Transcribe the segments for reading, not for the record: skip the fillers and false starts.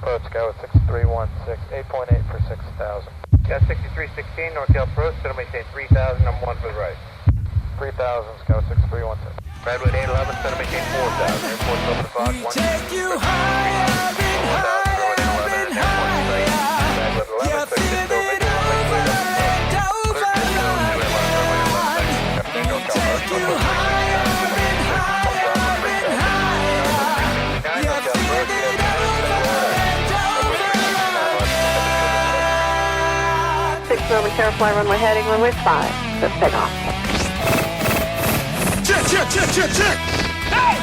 approach, Scout 6316, 8.8 for 6,000. Got 6316, NorCal approach, settle maintain 3,000, I'm 1 for the right. 3,000, Scout 6316. Redwood 811, settle maintain 4,000, airport's open to Fox 1. Take you higher and higher and higher. You feel it over and over again. Take you higher and higher and higher. You feel it over and over again. 6 Roman Carefly, runway heading, runway 5. Let's take off. Check! Hey!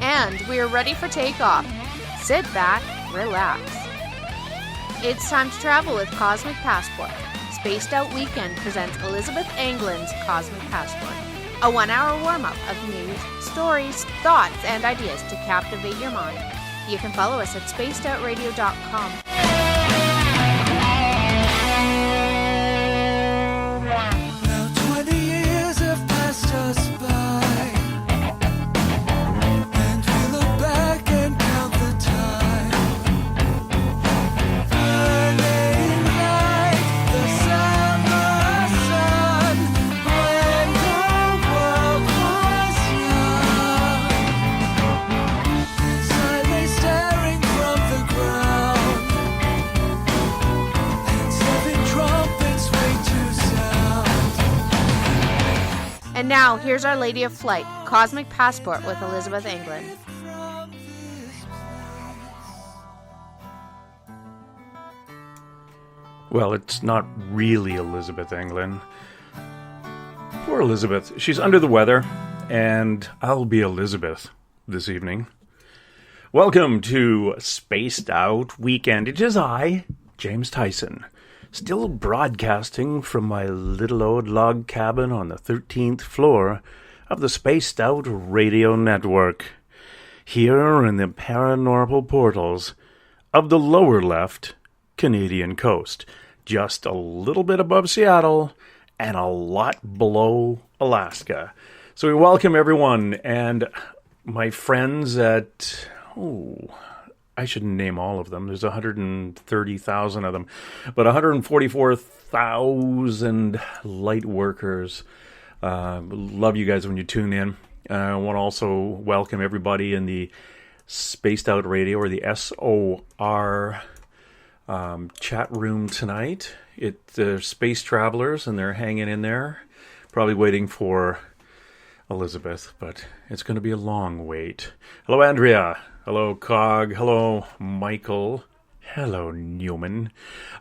And we are ready for takeoff. Sit back, relax. It's time to travel with Cosmic Passport. Spaced Out Weekend presents Elizabeth Anglin's Cosmic Passport, a 1-hour warm-up of news, stories, thoughts, and ideas to captivate your mind. You can follow us at spacedoutradio.com. Now 20 years have passed us by, and we look back and count the time. Burning like the summer sun, when the world was young. As I lay staring from the ground, and 7 trumpets wait to sound. And now, here's Our Lady of Flight, Cosmic Passport with Elizabeth Anglin. Well, it's not really Elizabeth Anglin. Poor Elizabeth. She's under the weather, and I'll be Elizabeth this evening. Welcome to Spaced Out Weekend. It is I, James Tyson, still broadcasting from my little old log cabin on the 13th floor of the Spaced Out Radio Network, here in the paranormal portals of the lower left Canadian coast, just a little bit above Seattle and a lot below Alaska. So we welcome everyone, and my friends at, I shouldn't name all of them. There's 130,000 of them, but 144,000 light workers. Love you guys when you tune in. I want to also welcome everybody in the Spaced Out Radio, or the SOR chat room tonight. They're space travelers, and they're hanging in there, probably waiting for Elizabeth, but it's going to be a long wait. Hello, Andrea. Hello, Cog. Hello, Michael. Hello, Newman.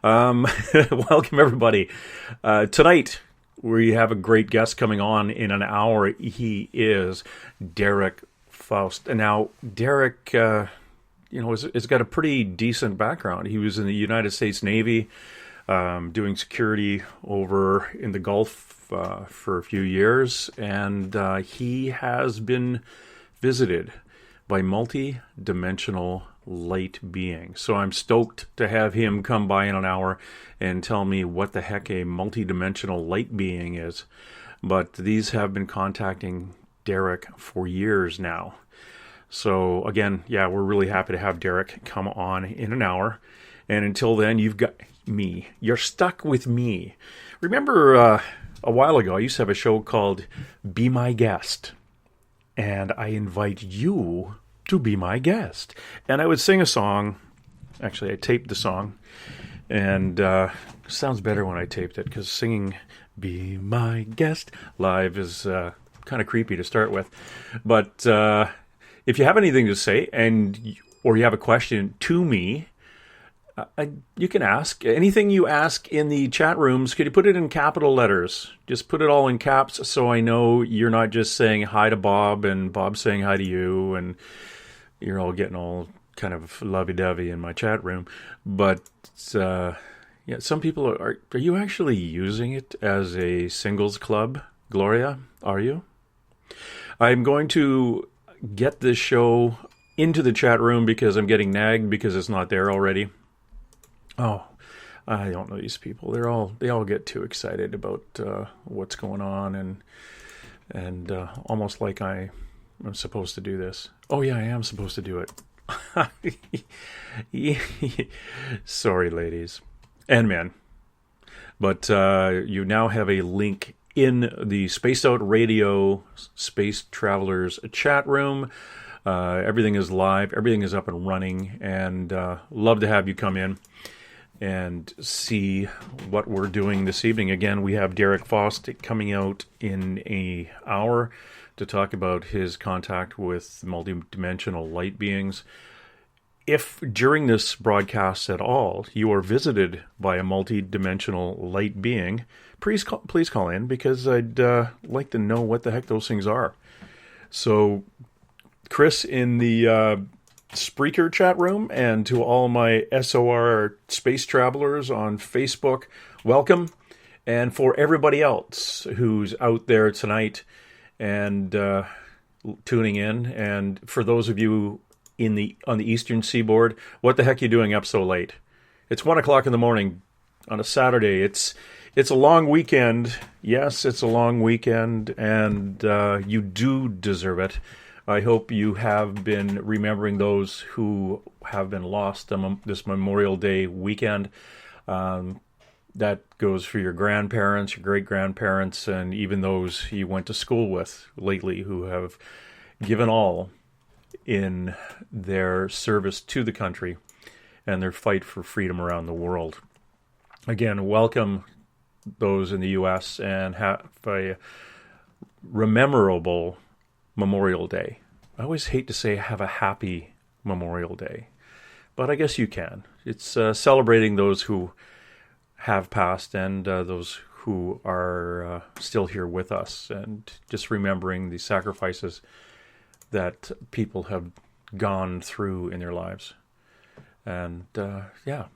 Welcome, everybody. Tonight, we have a great guest coming on in an hour. He is Derrick Faust. And now, Derrick, has got a pretty decent background. He was in the United States Navy, doing security over in the Gulf for a few years, and he has been visited by Multi-Dimensional Light Being. So I'm stoked to have him come by in an hour and tell me what the heck a Multi-Dimensional Light Being is. But these have been contacting Derrick for years now. So again, we're really happy to have Derrick come on in an hour. And until then, you've got me. You're stuck with me. Remember a while ago, I used to have a show called Be My Guest. And I invite you to be my guest. And I would sing a song. Actually, I taped the song. And sounds better when I taped it, because singing Be My Guest live is kind of creepy to start with. But if you have anything to say, or you have a question to me, you can ask. Anything you ask in the chat rooms, could you put it in capital letters? Just put it all in caps so I know you're not just saying hi to Bob and Bob saying hi to you and you're all getting all kind of lovey-dovey in my chat room. But some people are you actually using it as a singles club, Gloria? Are you? I'm going to get this show into the chat room because I'm getting nagged because it's not there already. Oh, I don't know these people. They all get too excited about what's going on, and almost like I'm supposed to do this. Oh yeah, I am supposed to do it. Sorry, ladies and men, but you now have a link in the Spaced Out Radio Space Travelers chat room. Everything is live. Everything is up and running, and love to have you come in and see what we're doing this evening. Again, we have Derrick Faust coming out in an hour to talk about his contact with multi-dimensional light beings. If during this broadcast at all you are visited by a multi-dimensional light being, please call in, because I'd like to know what the heck those things are. So, Chris in the Spreaker chat room, and to all my SOR space travelers on Facebook, welcome. And for everybody else who's out there tonight and tuning in, and for those of you on the Eastern Seaboard, what the heck are you doing up so late? It's 1 o'clock in the morning on a Saturday. It's a long weekend. Yes, it's a long weekend, and you do deserve it. I hope you have been remembering those who have been lost this Memorial Day weekend. That goes for your grandparents, your great-grandparents, and even those you went to school with lately who have given all in their service to the country and their fight for freedom around the world. Again, welcome those in the U.S. and have a memorable Memorial Day. I always hate to say have a happy Memorial Day, but I guess you can. It's celebrating those who have passed and those who are still here with us, and just remembering the sacrifices that people have gone through in their lives. And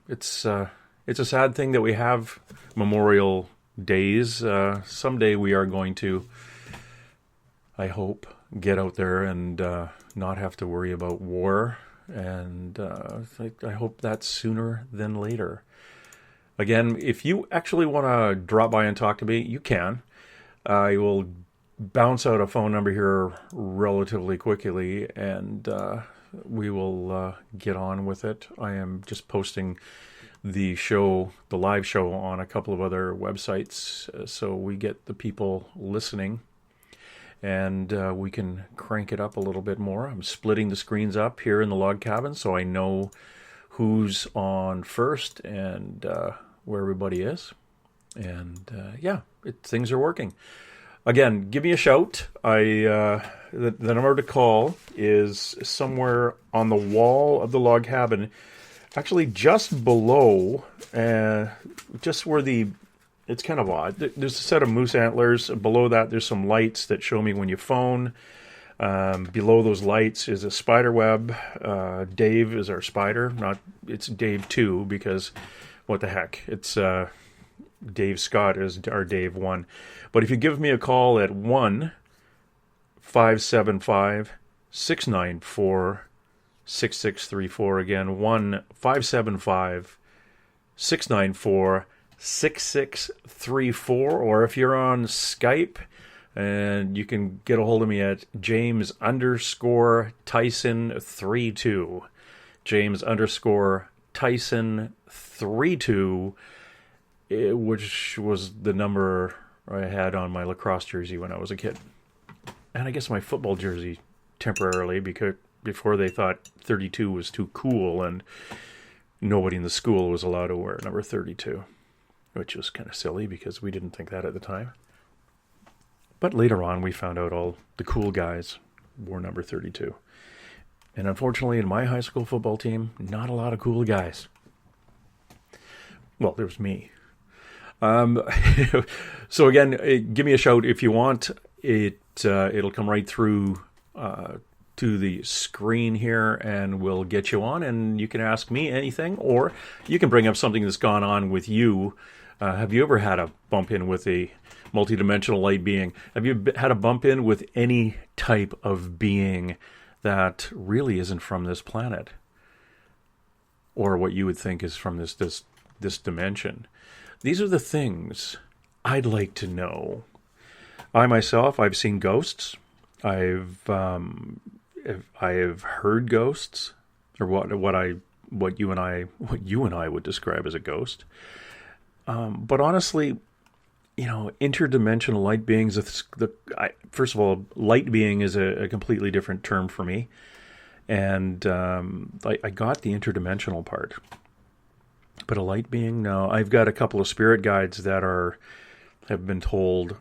it's a sad thing that we have Memorial Days. Someday we are going to, I hope, get out there and not have to worry about war. And I hope that's sooner than later. Again, if you actually want to drop by and talk to me, you can. I will bounce out a phone number here relatively quickly, and we will get on with it. I am just posting the live show on a couple of other websites, so we get the people listening, and we can crank it up a little bit more. I'm splitting the screens up here in the log cabin, so I know who's on first and where everybody is. And things are working. Again, give me a shout. The number to call is somewhere on the wall of the log cabin, actually just below, just where it's kind of odd. There's a set of moose antlers. Below that, there's some lights that show me when you phone. Below those lights is a spider web. Dave is our spider. It's Dave 2, because what the heck? It's Dave Scott is our Dave 1. But if you give me a call at 1-575-694-6634, again, 1-575-694-6634, or if you're on Skype, and you can get a hold of me at James_Tyson32. James_Tyson32, which was the number I had on my lacrosse jersey when I was a kid. And I guess my football jersey temporarily, because before they thought 32 was too cool and nobody in the school was allowed to wear number 32, which was kind of silly because we didn't think that at the time. But later on, we found out all the cool guys wore number 32. And unfortunately, in my high school football team, not a lot of cool guys. Well, there was me. So again, give me a shout if you want. It'll come right through to the screen here, and we'll get you on, and you can ask me anything, or you can bring up something that's gone on with you. Have you ever had a bump in with a multidimensional light being? Have you had a bump in with any type of being that really isn't from this planet, or what you would think is from this this dimension. These are the things I'd like to know. I myself, I've seen ghosts. I've heard ghosts, or what you and I would describe as a ghost. But honestly, interdimensional light beings. First of all, light being is a completely different term for me, and I got the interdimensional part, but a light being, no. I've got a couple of spirit guides that I've been told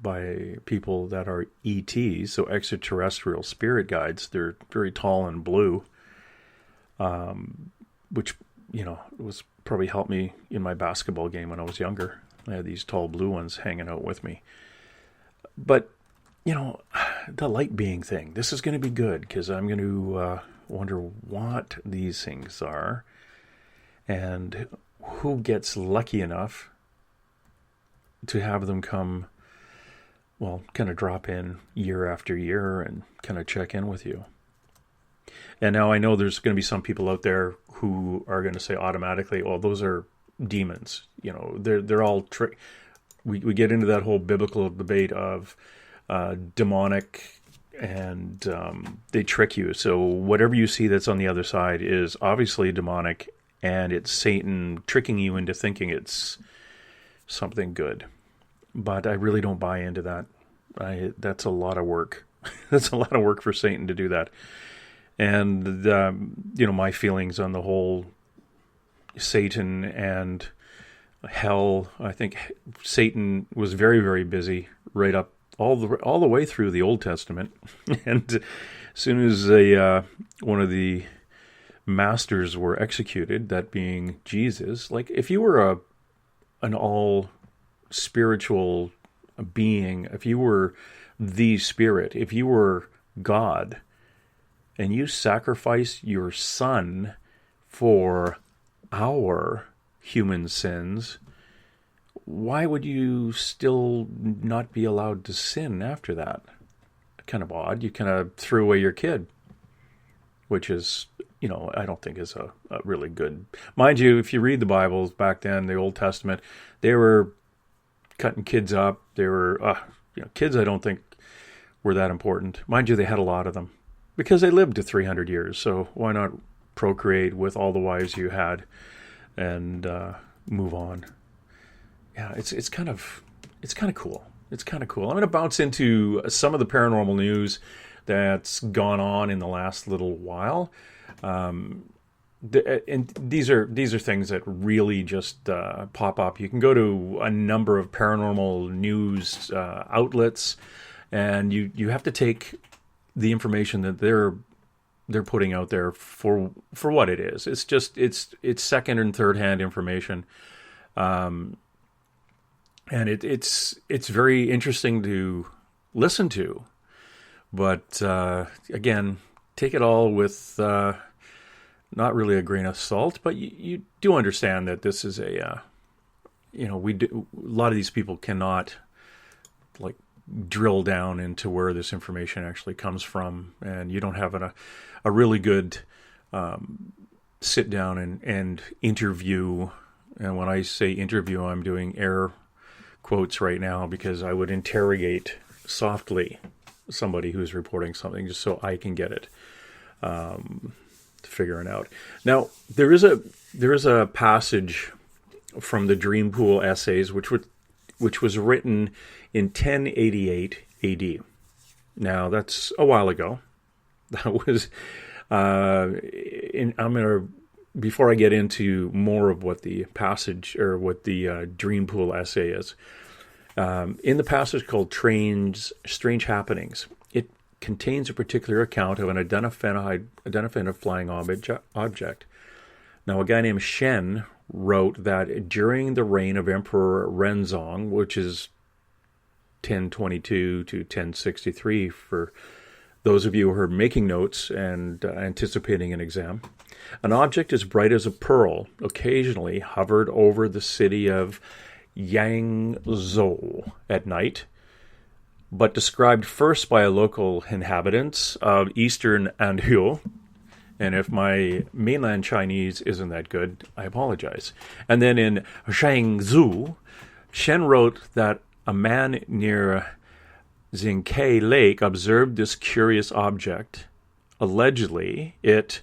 by people that are ETs, so extraterrestrial spirit guides. They're very tall and blue, which was probably helped me in my basketball game when I was younger. I had these tall blue ones hanging out with me. But, the light being thing, this is going to be good, because I'm going to wonder what these things are and who gets lucky enough to have them come, kind of drop in year after year and kind of check in with you. And now I know there's going to be some people out there who are going to say automatically, well, those are demons. They're all trick. We get into that whole biblical debate of demonic, and they trick you. So whatever you see that's on the other side is obviously demonic, and it's Satan tricking you into thinking it's something good. But I really don't buy into that. That's a lot of work. That's a lot of work for Satan to do that. And, my feelings on the whole Satan and hell, I think Satan was very, very busy right up all the way through the Old Testament. And as soon as one of the masters were executed, that being Jesus, like if you were an all spiritual being, if you were the Spirit, if you were God, and you sacrifice your son for our human sins, why would you still not be allowed to sin after that? Kind of odd. You kind of threw away your kid, which is, I don't think is a really good. Mind you, if you read the Bibles back then, the Old Testament, they were cutting kids up. They were, kids I don't think were that important. Mind you, they had a lot of them, because they lived to 300 years, so why not procreate with all the wives you had and move on? Yeah, it's kind of cool. It's kind of cool. I'm going to bounce into some of the paranormal news that's gone on in the last little while, and these are things that really just pop up. You can go to a number of paranormal news outlets, and you have to take the information that they're putting out there for what it is. It's just it's second and third hand information, and it's very interesting to listen to, but again, take it all with not really a grain of salt. But you do understand that this is a a lot of these people cannot drill down into where this information actually comes from, and you don't have a really good sit down and interview. And when I say interview, I'm doing air quotes right now, because I would interrogate softly somebody who's reporting something just so I can get it, figuring out. Now there is a passage from the Dream Pool essays, which was written in 1088 AD. Now, that's a while ago. That was, before I get into more of what the passage, or what the Dream Pool essay is, in the passage called Strange Happenings, it contains a particular account of an identified flying object. Now, a guy named Shen wrote that during the reign of Emperor Renzong, which is 1022 to 1063 for those of you who are making notes and anticipating an exam, an object as bright as a pearl occasionally hovered over the city of Yangzhou at night, but described first by local inhabitants of eastern Anhui And if my mainland Chinese isn't that good, I apologize. And then in Shangzhou, Shen wrote that a man near Xingkai Lake observed this curious object. Allegedly, it,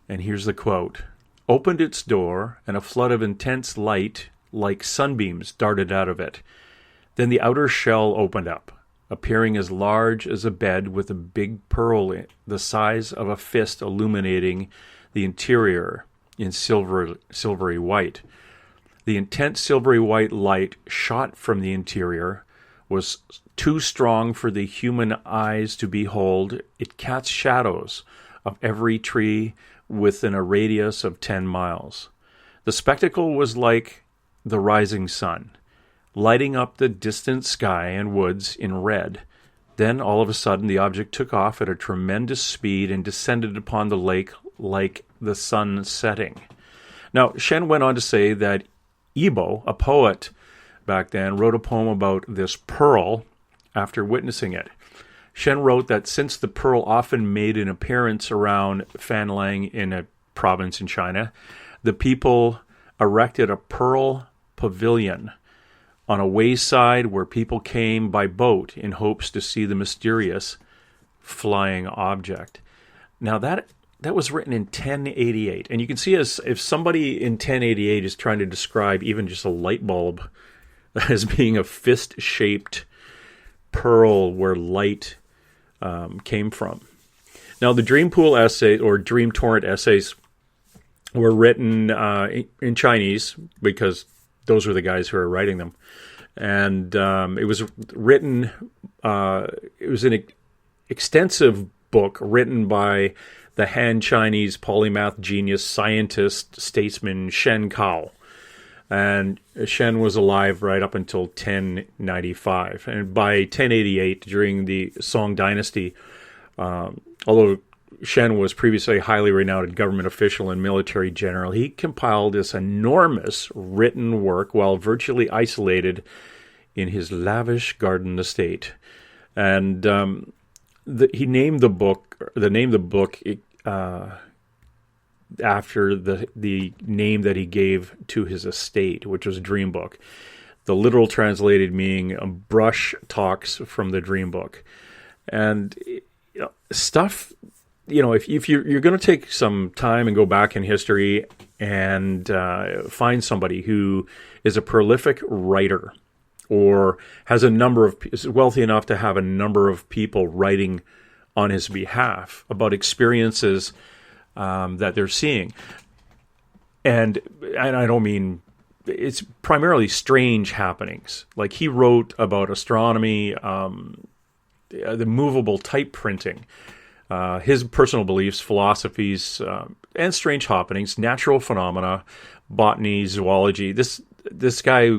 and here's the quote, opened its door and a flood of intense light like sunbeams darted out of it. Then the outer shell opened up, appearing as large as a bed with a big pearl the size of a fist illuminating the interior in silvery white. The intense silvery white light shot from the interior was too strong for the human eyes to behold. It cast shadows of every tree within a radius of 10 miles. The spectacle was like the rising sun, lighting up the distant sky and woods in red. Then, all of a sudden, the object took off at a tremendous speed and descended upon the lake like the sun setting. Now, Shen went on to say that Ibo, a poet back then, wrote a poem about this pearl after witnessing it. Shen wrote that since the pearl often made an appearance around Fanlang in a province in China, the people erected a pearl pavilion on a wayside where people came by boat in hopes to see the mysterious flying object. Now that was written in 1088, and you can see as if somebody in 1088 is trying to describe even just a light bulb as being a fist-shaped pearl where light came from. Now, the Dream Pool essay or Dream Torrent essays were written in Chinese because those were the guys who are writing them, and it was written. It was an extensive book written by the Han Chinese polymath genius scientist statesman Shen Kao. And Shen was alive right up until 1095. And by 1088, during the Song dynasty, although Shen was previously a highly renowned government official and military general, he compiled this enormous written work while virtually isolated in his lavish garden estate. And he named the book, after the name that he gave to his estate, which was Dream Book. The literal translated meaning brush talks from the Dream Book. And stuff, if you're going to take some time and go back in history and find somebody who is a prolific writer or is wealthy enough to have a number of people writing on his behalf about experiences that they're seeing. And I don't mean, it's primarily strange happenings. Like he wrote about astronomy, the movable type printing, his personal beliefs, philosophies, and strange happenings, natural phenomena, botany, zoology. This guy,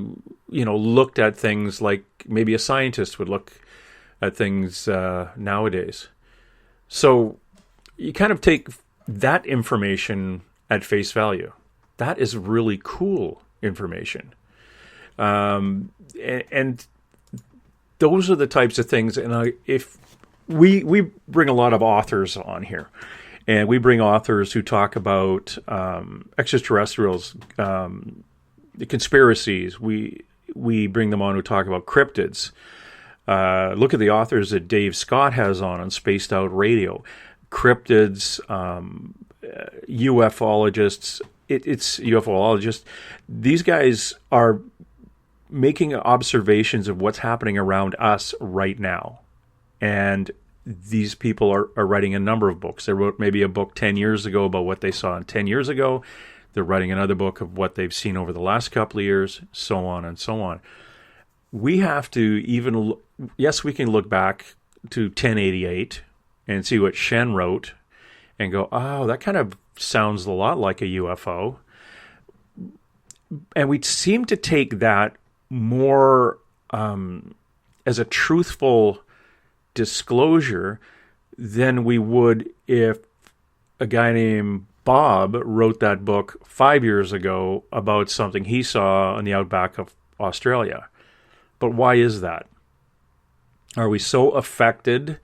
looked at things like maybe a scientist would look at things nowadays. So you kind of take that information at face value. That is really cool information. And those are the types of things. And if we bring a lot of authors on here, and we bring authors who talk about extraterrestrials, the conspiracies. We bring them on who talk about cryptids. Look at the authors that Dave Scott has on Spaced Out Radio. Cryptids, ufologists, it's ufologists. These guys are making observations of what's happening around us right now. And these people are writing a number of books. They wrote maybe a book 10 years ago about what they saw 10 years ago. They're writing another book of what they've seen over the last couple of years, so on and so on. We have to yes, we can look back to 1088 and see what Shen wrote and go, oh, that kind of sounds a lot like a UFO. And we seem to take that more as a truthful disclosure than we would if a guy named Bob wrote that book 5 years ago about something he saw on the outback of Australia. But why is that? Are we so affected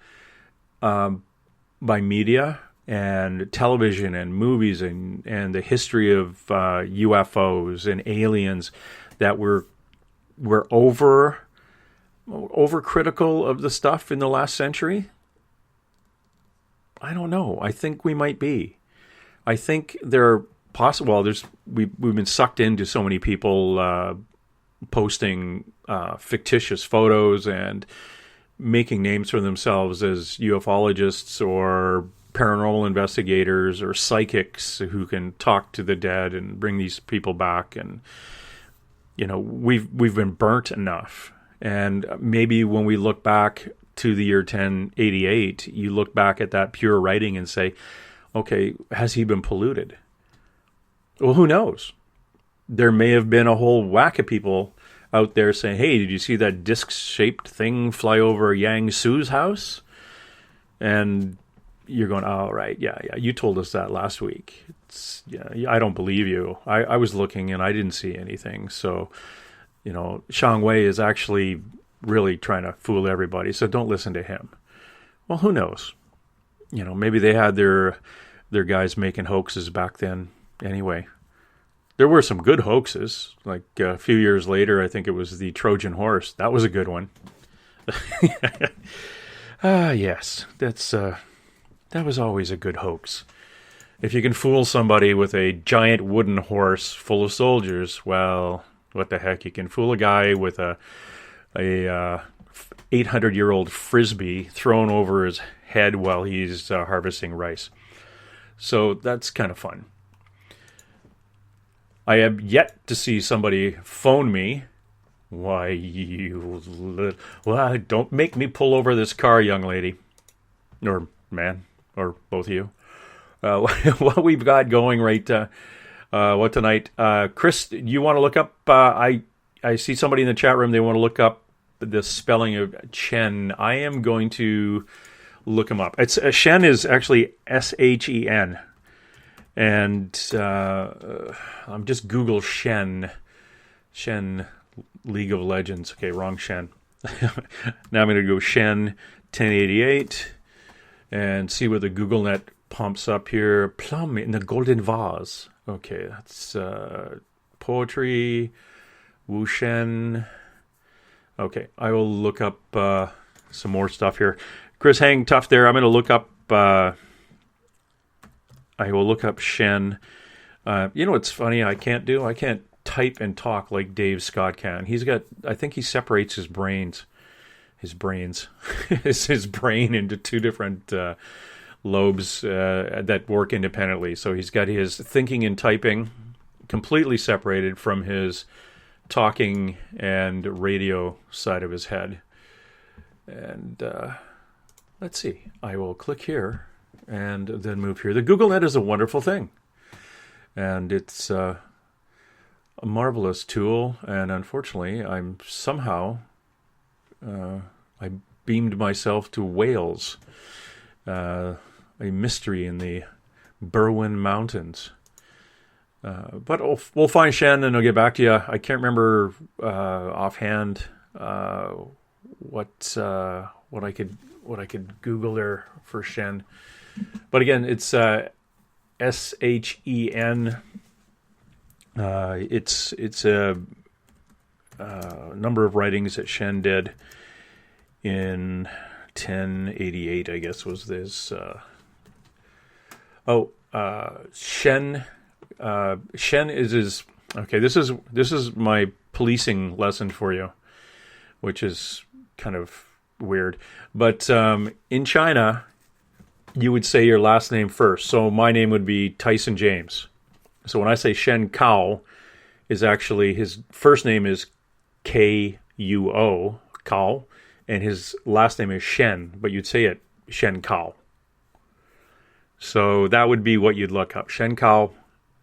by media and television and movies and the history of UFOs and aliens that we're overcritical of the stuff in the last century? I don't know. I think we might be. I think there are possible. Well, we've been sucked into so many people posting fictitious photos and making names for themselves as ufologists or paranormal investigators or psychics who can talk to the dead and bring these people back. And we've been burnt enough. And maybe when we look back to the year 1088, you look back at that pure writing and say, okay, has he been polluted? Well, who knows? There may have been a whole whack of people out there saying, hey, did you see that disc-shaped thing fly over Yang Su's house? And you're going, oh, right, yeah, you told us that last week. I don't believe you. I was looking and I didn't see anything. So, Shang Wei is actually really trying to fool everybody, so don't listen to him. Well, who knows? Maybe they had their guys making hoaxes back then anyway. There were some good hoaxes. Like a few years later, I think it was the Trojan horse. That was a good one. Yes, that was always a good hoax. If you can fool somebody with a giant wooden horse full of soldiers, well, what the heck? You can fool a guy with a 800-year-old frisbee thrown over his head while he's harvesting rice. So that's kind of fun. I have yet to see somebody phone me. Why, don't make me pull over this car, young lady. Or man, or both of you. What we've got going right what tonight? Chris, you want to look up, I see somebody in the chat room, they want to look up the spelling of Chen. I am going to look him up. It's Shen is actually S-H-E-N. And I'm just Google Shen League of Legends. Okay, wrong Shen. Now I'm going to go Shen 1088 and see where the GoogleNet pumps up here. Plum in the golden vase. Okay, that's poetry. Wu Shen. Okay, I will look up some more stuff here. Chris, hang tough there. I'm going to look up. I will look up Shen. What's funny? I can't type and talk like Dave Scott can. I think he separates his brain into two different lobes that work independently. So he's got his thinking and typing completely separated from his talking and radio side of his head. And let's see. I will click here and then move here. The GoogleNet is a wonderful thing. And it's a marvelous tool. And unfortunately, I'm somehow... I beamed myself to Wales, a mystery in the Berwyn Mountains. But we'll find Shen and I'll get back to you. I can't remember offhand what I could Google there for Shen. But again, it's S-H-E-N. It's a number of writings that Shen did in 1088, I guess was this. Shen. Shen is his. Okay, this is my policing lesson for you, which is kind of weird. But in China, you would say your last name first. So my name would be Tyson James. So when I say Shen Kao, is actually his first name is K-U-O, Kao, and his last name is Shen, but you'd say it Shen Kao. So that would be what you'd look up, Shen Kao.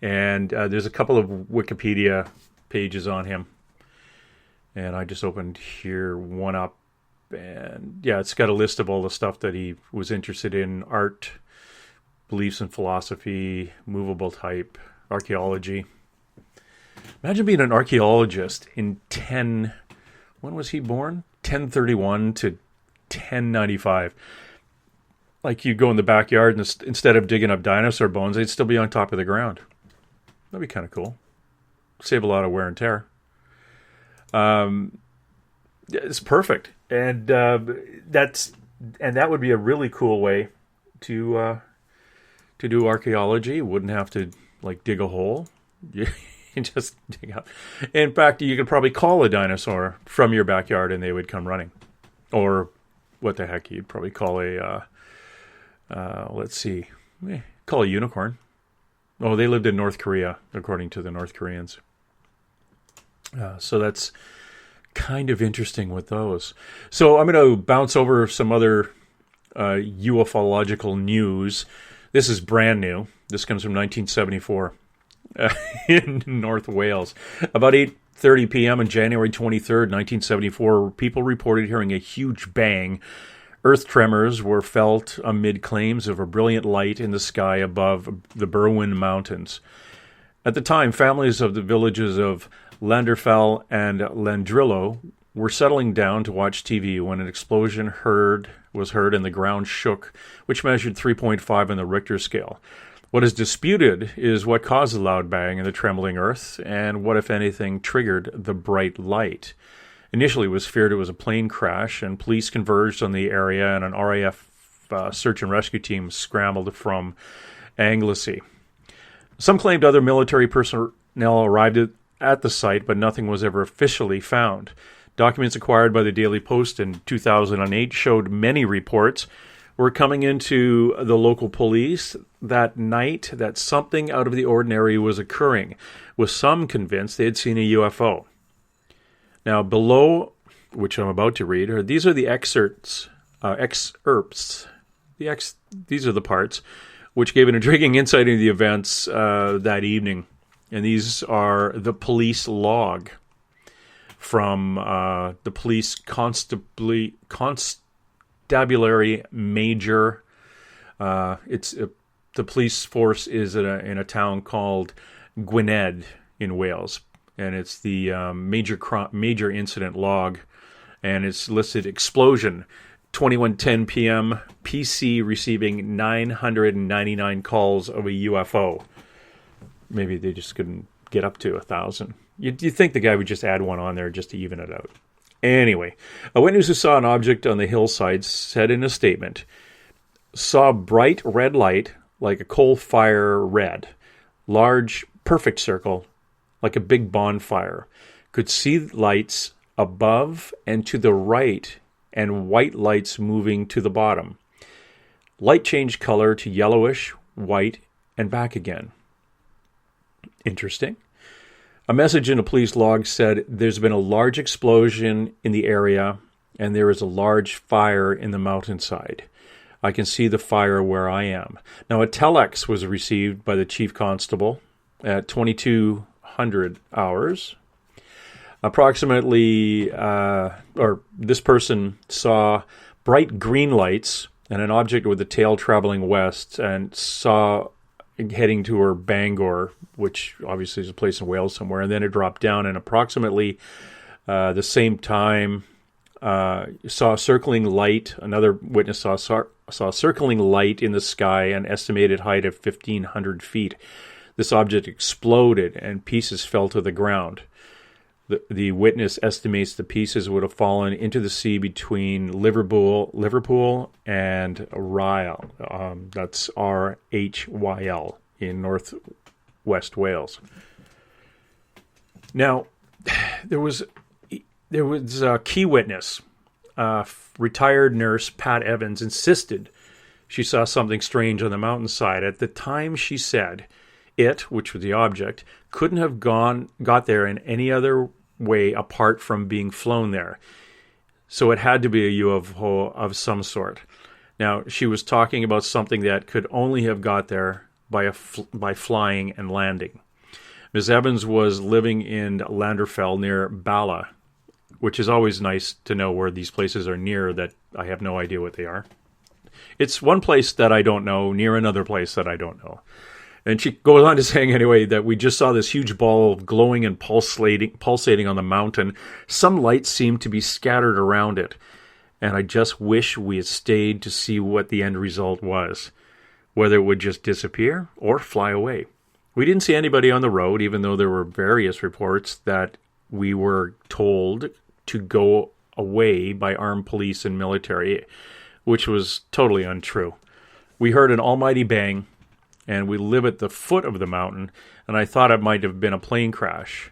And there's a couple of Wikipedia pages on him. And I just opened here one up. And yeah, it's got a list of all the stuff that he was interested in: art, beliefs in philosophy, movable type, archaeology. Imagine being an archaeologist in when was he born? 1031 to 1095. like you go in the backyard and instead of digging up dinosaur bones, they'd still be on top of the ground. That'd be kind of cool. Save a lot of wear and tear. It's perfect, and that would be a really cool way to do archaeology. You wouldn't have to like dig a hole. You just dig out. In fact, you could probably call a dinosaur from your backyard, and they would come running. Or what the heck? You'd probably call call a unicorn. Oh, they lived in North Korea, according to the North Koreans. So that's kind of interesting with those. So I'm going to bounce over some other ufological news. This is brand new. This comes from 1974 in North Wales. About 8:30 p.m. on January 23rd, 1974, people reported hearing a huge bang. Earth tremors were felt amid claims of a brilliant light in the sky above the Berwyn Mountains. At the time, families of the villages of Landerfell and Landrillo were settling down to watch TV when an explosion was heard and the ground shook, which measured 3.5 on the Richter scale. What is disputed is what caused the loud bang and the trembling earth, and what, if anything, triggered the bright light. Initially, it was feared it was a plane crash, and police converged on the area, and an RAF search and rescue team scrambled from Anglesey. Some claimed other military personnel arrived at the site, but nothing was ever officially found. Documents acquired by the Daily Post in 2008 showed many reports were coming into the local police that night that something out of the ordinary was occurring, with some convinced they had seen a UFO. Now, below, which I'm about to read, these are the excerpts. These are the parts which gave an intriguing insight into the events that evening. And these are the police log from the police constabulary major. The police force is in a town called Gwynedd in Wales, and it's the major incident log, and it's listed explosion 21:10 p.m. PC receiving 999 calls of a UFO. Maybe they just couldn't get up to 1,000. You'd think the guy would just add one on there just to even it out. Anyway, a witness who saw an object on the hillside said in a statement, saw bright red light like a coal fire red, large, perfect circle like a big bonfire, could see lights above and to the right and white lights moving to the bottom. Light changed color to yellowish, white, and back again. Interesting. A message in a police log said there's been a large explosion in the area and there is a large fire in the mountainside. I can see the fire where I am. Now, a telex was received by the chief constable at 2200 hours. Approximately, this person saw bright green lights and an object with a tail traveling west and saw heading toward Bangor, which obviously is a place in Wales somewhere, and then it dropped down, and approximately the same time saw a circling light. Another witness saw circling light in the sky, an estimated height of 1,500 feet. This object exploded, and pieces fell to the ground. The witness estimates the pieces would have fallen into the sea between Liverpool and Rhyl. That's Rhyl in northwest Wales. Now, there was a key witness, retired nurse Pat Evans, insisted she saw something strange on the mountainside. At the time, she said it, which was the object, couldn't have got there in any other way apart from being flown there. So it had to be a UFO of some sort. Now, she was talking about something that could only have got there by flying and landing. Ms. Evans was living in Landerfell near Bala, which is always nice to know where these places are near that I have no idea what they are. It's one place that I don't know near another place that I don't know. And she goes on to saying anyway that we just saw this huge ball of glowing and pulsating on the mountain. Some lights seemed to be scattered around it. and I just wish we had stayed to see what the end result was, whether it would just disappear or fly away. We didn't see anybody on the road, even though there were various reports that we were told to go away by armed police and military, which was totally untrue. We heard an almighty bang, and we live at the foot of the mountain, and I thought it might have been a plane crash.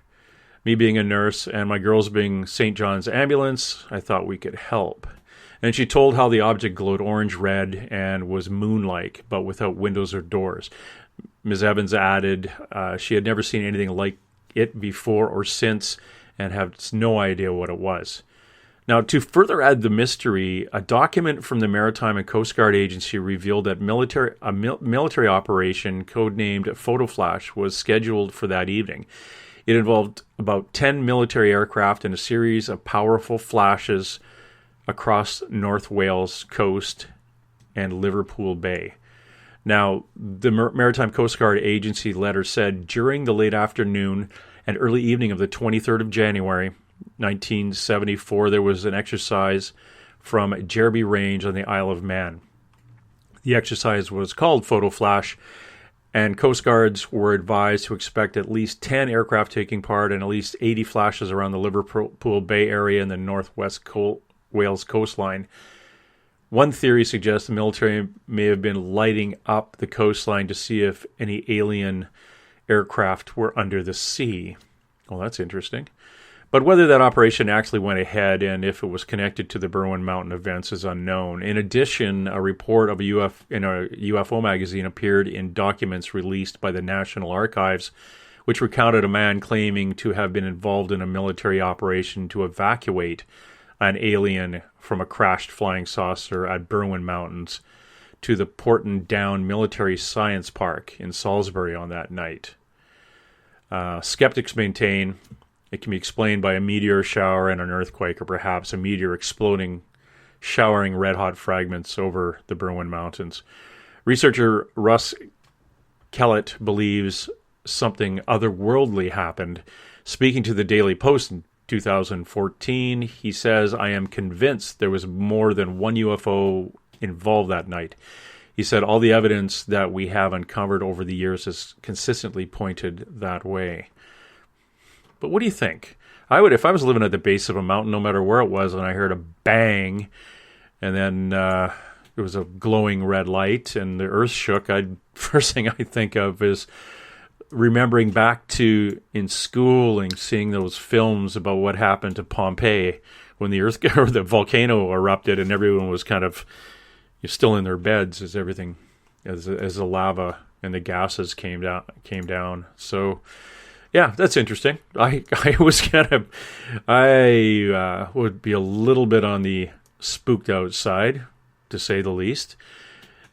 Me being a nurse and my girls being St. John's ambulance, I thought we could help. And she told how the object glowed orange-red and was moon-like, but without windows or doors. Ms. Evans added she had never seen anything like it before or since and has no idea what it was. Now, to further add the mystery, a document from the Maritime and Coast Guard Agency revealed that a military operation codenamed Photo Flash was scheduled for that evening. It involved about 10 military aircraft and a series of powerful flashes across North Wales coast and Liverpool Bay. Now, the Maritime Coast Guard Agency letter said during the late afternoon and early evening of the 23rd of January, 1974, there was an exercise from Jerby Range on the Isle of Man. The exercise was called Photo Flash, and Coast Guards were advised to expect at least 10 aircraft taking part and at least 80 flashes around the Liverpool Bay area and the northwest Wales coastline. One theory suggests the military may have been lighting up the coastline to see if any alien aircraft were under the sea. Well, that's interesting. But whether that operation actually went ahead and if it was connected to the Berwyn Mountain events is unknown. In addition, a report of in a UFO magazine appeared in documents released by the National Archives, which recounted a man claiming to have been involved in a military operation to evacuate an alien from a crashed flying saucer at Berwyn Mountains to the Porton Down Military Science Park in Salisbury on that night. Skeptics maintain it can be explained by a meteor shower and an earthquake, or perhaps a meteor exploding, showering red-hot fragments over the Berwyn Mountains. Researcher Russ Kellett believes something otherworldly happened. Speaking to the Daily Post in 2014, he says, "I am convinced there was more than one UFO involved that night." He said, "All the evidence that we have uncovered over the years has consistently pointed that way." But what do you think? I would, if I was living at the base of a mountain, no matter where it was, and I heard a bang, and then there was a glowing red light, and the earth shook, first thing I think of is remembering back to in school and seeing those films about what happened to Pompeii when the earth or the volcano erupted, and everyone was kind of still in their beds as everything, as the lava and the gases came down. So. Yeah, that's interesting. I would be a little bit on the spooked out side, to say the least.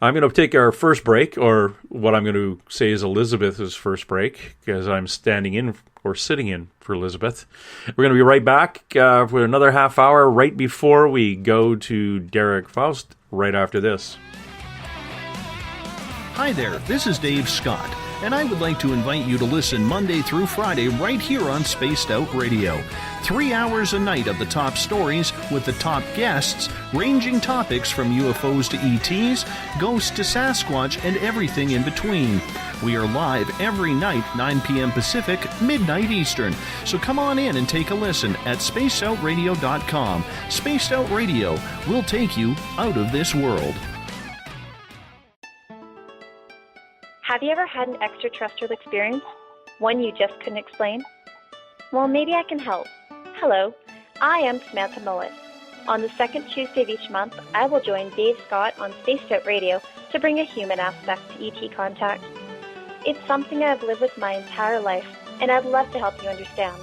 I'm going to take our first break, or what I'm going to say is Elizabeth's first break, because I'm standing in or sitting in for Elizabeth. We're going to be right back for another half hour right before we go to Derrick Faust right after this. Hi there, this is Dave Scott, and I would like to invite you to listen Monday through Friday right here on Spaced Out Radio. 3 hours a night of the top stories with the top guests, ranging topics from UFOs to ETs, ghosts to Sasquatch, and everything in between. We are live every night, 9 p.m. Pacific, midnight Eastern. So come on in and take a listen at spacedoutradio.com. Spaced Out Radio will take you out of this world. Have you ever had an extraterrestrial experience? One you just couldn't explain? Well, maybe I can help. Hello, I am Samantha Mullet. On the second Tuesday of each month, I will join Dave Scott on Spaced Out Radio to bring a human aspect to ET contact. It's something I've lived with my entire life, and I'd love to help you understand.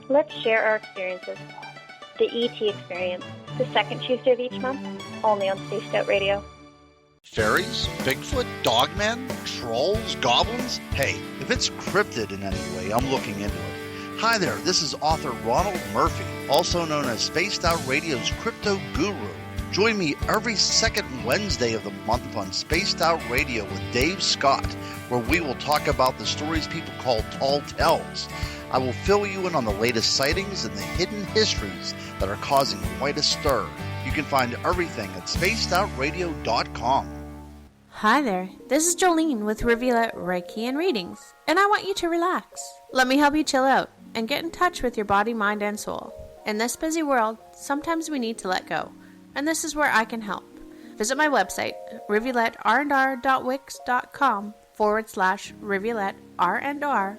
Let's share our experiences. The ET Experience, the second Tuesday of each month, only on Spaced Out Radio. Fairies? Bigfoot? Dogmen? Trolls? Goblins? Hey, if it's cryptid in any way, I'm looking into it. Hi there, this is author Ronald Murphy, also known as Spaced Out Radio's Crypto Guru. Join me every second Wednesday of the month on Spaced Out Radio with Dave Scott, where we will talk about the stories people call tall tales. I will fill you in on the latest sightings and the hidden histories that are causing quite a stir. You can find everything at spacedoutradio.com. Hi there, this is Jolene with Rivulet Reiki and Readings, and I want you to relax. Let me help you chill out and get in touch with your body, mind, and soul. In this busy world, sometimes we need to let go, and this is where I can help. Visit my website, rivuletrndr.wix.com/rivuletrndr,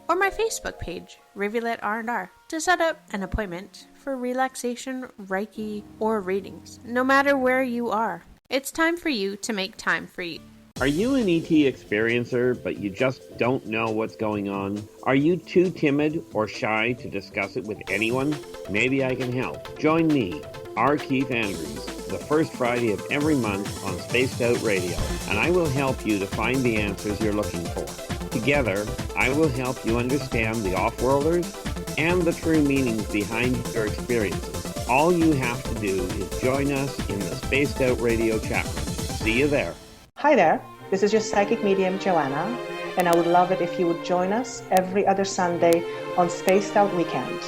or my Facebook page, Rivulet R&R, to set up an appointment for relaxation, Reiki, or readings, no matter where you are. It's time for you to make time for you. Are you an ET experiencer, but you just don't know what's going on? Are you too timid or shy to discuss it with anyone? Maybe I can help. Join me, R. Keith Andrews, the first Friday of every month on Spaced Out Radio, and I will help you to find the answers you're looking for. Together, I will help you understand the off-worlders and the true meanings behind your experiences. All you have to do is join us in the Spaced Out Radio chat room. See you there. Hi there, this is your psychic medium Joanna, and I would love it if you would join us every other Sunday on Spaced Out Weekend.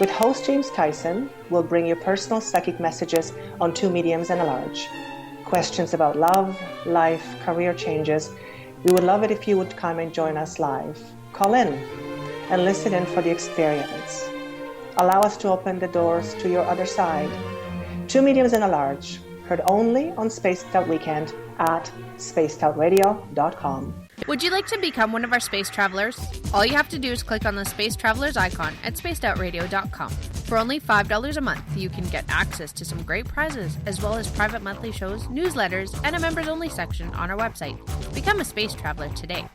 With host James Tyson, we'll bring you personal psychic messages on two mediums and a large. Questions about love, life, career changes. We would love it if you would come and join us live. Call in and listen in for the experience. Allow us to open the doors to your other side. Two mediums and a large, heard only on Spaced Out Weekend at spacedoutradio.com. Would you like to become one of our space travelers? All you have to do is click on the Space Travelers icon at spacedoutradio.com. For only $5 a month, you can get access to some great prizes, as well as private monthly shows, newsletters, and a members-only section on our website. Become a space traveler today.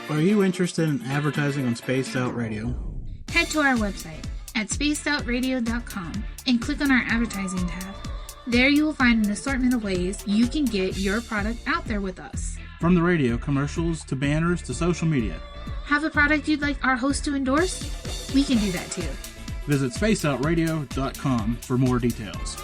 Are you interested in advertising on Spaced Out Radio? Head to our website at spacedoutradio.com and click on our advertising tab. There you will find an assortment of ways you can get your product out there with us. From the radio, commercials, to banners, to social media. Have a product you'd like our host to endorse? We can do that too. Visit spacedoutradio.com for more details.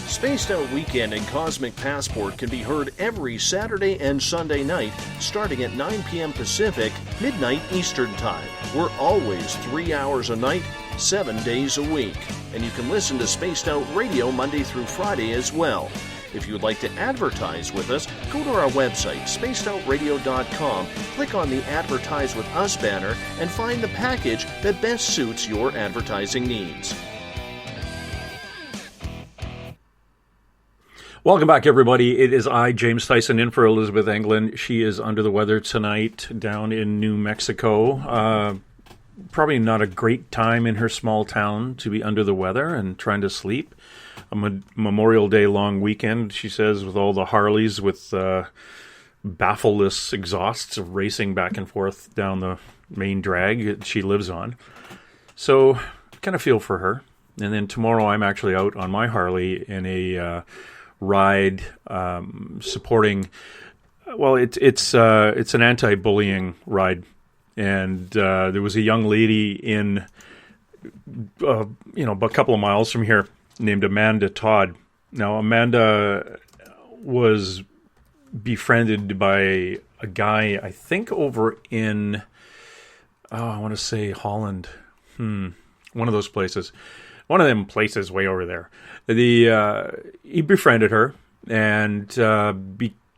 Spaced Out Weekend and Cosmic Passport can be heard every Saturday and Sunday night, starting at 9 p.m. Pacific, midnight Eastern Time. We're always 3 hours a night, 7 days a week. And you can listen to Spaced Out Radio Monday through Friday as well. If you would like to advertise with us, go to our website, spacedoutradio.com, click on the Advertise with Us banner, and find the package that best suits your advertising needs. Welcome back, everybody. It is I, James Tyson, in for Elizabeth Englund. She is under the weather tonight down in New Mexico. Probably not a great time in her small town to be under the weather and trying to sleep. A Memorial Day long weekend, she says, with all the Harleys with baffleless exhausts racing back and forth down the main drag she lives on. So, kind of feel for her. And then tomorrow I'm actually out on my Harley in a ride supporting, well, it's an anti-bullying ride. And there was a young lady in, a couple of miles from here named Amanda Todd. Now, Amanda was befriended by a guy, I think, over in, I want to say Holland. One of those places. One of them places way over there. He befriended her and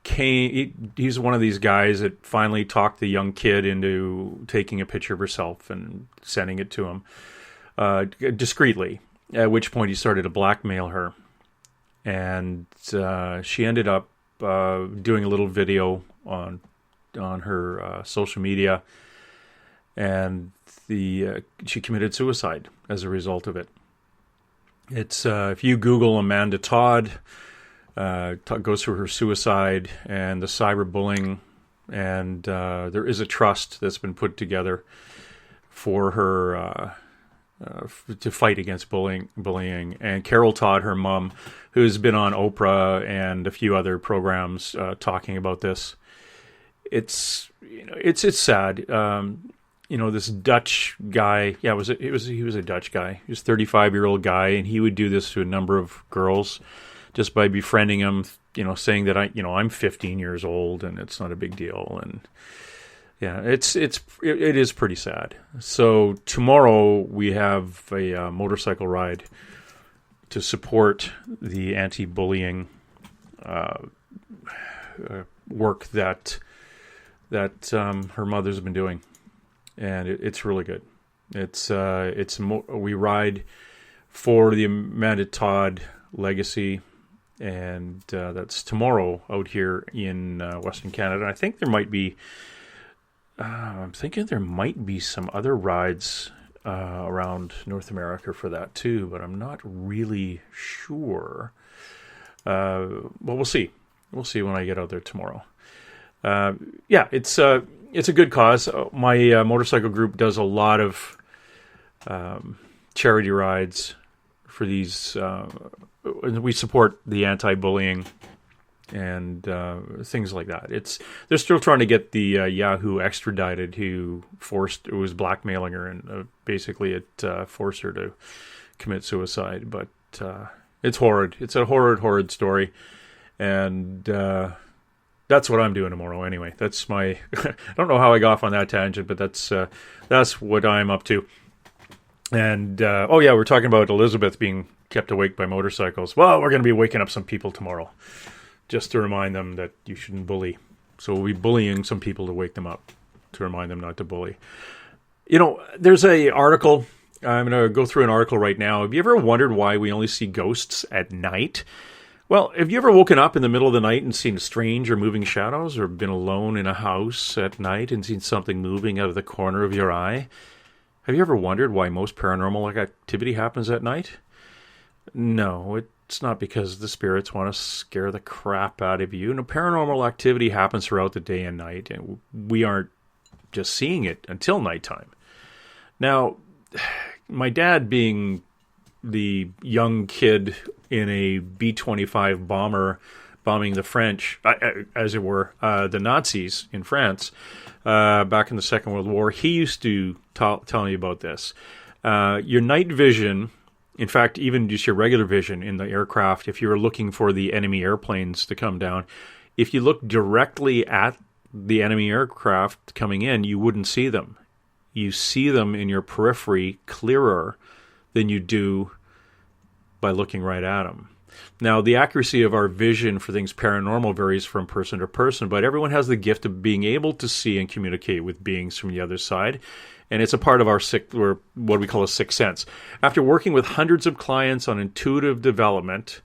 he's one of these guys that finally talked the young kid into taking a picture of herself and sending it to him discreetly, at which point he started to blackmail her. And she ended up doing a little video on her social media, and she committed suicide as a result of it. It's if you Google Amanda Todd, goes through her suicide and the cyberbullying, and there is a trust that's been put together for her to fight against bullying. And Carol Todd, her mom, who's been on Oprah and a few other programs talking about this. It's sad. This Dutch guy, he was a Dutch guy. He was a 35-year-old guy, and he would do this to a number of girls just by befriending them, saying that I'm 15 years old and it's not a big deal. And Yeah, it is pretty sad. So tomorrow we have a motorcycle ride to support the anti-bullying work that her mother's been doing, and it's really good. We ride for the Amanda Todd legacy, and that's tomorrow out here in Western Canada. I think there might be. I'm thinking there might be some other rides around North America for that too, but I'm not really sure. But we'll see. We'll see when I get out there tomorrow. Yeah, it's a good cause. My motorcycle group does a lot of charity rides for these. We support the anti-bullying and things like that. They're still trying to get the Yahoo extradited who was blackmailing her, and basically it forced her to commit suicide. But it's horrid. It's a horrid story, and that's what I'm doing tomorrow. Anyway, that's my. I don't know how I got off on that tangent, but that's what I'm up to. And we're talking about Elizabeth being kept awake by motorcycles. Well, we're going to be waking up some people tomorrow, just to remind them that you shouldn't bully. So we'll be bullying some people to wake them up, to remind them not to bully. You know, there's a article. I'm going to go through an article right now. Have you ever wondered why we only see ghosts at night? Well, have you ever woken up in the middle of the night and seen strange or moving shadows, or been alone in a house at night and seen something moving out of the corner of your eye? Have you ever wondered why most paranormal activity happens at night? No, it's not because the spirits want to scare the crap out of you. No, paranormal activity happens throughout the day and night, and we aren't just seeing it until nighttime. Now, my dad being the young kid in a B-25 bomber bombing the French, as it were, the Nazis in France, back in the Second World War, he used to tell me about this. Your night vision, in fact, even just your regular vision in the aircraft, if you were looking for the enemy airplanes to come down, if you look directly at the enemy aircraft coming in, you wouldn't see them. You see them in your periphery clearer than you do by looking right at them. Now, the accuracy of our vision for things paranormal varies from person to person, but everyone has the gift of being able to see and communicate with beings from the other side, and it's a part of our what we call a sixth sense. After working with hundreds of clients on intuitive development,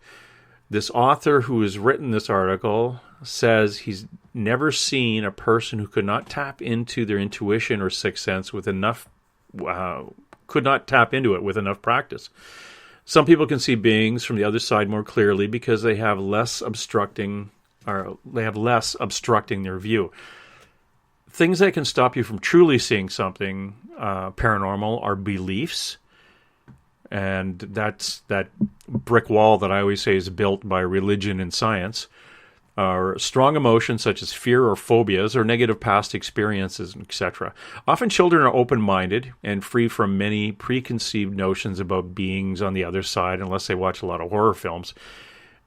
this author who has written this article says he's never seen a person who could not tap into their intuition or sixth sense with enough, could not tap into it with enough practice. Some people can see beings from the other side more clearly because they have less obstructing their view. Things that can stop you from truly seeing something paranormal are beliefs, and that's that brick wall that I always say is built by religion and science. Strong emotions such as fear or phobias or negative past experiences, etc. Often children are open-minded and free from many preconceived notions about beings on the other side unless they watch a lot of horror films.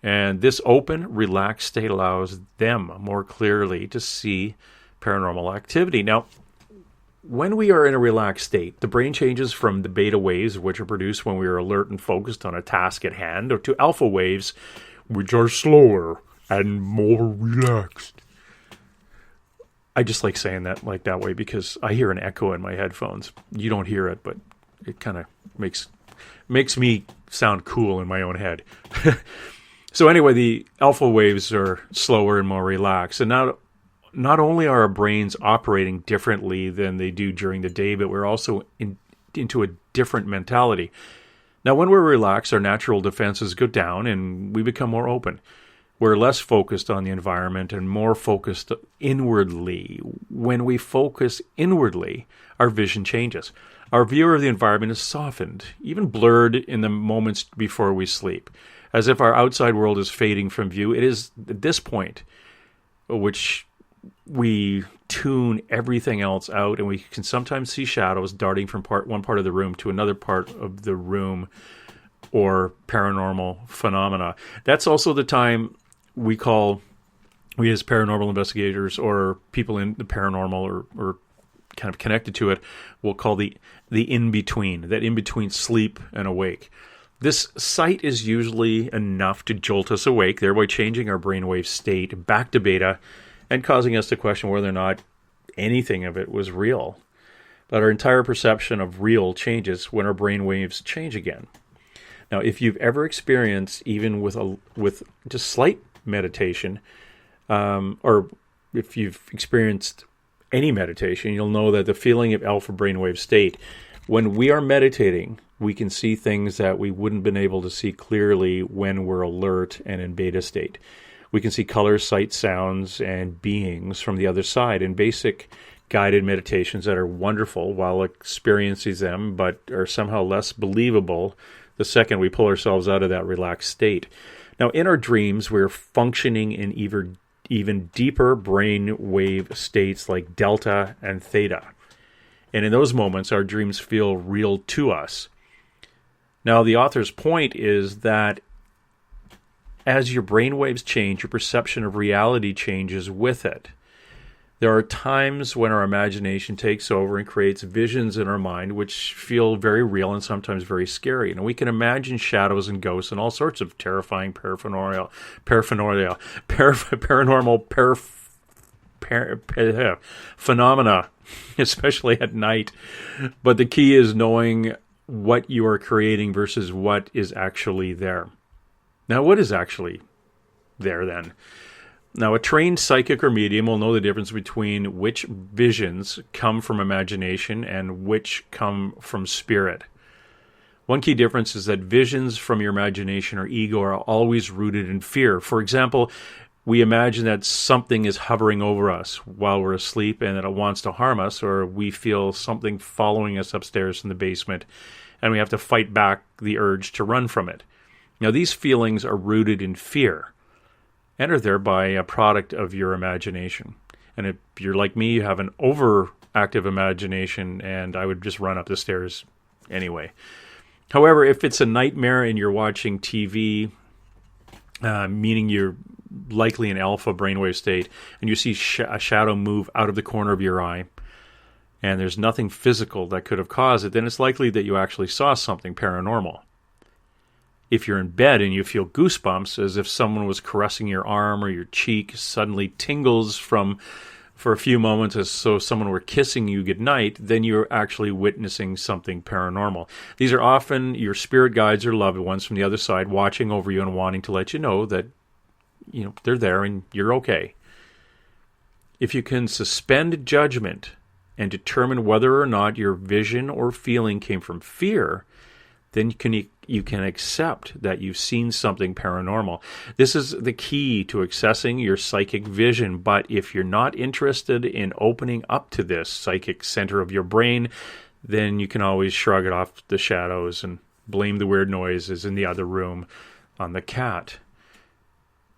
And this open, relaxed state allows them more clearly to see paranormal activity. Now, when we are in a relaxed state, the brain changes from the beta waves, which are produced when we are alert and focused on a task at hand, or to alpha waves, which are slower and more relaxed. I just like saying that like that way because I hear an echo in my headphones. You don't hear it, but it kind of makes me sound cool in my own head. So anyway, the alpha waves are slower and more relaxed. And not only are our brains operating differently than they do during the day, but we're also into a different mentality. Now, when we're relaxed, our natural defenses go down and we become more open. We're less focused on the environment and more focused inwardly. When we focus inwardly, our vision changes. Our view of the environment is softened, even blurred in the moments before we sleep. As if our outside world is fading from view, it is at this point which we tune everything else out, and we can sometimes see shadows darting from one part of the room to another part of the room, or paranormal phenomena. That's also the time we call we as paranormal investigators or people in the paranormal or kind of connected to it will call the in-between, that in-between sleep and awake. This sight is usually enough to jolt us awake, thereby changing our brainwave state back to beta and causing us to question whether or not anything of it was real. But our entire perception of real changes when our brainwaves change again. Now, if you've ever experienced, even with just slight meditation, or if you've experienced any meditation, you'll know that the feeling of alpha brainwave state, when we are meditating, we can see things that we wouldn't have been able to see clearly when we're alert and in beta state. We can see colors, sights, sounds, and beings from the other side in basic guided meditations that are wonderful while experiencing them, but are somehow less believable the second we pull ourselves out of that relaxed state. Now, in our dreams, we're functioning in even deeper brain wave states like delta and theta. And in those moments, our dreams feel real to us. Now, the author's point is that as your brain waves change, your perception of reality changes with it. There are times when our imagination takes over and creates visions in our mind which feel very real and sometimes very scary. And we can imagine shadows and ghosts and all sorts of terrifying paranormal phenomena, especially at night. But the key is knowing what you are creating versus what is actually there. Now, what is actually there then? Now, a trained psychic or medium will know the difference between which visions come from imagination and which come from spirit. One key difference is that visions from your imagination or ego are always rooted in fear. For example, we imagine that something is hovering over us while we're asleep and that it wants to harm us, or we feel something following us upstairs in the basement and we have to fight back the urge to run from it. Now, these feelings are rooted in fear and are thereby a product of your imagination. And if you're like me, you have an overactive imagination, and I would just run up the stairs anyway. However, if it's a nightmare and you're watching TV, meaning you're likely in alpha brainwave state, and you see a shadow move out of the corner of your eye, and there's nothing physical that could have caused it, then it's likely that you actually saw something paranormal. If you're in bed and you feel goosebumps as if someone was caressing your arm or your cheek suddenly tingles for a few moments as though someone were kissing you goodnight, then you're actually witnessing something paranormal. These are often your spirit guides or loved ones from the other side watching over you and wanting to let you know that they're there and you're okay. If you can suspend judgment and determine whether or not your vision or feeling came from fear, then you can accept that you've seen something paranormal. This is the key to accessing your psychic vision, but if you're not interested in opening up to this psychic center of your brain, then you can always shrug it off the shadows and blame the weird noises in the other room on the cat.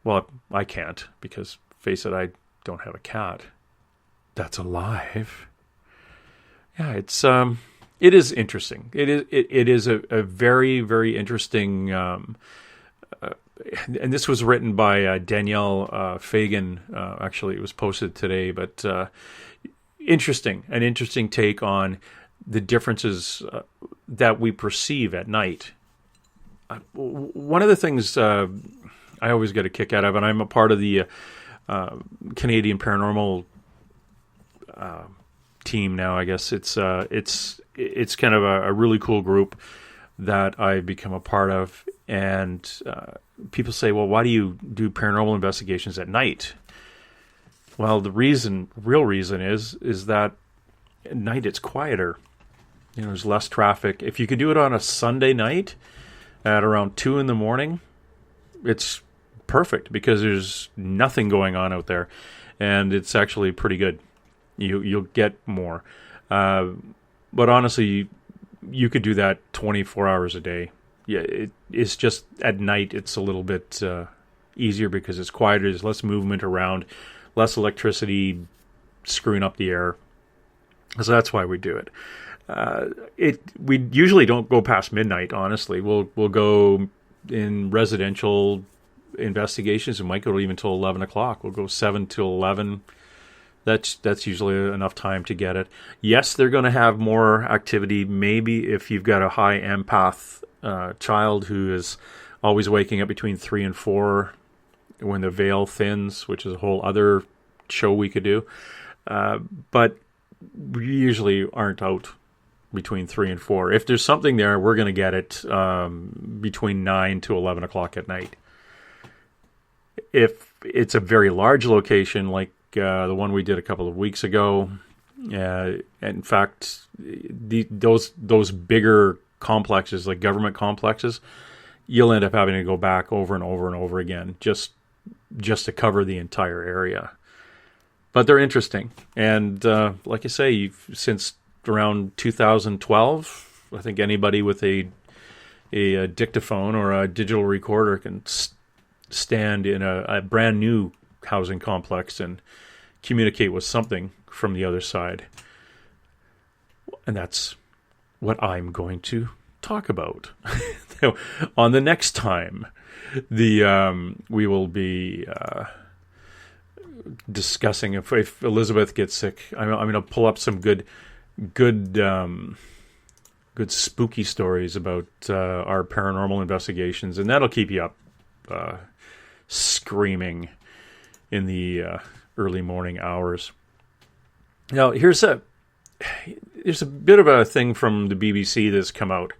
Well, I can't, because, face it, I don't have a cat that's alive. Yeah, it is interesting. It is a very, very interesting, and this was written by Danielle Fagan. Actually, it was posted today, but an interesting take on the differences that we perceive at night. One of the things I always get a kick out of, and I'm a part of the Canadian Paranormal team now. I guess it's kind of a really cool group that I've become a part of, and people say, well, why do you do paranormal investigations at night? Well, the real reason is that at night it's quieter. There's less traffic. If you could do it on a Sunday night at around 2 a.m, it's perfect because there's nothing going on out there, and it's actually pretty good. You'll get more. But honestly, you could do that 24 hours a day. Yeah, it's just at night it's a little bit easier because it's quieter. There's less movement around, less electricity screwing up the air. So that's why we do it. We usually don't go past midnight. Honestly, we'll go in residential investigations. It might go even till 11 o'clock. We'll go 7 to 11. That's usually enough time to get it. Yes, they're going to have more activity. Maybe if you've got a high empath child who is always waking up between 3 and 4 when the veil thins, which is a whole other show we could do. But we usually aren't out between 3 and 4. If there's something there, we're going to get it between 9 to 11 o'clock at night. If it's a very large location, like the one we did a couple of weeks ago, in fact, those bigger complexes, like government complexes, you'll end up having to go back over and over and over again just to cover the entire area. But they're interesting, and like I say, since around 2012, I think anybody with a dictaphone or a digital recorder can stand in a brand new housing complex and communicate with something from the other side. And that's what I'm going to talk about on the next time. We will be discussing if Elizabeth gets sick. I'm going to pull up some good spooky stories about our paranormal investigations, and that'll keep you up screaming in the early morning hours. Now, there's a bit of a thing from the BBC that's come out.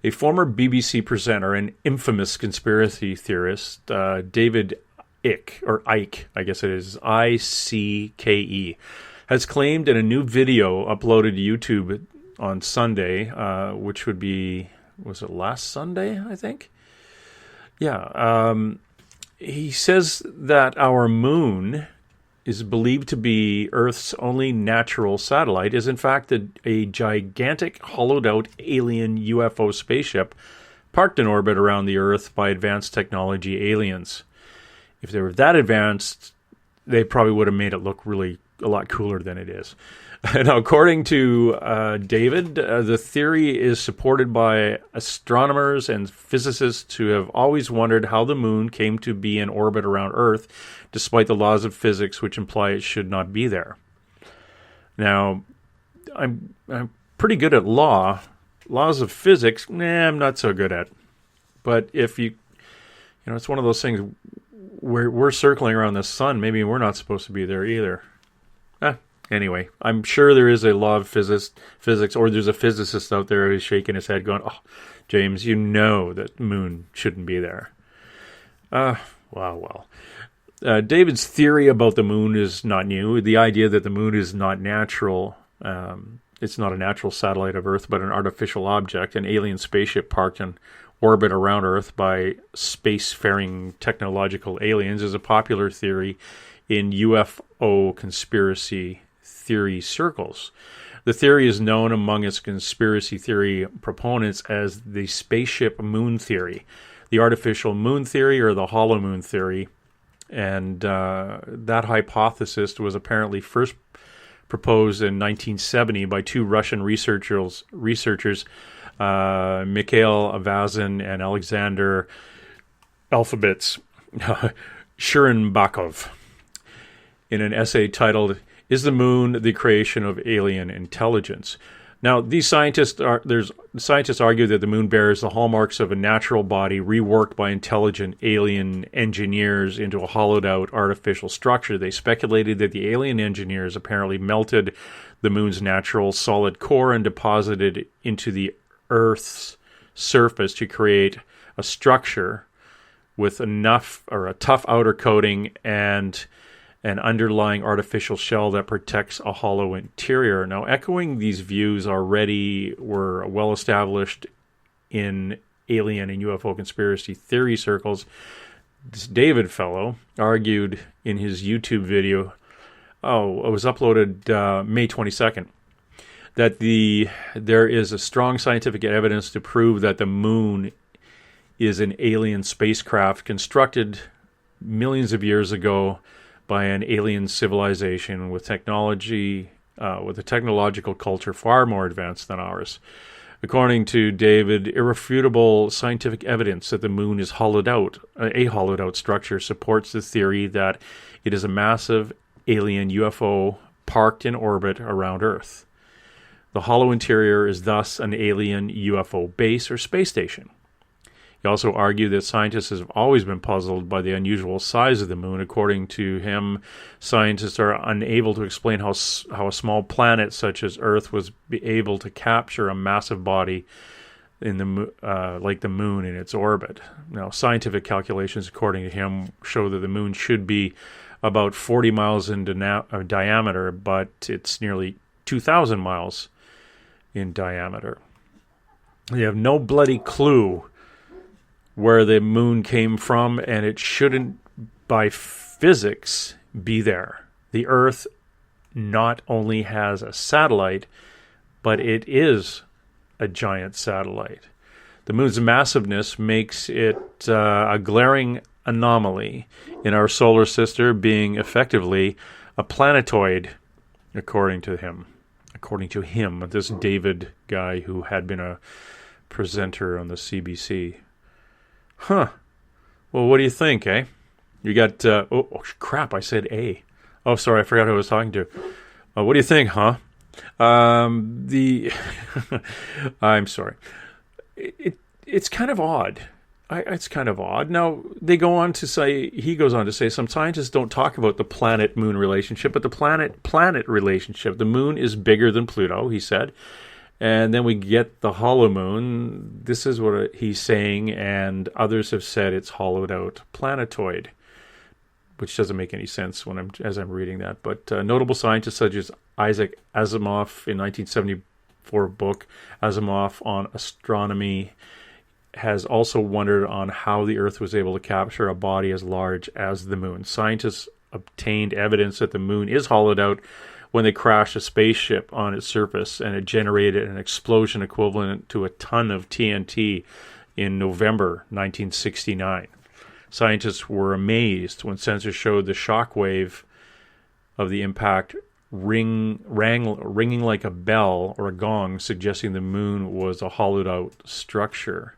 A former BBC presenter and infamous conspiracy theorist, David Icke, I guess it is, Icke, has claimed in a new video uploaded to YouTube on Sunday, which would be, was it last Sunday, I think? Yeah. He says that our moon is believed to be Earth's only natural satellite, is in fact a gigantic hollowed-out alien UFO spaceship parked in orbit around the Earth by advanced technology aliens. If they were that advanced, they probably would have made it look really a lot cooler than it is. Now, according to David, the theory is supported by astronomers and physicists who have always wondered how the moon came to be in orbit around Earth, despite the laws of physics which imply it should not be there. Now, I'm pretty good at laws of physics. I'm not so good at. But if it's one of those things where we're circling around the sun, maybe we're not supposed to be there either. Anyway, I'm sure there is a law of physics, or there's a physicist out there who's shaking his head going, "Oh, James, you know that the moon shouldn't be there." Well. David's theory about the moon is not new. The idea that the moon is not natural, it's not a natural satellite of Earth, but an artificial object, an alien spaceship parked in orbit around Earth by spacefaring technological aliens, is a popular theory in UFO conspiracy theory circles. The theory is known among its conspiracy theory proponents as the spaceship moon theory, the artificial moon theory, or the hollow moon theory. And that hypothesis was apparently first proposed in 1970 by two Russian researchers Mikhail Avazin and Alexander Shurimbakov, in an essay titled, "Is the Moon the Creation of Alien Intelligence?" Now, these scientists argue that the moon bears the hallmarks of a natural body reworked by intelligent alien engineers into a hollowed-out artificial structure. They speculated that the alien engineers apparently melted the moon's natural solid core and deposited it into the Earth's surface to create a structure with a tough outer coating and an underlying artificial shell that protects a hollow interior. Now, echoing these views already were well established in alien and UFO conspiracy theory circles. This David fellow argued in his YouTube video, it was uploaded May 22nd, that there is a strong scientific evidence to prove that the moon is an alien spacecraft constructed millions of years ago by an alien civilization with technology, with a technological culture far more advanced than ours. According to David, irrefutable scientific evidence that the moon is hollowed out, a hollowed out structure, supports the theory that it is a massive alien UFO parked in orbit around Earth. The hollow interior is thus an alien UFO base or space station. He also argued that scientists have always been puzzled by the unusual size of the moon. According to him, scientists are unable to explain how a small planet such as Earth was able to capture a massive body in the like the moon in its orbit. Now, scientific calculations, according to him, show that the moon should be about 40 miles in diameter, but it's nearly 2,000 miles in diameter. They have no bloody clue where the moon came from, and it shouldn't, by physics, be there. The Earth not only has a satellite, but it is a giant satellite. The moon's massiveness makes it a glaring anomaly in our solar system, being effectively a planetoid, according to him. According to him, this David guy who had been a presenter on the CBC. Huh. Well, what do you think, eh? You got, oh, crap, I said A. Oh, sorry, I forgot who I was talking to. What do you think, huh? I'm sorry. It's kind of odd. It's kind of odd. Now, he goes on to say, some scientists don't talk about the planet-moon relationship, but the planet-planet relationship. The moon is bigger than Pluto, he said. And then we get the hollow moon. This is what he's saying, and others have said it's hollowed out planetoid, which doesn't make any sense as I'm reading that. But notable scientists such as Isaac Asimov in 1974 book Asimov on Astronomy has also wondered on how the Earth was able to capture a body as large as the moon. Scientists obtained evidence that the moon is hollowed out when they crashed a spaceship on its surface, and it generated an explosion equivalent to a ton of TNT in November 1969. Scientists were amazed when sensors showed the shock wave of the impact ringing like a bell or a gong, suggesting the moon was a hollowed-out structure.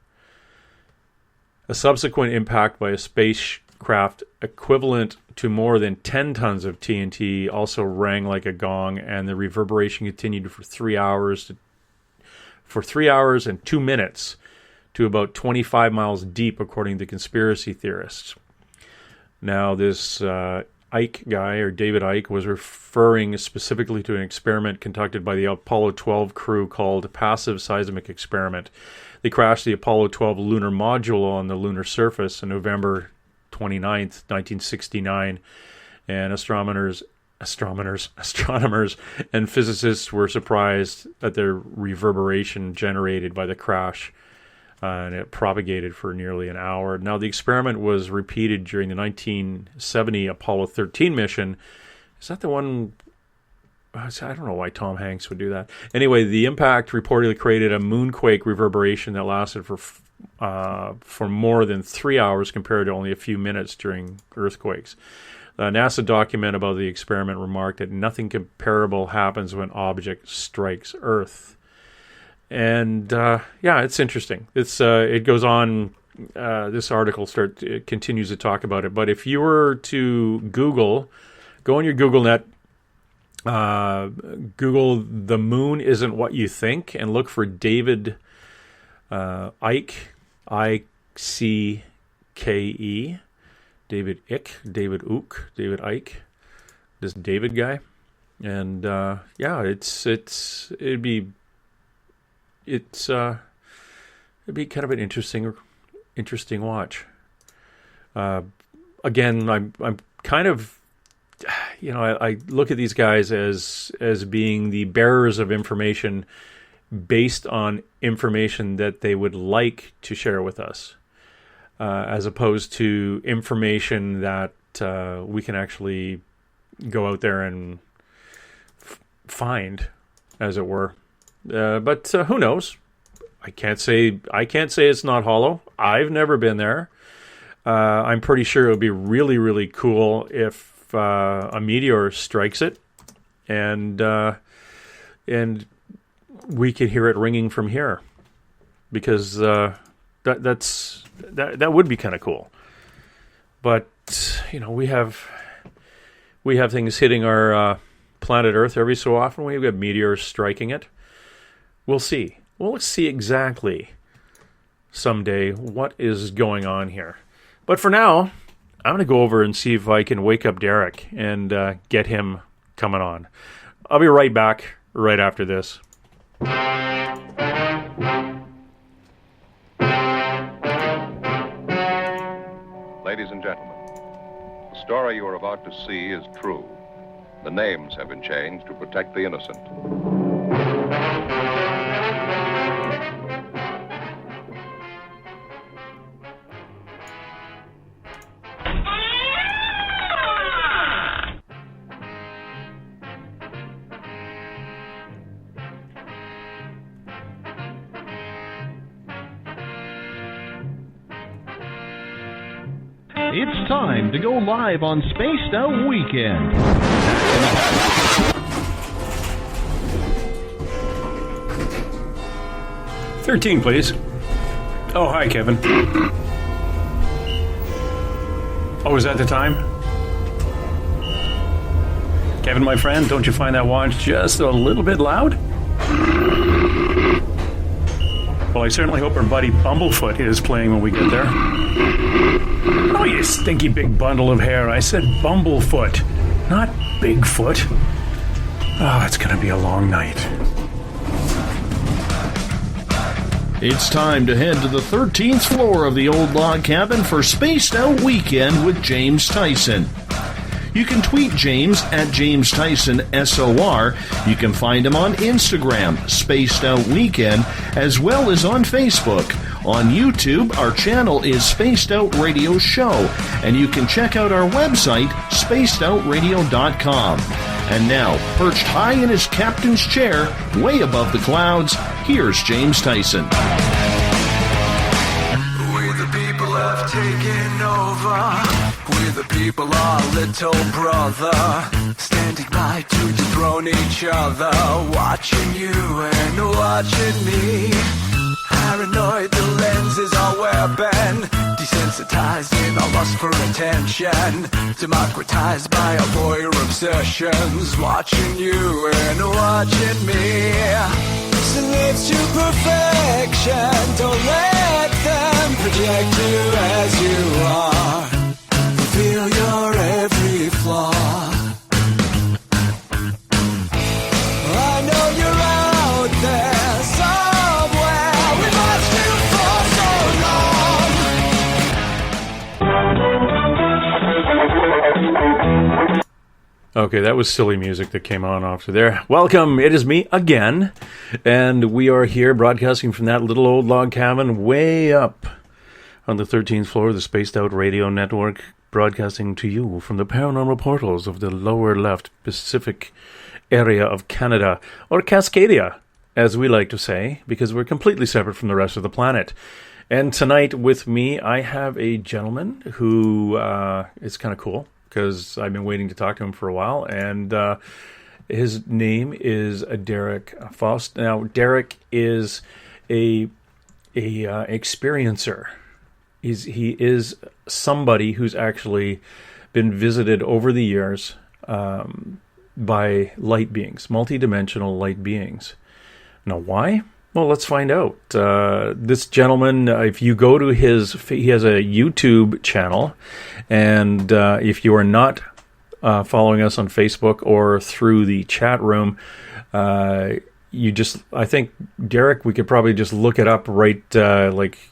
A subsequent impact by a spacecraft equivalent to more than 10 tons of TNT also rang like a gong, and the reverberation continued for 3 hours and 2 minutes to about 25 miles deep, according to conspiracy theorists. Now, this Ike guy, or David Ike, was referring specifically to an experiment conducted by the Apollo 12 crew called a passive seismic experiment. They crashed the Apollo 12 lunar module on the lunar surface on November 29th, 1969, and astronomers and physicists were surprised at the reverberation generated by the crash, and it propagated for nearly an hour. Now, the experiment was repeated during the 1970 Apollo 13 mission. Is that the one? I don't know why Tom Hanks would do that. Anyway, the impact reportedly created a moonquake reverberation that lasted for more than 3 hours compared to only a few minutes during earthquakes. A NASA document about the experiment remarked that nothing comparable happens when object strikes Earth. And it's interesting. It goes on. This article continues to talk about it. But if you were to go on your Google net, Google "the moon isn't what you think" and look for David Ike, I-C-K-E, David Icke, David Ook, David Ike, this David guy, and it'd be kind of an interesting watch. Again, I'm kind of, I look at these guys as being the bearers of information based on information that they would like to share with us, as opposed to information that we can actually go out there and find, as it were. But who knows? I can't say it's not hollow. I've never been there. I'm pretty sure it would be really, really cool if a meteor strikes it, and we could hear it ringing from here. because that would be kind of cool. But we have things hitting our planet Earth every so often. We've got meteors striking it. We'll see. We'll see exactly someday what is going on here. But for now, I'm going to go over and see if I can wake up Derrick and get him coming on. I'll be right back right after this. Ladies and gentlemen, the story you are about to see is true. The names have been changed to protect the innocent. It's time to go live on Spaced Out Weekend. 13, please. Oh, hi, Kevin. Oh, is that the time? Kevin, my friend, don't you find that watch just a little bit loud? Well, I certainly hope our buddy Bumblefoot is playing when we get there. Oh, you stinky big bundle of hair. I said Bumblefoot, not Bigfoot. Oh, it's going to be a long night. It's time to head to the 13th floor of the old log cabin for Spaced Out Weekend with James Tyson. You can tweet James at James Tyson SOR. You can find him on Instagram, Spaced Out Weekend, as well as on Facebook. On YouTube, our channel is Spaced Out Radio Show, and you can check out our website, spacedoutradio.com. And now, perched high in his captain's chair, way above the clouds, here's James Tyson. We the people have taken over. We the people are little brother. Standing by to dethrone each other. Watching you and watching me. Paranoid, the lens is our weapon. Desensitized in our lust for attention. Democratized by our voyeur obsessions. Watching you and watching me. Slaves to perfection. Don't let them project you as you are. Reveal your every flaw. I know you're out there somewhere. We watched you for so long. Okay, that was silly music that came on after there. Welcome, it is me again, and we are here broadcasting from that little old log cabin way up on the 13th floor of the Spaced Out Radio Network, broadcasting to you from the paranormal portals of the lower left Pacific area of Canada, or Cascadia, as we like to say, because we're completely separate from the rest of the planet. And tonight with me, I have a gentleman who is kind of cool, because I've been waiting to talk to him for a while, and his name is Derrick Faust. Now, Derrick is a experiencer. He is somebody who's actually been visited over the years by light beings, multi-dimensional light beings. Now, why? Well, let's find out. This gentleman, if you go to he has a YouTube channel, and if you are not following us on Facebook or through the chat room, I think, Derrick, we could probably just look it up right, if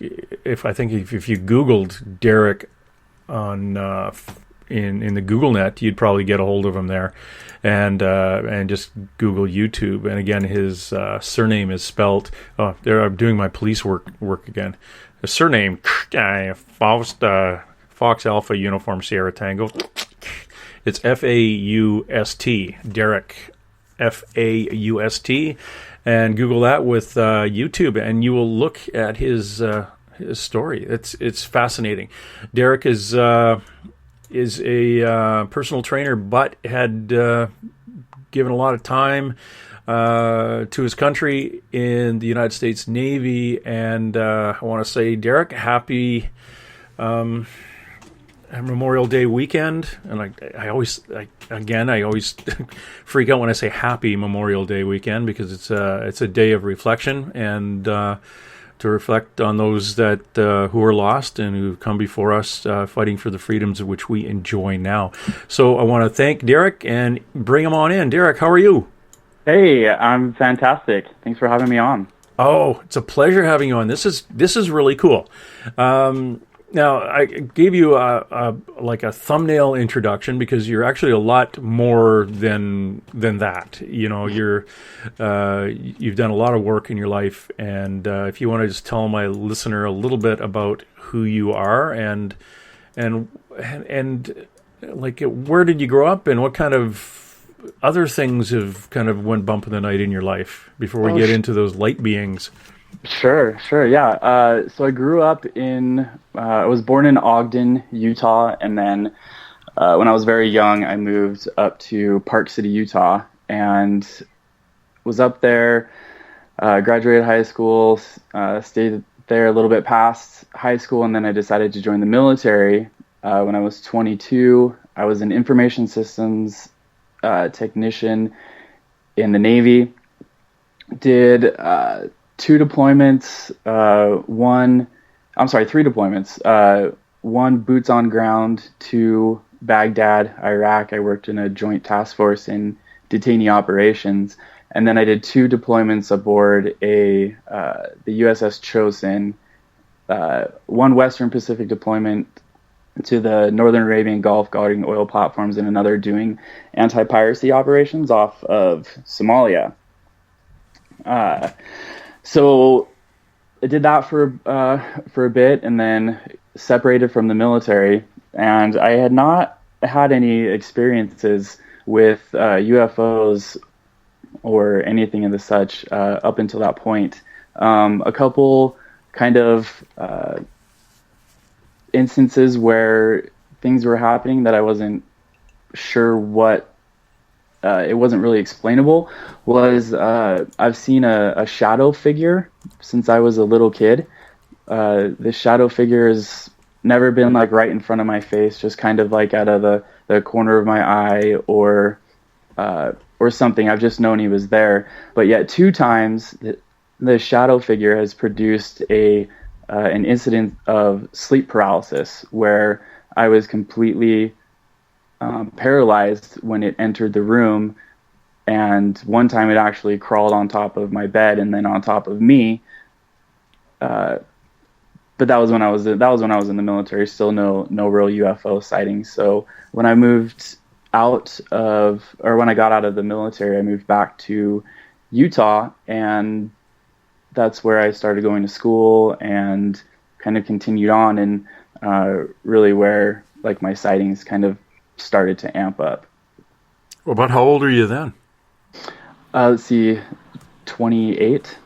you Googled Derrick on in the Google net, you'd probably get a hold of him there, and just Google YouTube. And again, his surname is spelt. Oh, there, I'm doing my police work again. The surname Faust, Fox Alpha Uniform Sierra Tango. It's Faust, Derrick, Faust, and Google that with YouTube, and you will look at his story. It's fascinating. Derrick is a personal trainer, but had given a lot of time to his country in the United States Navy. And I want to say, Derrick, happy Memorial Day weekend. And I always freak out when I say happy Memorial Day weekend, because it's a day of reflection and to reflect on those that who are lost and who come before us, fighting for the freedoms of which we enjoy now. So I want to thank Derrick and bring him on in. Derrick, how are you? Hey, I'm fantastic. Thanks for having me on. Oh, it's a pleasure having you on. This is really cool. Now, I gave you a thumbnail introduction because you're actually a lot more than that. You know, you've done a lot of work in your life, and if you want to just tell my listener a little bit about who you are and like where did you grow up and what kind of other things have kind of went bump in the night in your life before we get into those light beings. Sure, yeah. So I grew up I was born in Ogden, Utah, and then when I was very young, I moved up to Park City, Utah, and was up there, graduated high school, stayed there a little bit past high school, and then I decided to join the military. When I was 22, I was an information systems technician in the Navy. Did 3 deployments. One boots on ground to Baghdad, Iraq. I worked in a joint task force in detainee operations. And then I did 2 deployments aboard the USS Chosin, one Western Pacific deployment to the Northern Arabian Gulf guarding oil platforms, and another doing anti-piracy operations off of Somalia. So I did that for a bit, and then separated from the military. And I had not had any experiences with UFOs or anything of the such up until that point. A couple kind of instances where things were happening that I wasn't sure what. It wasn't really explainable, was I've seen a shadow figure since I was a little kid. This shadow figure has never been like right in front of my face, just kind of like out of the corner of my eye or something. I've just known he was there. But yet 2 times the shadow figure has produced an incident of sleep paralysis where I was completely paralyzed when it entered the room, and one time it actually crawled on top of my bed and then on top of me. But that was when I was in the military. Still no real UFO sightings. So when I when I got out of the military, I moved back to Utah, and that's where I started going to school and kind of continued on, and really where like my sightings kind of started to amp up. Well, about how old are you then? Let's see, 28.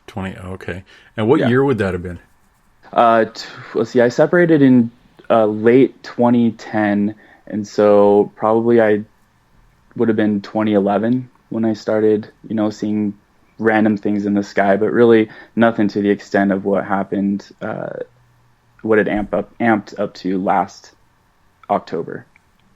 20, okay. And what year would that have been? Let's see, I separated in late 2010, and so probably I would have been 2011 when I started, seeing random things in the sky, but really nothing to the extent of what happened, what it amped up to last October.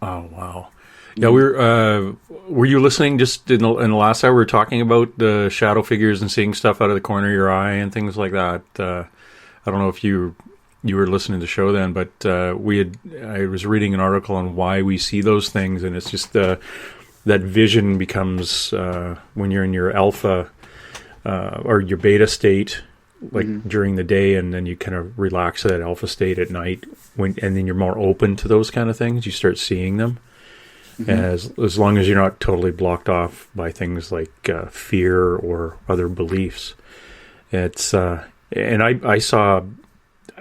Oh, wow. Yeah, were you listening just in the last hour? We were talking about the shadow figures and seeing stuff out of the corner of your eye and things like that. I don't know if you were listening to the show then, but I was reading an article on why we see those things, and it's just that vision becomes when you're in your alpha or your beta state, like during the day, and then you kind of relax to that alpha state at night, and then you're more open to those kind of things. You start seeing them, as long as you're not totally blocked off by things like fear or other beliefs. It's and I saw.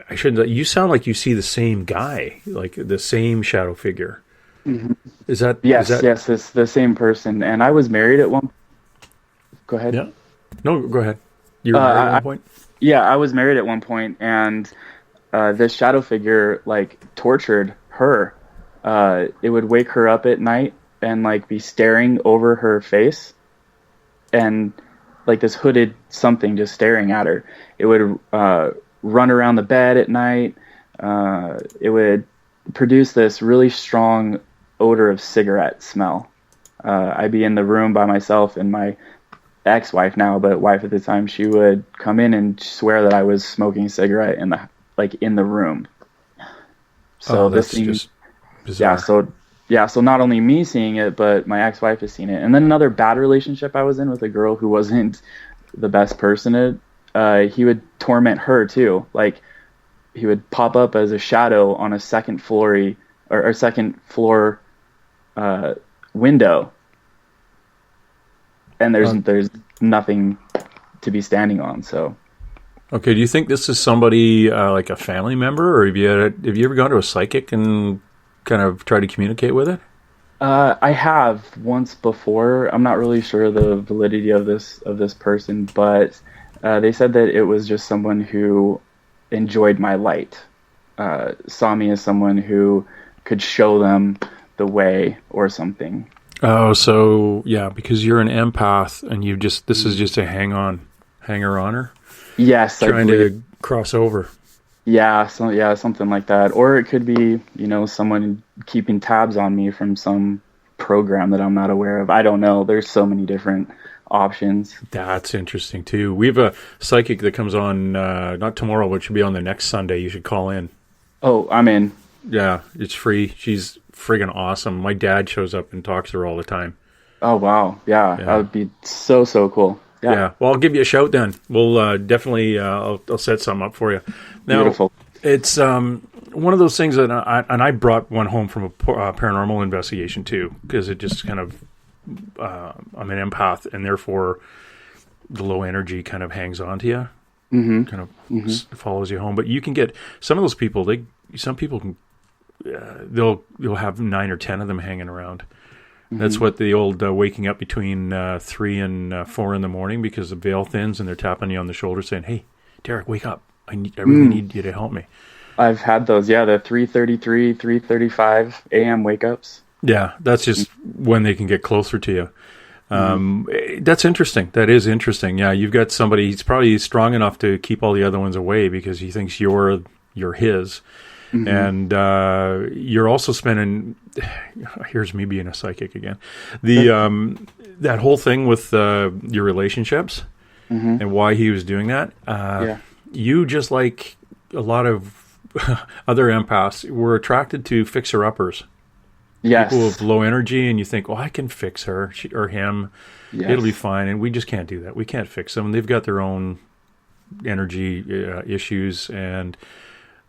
I shouldn't. You sound like you see the same guy, like the same shadow figure. Mm-hmm. Is that yes? It's the same person. And I was married at one. Go ahead. Yeah. No, go ahead. You were married at one point. Yeah, I was married at one point, and this shadow figure like tortured her. It would wake her up at night and like be staring over her face, and like this hooded something just staring at her. It would run around the bed at night. It would produce this really strong odor of cigarette smell. I'd be in the room by myself, and my ex-wife now, but wife at the time, she would come in and swear that I was smoking a cigarette in the room. So that's this thing, just bizarre. So not only me seeing it, but my ex-wife has seen it. And then another bad relationship I was in with a girl who wasn't the best person he would torment her too. Like, he would pop up as a shadow on a second floor window, and there's nothing to be standing on. So, okay, do you think this is somebody like a family member, or have you ever gone to a psychic and kind of tried to communicate with it? I have once before. I'm not really sure the validity of this person, but they said that it was just someone who enjoyed my light, saw me as someone who could show them the way or something. Oh, so yeah, because you're an empath and this is just a hanger-oner? Yes. Trying to cross over. Yeah, something like that. Or it could be, someone keeping tabs on me from some program that I'm not aware of. I don't know. There's so many different options. That's interesting too. We have a psychic that comes on not tomorrow, but should be on the next Sunday. You should call in. Oh, I'm in. Yeah, it's free. She's friggin' awesome. My dad shows up and talks to her all the time. Oh wow, yeah. That would be so cool. Yeah. Well, I'll give you a shout then. We'll definitely I'll set something up for you. Now, beautiful. It's one of those things that I brought one home from a paranormal investigation too, because it just kind of I'm an empath, and therefore the low energy kind of hangs on to you, kind of follows you home. But you can get some of those people. Some people can you'll have 9 or 10 of them hanging around. That's what the old waking up between 3 and 4 in the morning because the veil thins and they're tapping you on the shoulder saying, "Hey, Derrick, wake up! I really need you to help me." I've had those. Yeah, the 3:33, 3:35 a.m. wake ups. Yeah, that's just when they can get closer to you. That's interesting. That is interesting. Yeah, you've got somebody. He's probably strong enough to keep all the other ones away because he thinks you're his. And you're also spending. Here's me being a psychic again. That whole thing with your relationships and why he was doing that. You, just like a lot of other empaths, were attracted to fixer-uppers. Yes. People with low energy, and you think, "Oh, I can fix her or him. Yes. It'll be fine." And we just can't do that. We can't fix them. They've got their own energy issues, and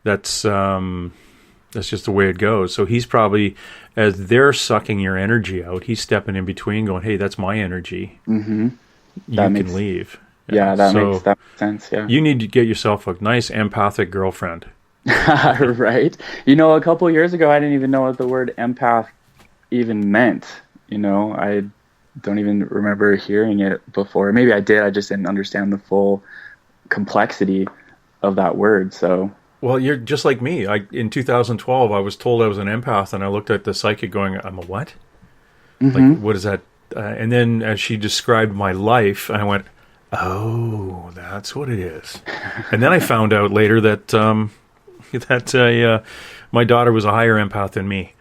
that's just the way it goes. So he's probably, as they're sucking your energy out, he's stepping in between, going, "Hey, that's my energy. You can leave." That makes sense. Yeah, you need to get yourself a nice empathic girlfriend. Right. A couple years ago, I didn't even know what the word empath even meant. I don't even remember hearing it before. Maybe I did. I just didn't understand the full complexity of that word. So. Well, you're just like me. In 2012, I was told I was an empath, and I looked at the psychic going, "I'm a what? Like, what is that?" And then as she described my life, I went, "Oh, that's what it is." And then I found out later that my daughter was a higher empath than me.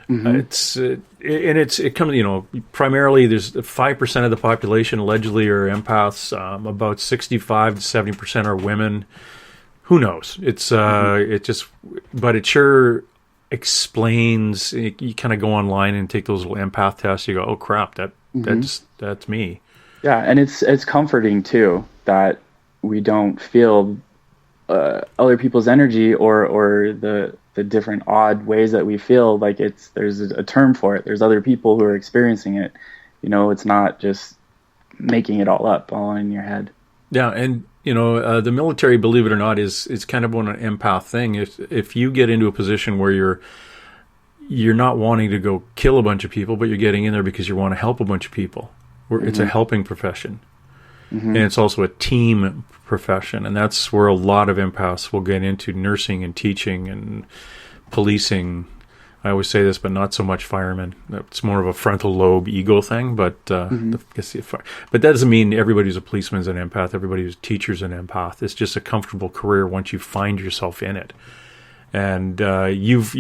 It comes, primarily there's 5% of the population allegedly are empaths. About 65 to 70% are women. Who knows? It's but it sure explains. You kind of go online and take those little empath tests. You go, "Oh crap, that's me." Yeah, and it's comforting too that we don't feel other people's energy or the different odd ways that we feel. Like there's a term for it. There's other people who are experiencing it. It's not just making it all up all in your head. Yeah, and the military, believe it or not, is kind of an empath thing. If you get into a position where you're not wanting to go kill a bunch of people, but you're getting in there because you want to help a bunch of people. It's a helping profession, and it's also a team profession, and that's where a lot of empaths will get into nursing and teaching and policing. I always say this, but not so much firemen. It's more of a frontal lobe ego thing. But but that doesn't mean everybody who's a policeman is an empath. Everybody who's a teacher is an empath. It's just a comfortable career once you find yourself in it. And you've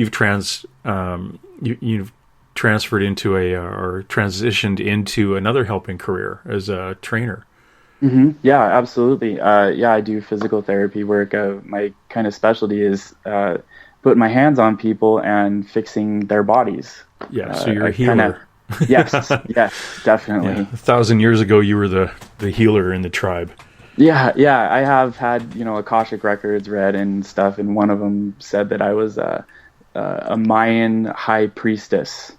transferred into or transitioned into another helping career as a trainer. Yeah, absolutely. I do physical therapy work. My kind of specialty is putting my hands on people and fixing their bodies. Yeah, so you're a healer. Yes, definitely. Yeah, 1,000 years ago, you were the healer in the tribe. Yeah, I have had, Akashic records read and stuff, and one of them said that I was a Mayan high priestess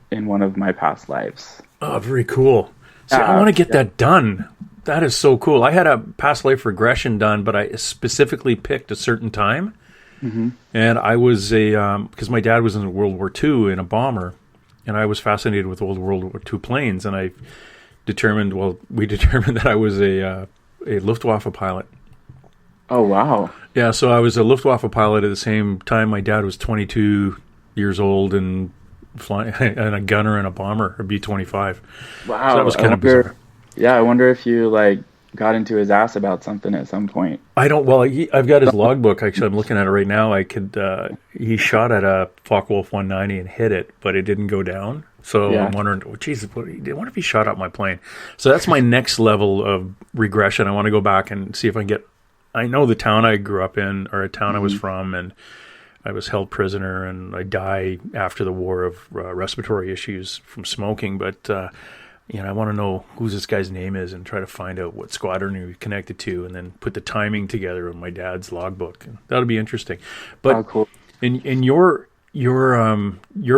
in one of my past lives. Oh, very cool. See, I want to get that done. That is so cool. I had a past life regression done, but I specifically picked a certain time. And I was because my dad was in World War II in a bomber, and I was fascinated with old World War II planes, and we determined that I was a Luftwaffe pilot. Oh, wow. Yeah, so I was a Luftwaffe pilot at the same time my dad was 22 years old and flying, and a gunner and a bomber, a B-25. Wow. So that was kind of bizarre. Yeah, I wonder if you got into his ass about something at some point. I don't. Well, I've got his logbook. Actually, I'm looking at it right now. He shot at a Focke-Wulf 190 and hit it, but it didn't go down. So I'm wondering, Jesus, what if he shot out my plane? So that's my next level of regression. I want to go back and see if I can get. I know the town I grew up in, or a town I was from, and I was held prisoner, and I died after the war of respiratory issues from smoking. But I want to know who this guy's name is and try to find out what squadron he was connected to, and then put the timing together with my dad's logbook. And that'll be interesting. But cool. in your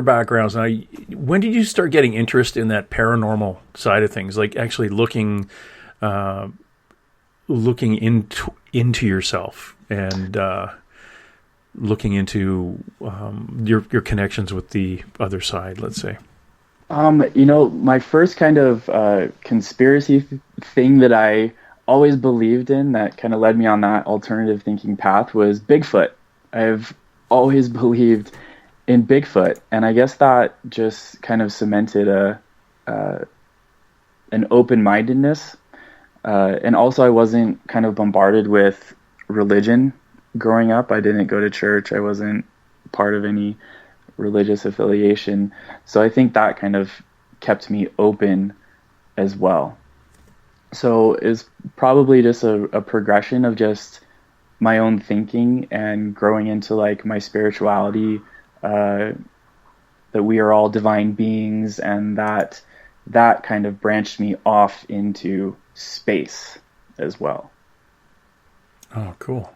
backgrounds, now, when did you start getting interest in that paranormal side of things, like actually looking into yourself and looking into your connections with the other side, let's say? My first kind of conspiracy thing that I always believed in that kind of led me on that alternative thinking path was Bigfoot. I've always believed in Bigfoot, and I guess that just kind of cemented an open-mindedness. And also I wasn't kind of bombarded with religion growing up. I didn't go to church. I wasn't part of any religious affiliation. So I think that kind of kept me open as well. So it's probably just a progression of just my own thinking and growing into my spirituality, that we are all divine beings, and that kind of branched me off into space as well. Oh, cool.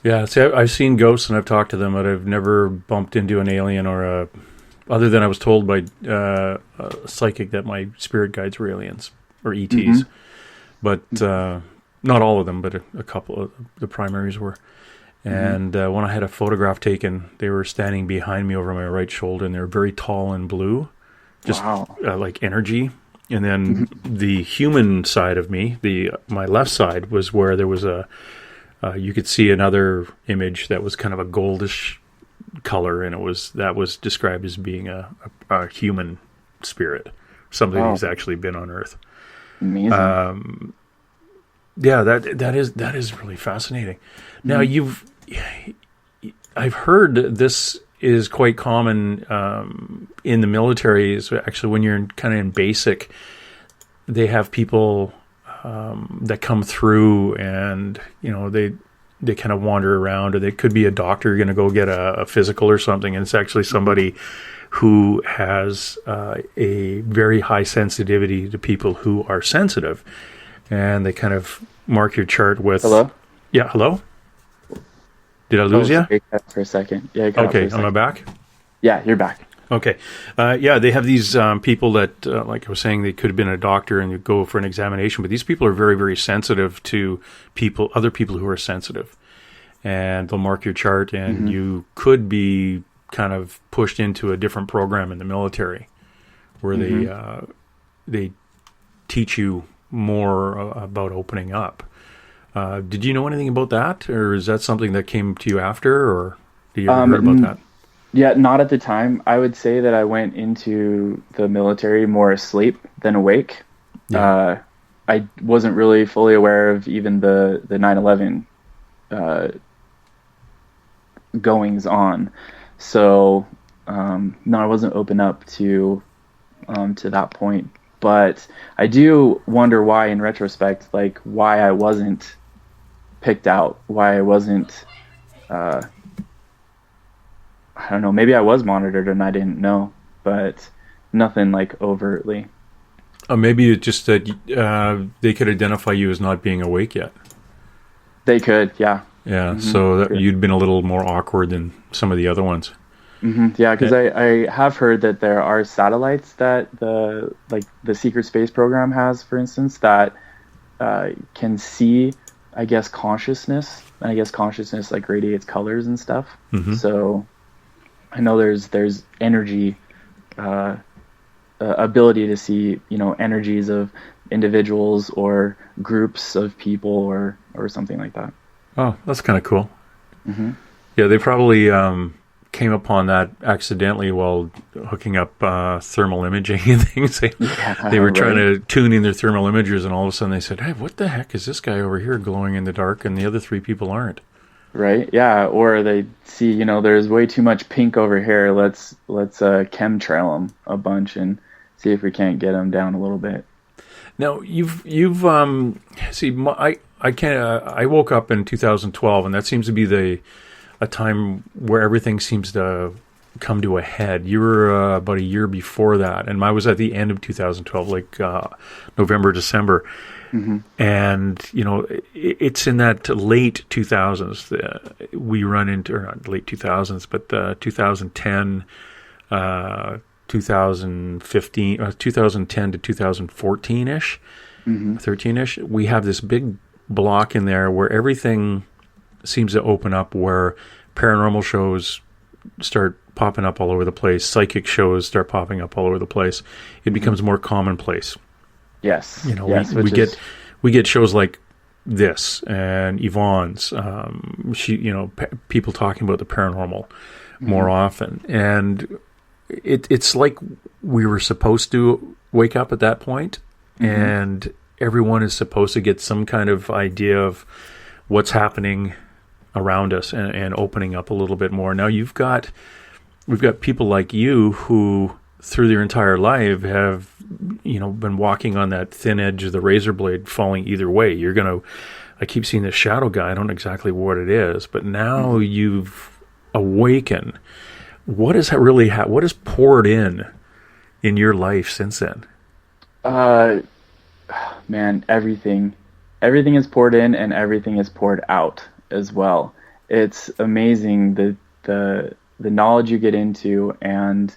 Yeah, see, I've seen ghosts and I've talked to them, but I've never bumped into an alien other than I was told by a psychic that my spirit guides were aliens or ETs. But not all of them, but a couple of the primaries were. And when I had a photograph taken, they were standing behind me over my right shoulder, and they were very tall and blue, just like energy. And then the human side of me, my left side, was where there was you could see another image that was kind of a goldish color, and that was described as being a human spirit, something who's actually been on Earth. Amazing. Yeah, that is really fascinating. Now I've heard this is quite common in the military. Is actually when you're kind of in basic, they have people that come through, and they kind of wander around, or they could be a doctor going to go get a physical or something, and it's actually somebody who has a very high sensitivity to people who are sensitive, and they kind of mark your chart with hello. Yeah, hello. Did I lose you for a second? Yeah. Okay, am I back? Yeah, you're back. Okay. They have these people that, like I was saying, they could have been a doctor and you go for an examination, but these people are very, very sensitive to other people who are sensitive. And they'll mark your chart, and you could be kind of pushed into a different program in the military where they teach you more about opening up. Did you know anything about that, or is that something that came to you after, or did you ever heard about that? Yeah, not at the time. I would say that I went into the military more asleep than awake. Yeah. I wasn't really fully aware of even the 9/11 goings on. So, no, I wasn't open up to that point. But I do wonder why, in retrospect, like why I wasn't picked out, why I wasn't, I don't know, maybe I was monitored and I didn't know, but nothing like overtly. Maybe it's just that they could identify you as not being awake yet. They could, yeah. Yeah, so that you'd been a little more awkward than some of the other ones. Yeah, because I have heard that there are satellites that the secret space program has, for instance, that can see, I guess, consciousness, and I guess consciousness like radiates colors and stuff. So I know there's energy, ability to see, energies of individuals or groups of people or something like that. Oh, that's kind of cool. Yeah, they probably came upon that accidentally while hooking up thermal imaging and things. They were trying to tune in their thermal imagers, and all of a sudden they said, "Hey, what the heck is this guy over here glowing in the dark, and the other three people aren't?" Right? Yeah. Or they see, there's way too much pink over here. Let's chemtrail them a bunch and see if we can't get them down a little bit. Now you've see, I woke up in 2012, and that seems to be a time where everything seems to come to a head. You were about a year before that, and I was at the end of 2012, like November, December. And it's in that late 2000s we run into, or not late 2000s, but 2010, 2015, 2010 to 2014-ish, 13-ish. We have this big block in there where everything seems to open up, where paranormal shows start popping up all over the place, psychic shows start popping up all over the place. It becomes more commonplace. Yes. We get shows like this and Yvonne's, people talking about the paranormal more often, and it's like we were supposed to wake up at that point, and everyone is supposed to get some kind of idea of what's happening around us and opening up a little bit more. Now we've got people like you who through their entire life have been walking on that thin edge of the razor blade, falling either way. I keep seeing this shadow guy. I don't know exactly what it is, but now you've awakened. What has really what has poured in your life since then? Man, everything is poured in and everything is poured out as well. It's amazing the knowledge you get into and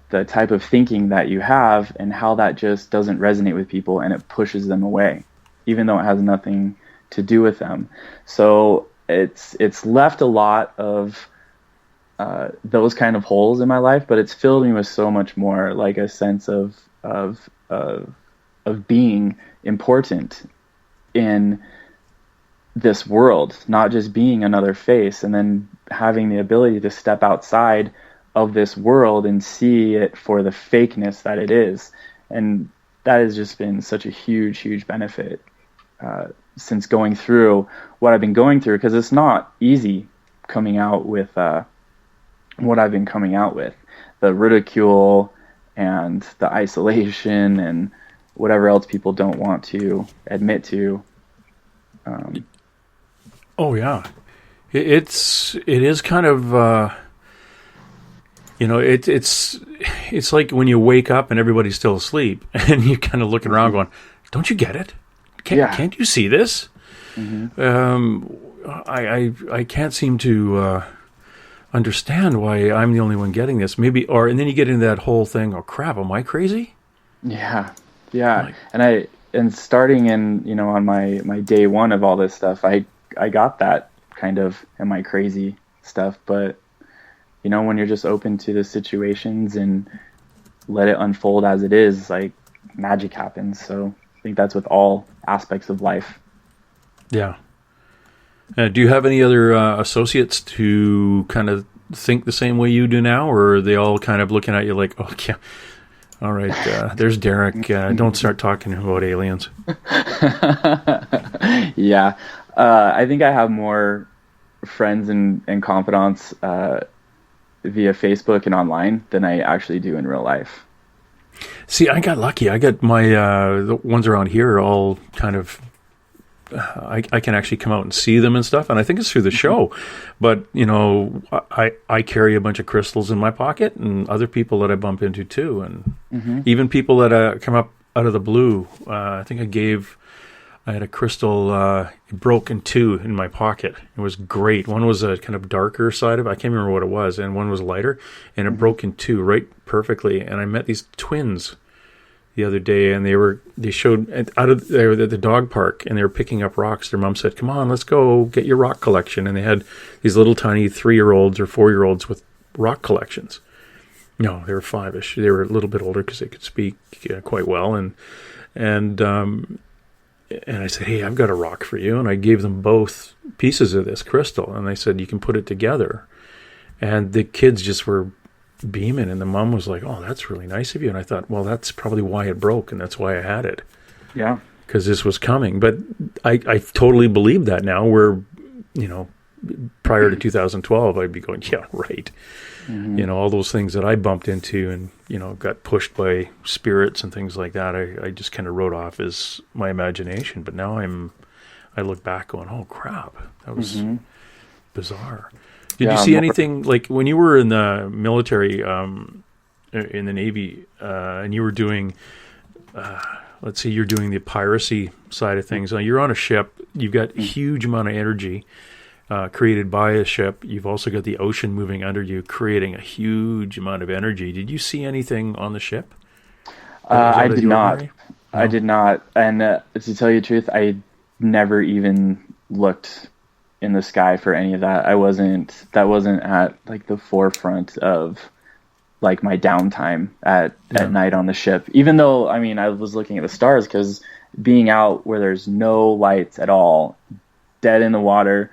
the type of thinking that you have, and how that just doesn't resonate with people and it pushes them away, even though it has nothing to do with them. So it's left a lot of those kind of holes in my life, but it's filled me with so much more, like a sense of being important in this world, not just being another face, and then having the ability to step outside of this world and see it for the fakeness that it is. And that has just been such a huge, huge benefit since going through what I've been going through, because it's not easy coming out with what I've been coming out with. The ridicule and the isolation and whatever else people don't want to admit to. Oh yeah, it is kind of it's like when you wake up and everybody's still asleep, and you're kind of looking around going, "Don't you get it? Can't you see this?" I can't seem to understand why I'm the only one getting this. Maybe, and then you get into that whole thing. Oh crap! Am I crazy? Yeah. And starting in on my day one of all this stuff, I got that kind of am I crazy stuff, but when you're just open to the situations and let it unfold as it is, like magic happens. So I think that's with all aspects of life. Yeah. Do you have any other associates to kind of think the same way you do now, or are they all kind of looking at you like, oh, yeah, all right, there's Derrick. Don't start talking about aliens. Yeah. I think I have more friends and confidants via Facebook and online than I actually do in real life. See, I got lucky. I got my the ones around here are all kind of. I can actually come out and see them and stuff, and I think it's through the show. But you know, I carry a bunch of crystals in my pocket, and other people that I bump into too, and even people that come up out of the blue. I think I had a crystal it broke in two in my pocket. It was great. One was a kind of darker side of it. I can't remember what it was, and one was lighter, and it broke in two right perfectly. And I met these twins the other day, and they showed they were at the dog park, and they were picking up rocks. Their mom said, "Come on, let's go get your rock collection." And they had these little tiny 3-year-olds or 4-year-olds with rock collections. No, they were 5-ish. They were a little bit older because they could speak quite well, and I said, "Hey, I've got a rock for you." And I gave them both pieces of this crystal, and they said, "You can put it together." And the kids just were beaming, and the mom was like, "Oh, that's really nice of you." And I thought, well, that's probably why it broke, and that's why I had it. Yeah. Because this was coming. But I totally believe that now. Where, you know, prior to 2012, I'd be going, yeah, right. You know, all those things that I bumped into and, you know, got pushed by spirits and things like that, I just kind of wrote off as my imagination. But now I look back going, oh, crap, that was bizarre. Did you see anything, like when you were in the military, in the Navy, and you were doing, let's say you're doing the piracy side of things. Now you're on a ship, you've got a huge amount of energy created by a ship. You've also got the ocean moving under you, creating a huge amount of energy. Did you see anything on the ship? I did not. No? I did not. And to tell you the truth, I never even looked in the sky for any of that. That wasn't at like the forefront of like my downtime at night on the ship. Even though, I mean, I was looking at the stars, because being out where there's no lights at all, dead in the water,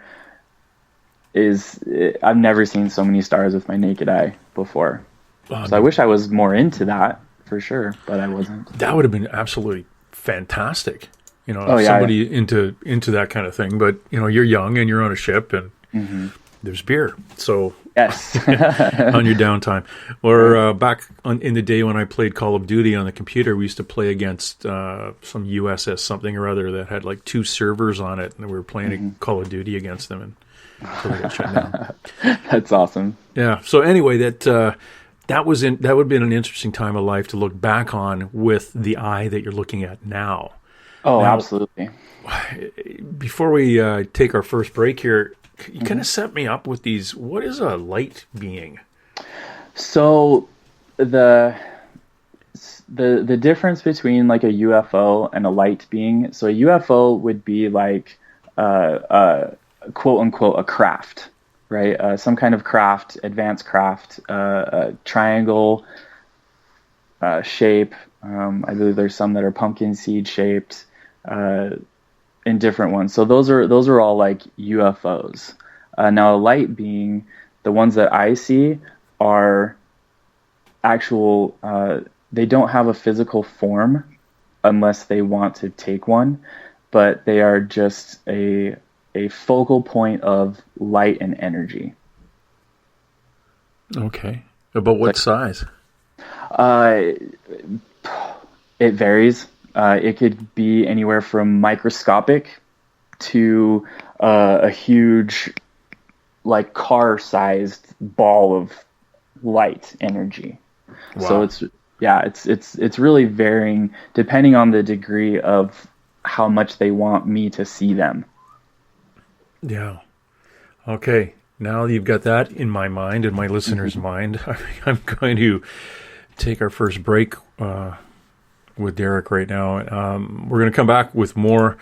I've never seen so many stars with my naked eye before. So I wish I was more into that for sure, but I wasn't. That would have been absolutely fantastic. You know, somebody into that kind of thing. But, you know, you're young and you're on a ship and there's beer. So yes, on your downtime. Or back in the day when I played Call of Duty on the computer, we used to play against some USS something or other that had like 2 servers on it, and we were playing Call of Duty against them, and so they got shut down. That's awesome. Yeah. So anyway, that would have been an interesting time of life to look back on with the eye that you're looking at now. Oh, now, absolutely. Before we take our first break here, you kind of set me up with these. What is a light being? So the difference between like a UFO and a light being. So a UFO would be like quote unquote a craft, right? Some kind of craft, advanced craft, triangle shape. I believe there's some that are pumpkin seed shaped. In different ones. So those are all like UFOs. Now a light being, the ones that I see are actual, they don't have a physical form unless they want to take one, but they are just a focal point of light and energy. Okay. About what size? It varies. It could be anywhere from microscopic to a huge, like car-sized ball of light energy. Wow. So it's really varying depending on the degree of how much they want me to see them. Yeah. Okay. Now you've got that in my mind and my listeners' mind. I'm going to take our first break with Derrick right now. We're going to come back with more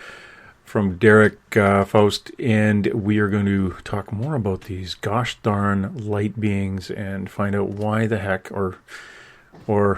from Derrick Faust, and we are going to talk more about these gosh darn light beings and find out why the heck, or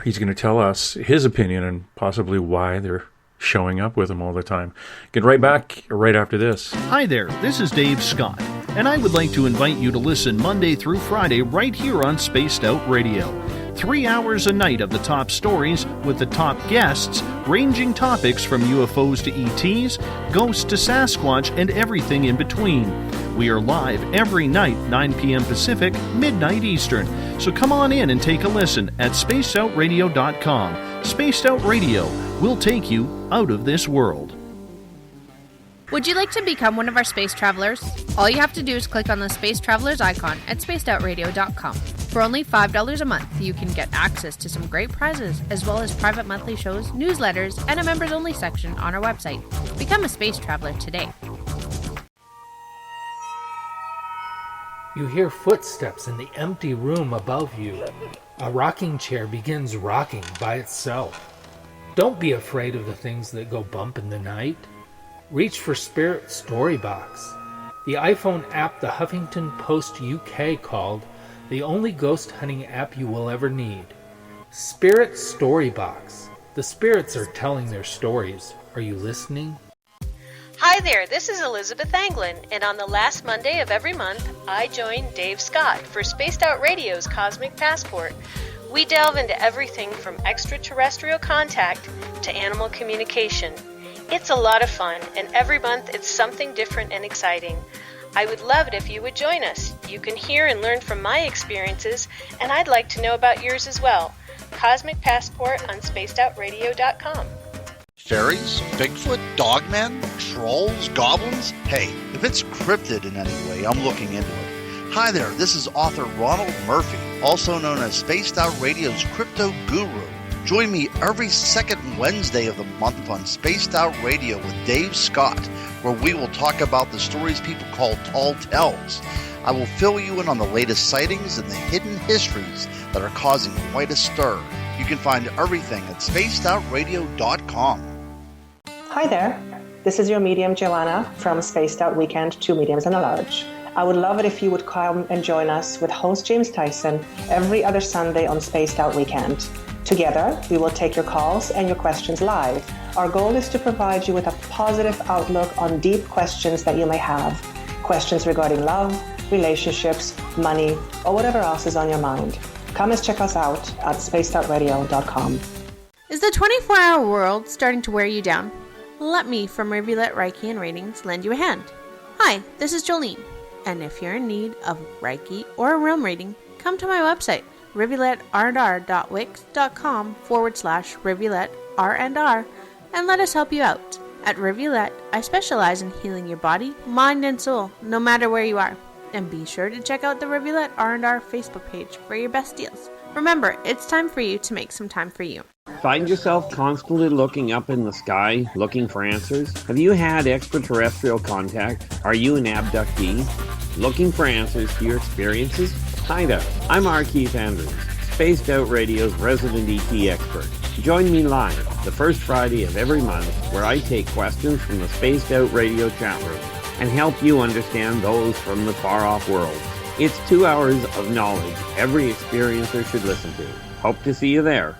he's going to tell us his opinion and possibly why they're showing up with him all the time. Get right back right after this. Hi there, this is Dave Scott. and I would like to invite you to listen Monday through Friday right here on Spaced Out Radio. 3 hours a night of the top stories with the top guests, ranging topics from UFOs to ETs, ghosts to Sasquatch, and everything in between. We are live every night, 9 p.m. Pacific, midnight Eastern. So come on in and take a listen at spacedoutradio.com. Spaced Out Radio will take you out of this world. Would you like to become one of our space travelers? All you have to do is click on the Space Travelers icon at spacedoutradio.com. For only $5 a month, you can get access to some great prizes, as well as private monthly shows, newsletters, and a members-only section on our website. Become a space traveler today. You hear footsteps in the empty room above you. A rocking chair begins rocking by itself. Don't be afraid of the things that go bump in the night. Reach for Spirit Storybox, the iPhone app the Huffington Post UK called the only ghost hunting app you will ever need. Spirit Storybox. The spirits are telling their stories. Are you listening? Hi there, this is Elizabeth Anglin, and on the last Monday of every month, I join Dave Scott for Spaced Out Radio's Cosmic Passport. We delve into everything from extraterrestrial contact to animal communication. It's a lot of fun, and every month it's something different and exciting. I would love it if you would join us. You can hear and learn from my experiences, and I'd like to know about yours as well. Cosmic Passport on spacedoutradio.com. Fairies, Bigfoot, dogmen, trolls, goblins? Hey, if it's cryptid in any way, I'm looking into it. Hi there, this is author Ronald Murphy, also known as Spaced Out Radio's Crypto Guru. Join me every second Wednesday of the month on Spaced Out Radio with Dave Scott, where we will talk about the stories people call tall tales. I will fill you in on the latest sightings and the hidden histories that are causing quite a stir. You can find everything at spacedoutradio.com. Hi there, this is your medium Joanna from Spaced Out Weekend, 2 mediums and a large. I would love it if you would come and join us with host James Tyson every other Sunday on Spaced Out Weekend. Together, we will take your calls and your questions live. Our goal is to provide you with a positive outlook on deep questions that you may have. Questions regarding love, relationships, money, or whatever else is on your mind. Come and check us out at spacedoutradio.com. Is the 24-hour world starting to wear you down? Let me from Rivulet Reiki and Ratings lend you a hand. Hi, this is Jolene, and if you're in need of Reiki or a room reading, come to my website, rivuletrr.wix.com/rivuletrr&r, and let us help you out. At Rivulet, I specialize in healing your body, mind, and soul, no matter where you are. And be sure to check out the Rivulet R&R Facebook page for your best deals. Remember, it's time for you to make some time for you. Find yourself constantly looking up in the sky, looking for answers? Have you had extraterrestrial contact? Are you an abductee? Looking for answers to your experiences? Hi there, I'm R. Keith Andrews, Spaced Out Radio's resident ET expert. Join me live the first Friday of every month where I take questions from the Spaced Out Radio chat room and help you understand those from the far-off world. It's 2 hours of knowledge every experiencer should listen to. Hope to see you there.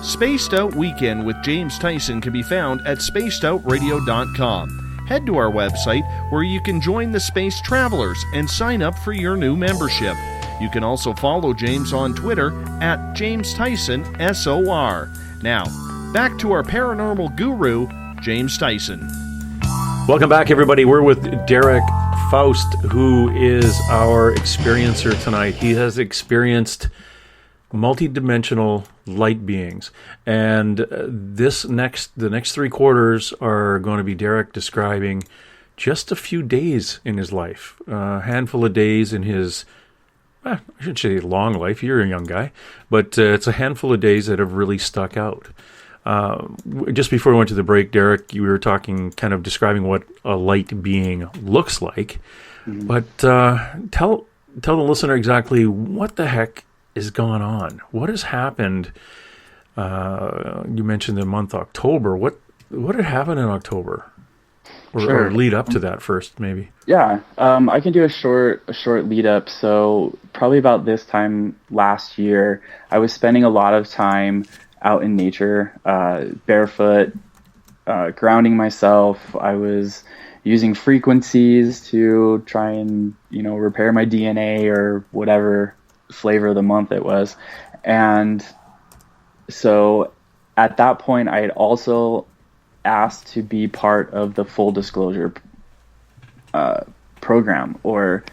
Spaced Out Weekend with James Tyson can be found at spacedoutradio.com. Head to our website where you can join the Space Travelers and sign up for your new membership. You can also follow James on Twitter at James Tyson SOR. Now, back to our paranormal guru, James Tyson. Welcome back, everybody. We're with Derrick Faust, who is our experiencer tonight. He has experienced multi-dimensional light beings, and the next 3 quarters are going to be Derrick describing just a few days in his life, a handful of days in his, I shouldn't say long life, you're a young guy, but it's a handful of days that have really stuck out. Just before we went to the break, Derrick, you were talking, kind of describing what a light being looks like, but tell the listener exactly what the heck is going on. What has happened? You mentioned the month October. What had happened in October? Or lead up to that first, maybe. Yeah, I can do a short lead up. So probably about this time last year, I was spending a lot of time out in nature, barefoot, grounding myself. I was using frequencies to try and, repair my DNA or whatever flavor of the month it was. And so at that point, I had also asked to be part of the full disclosure program, or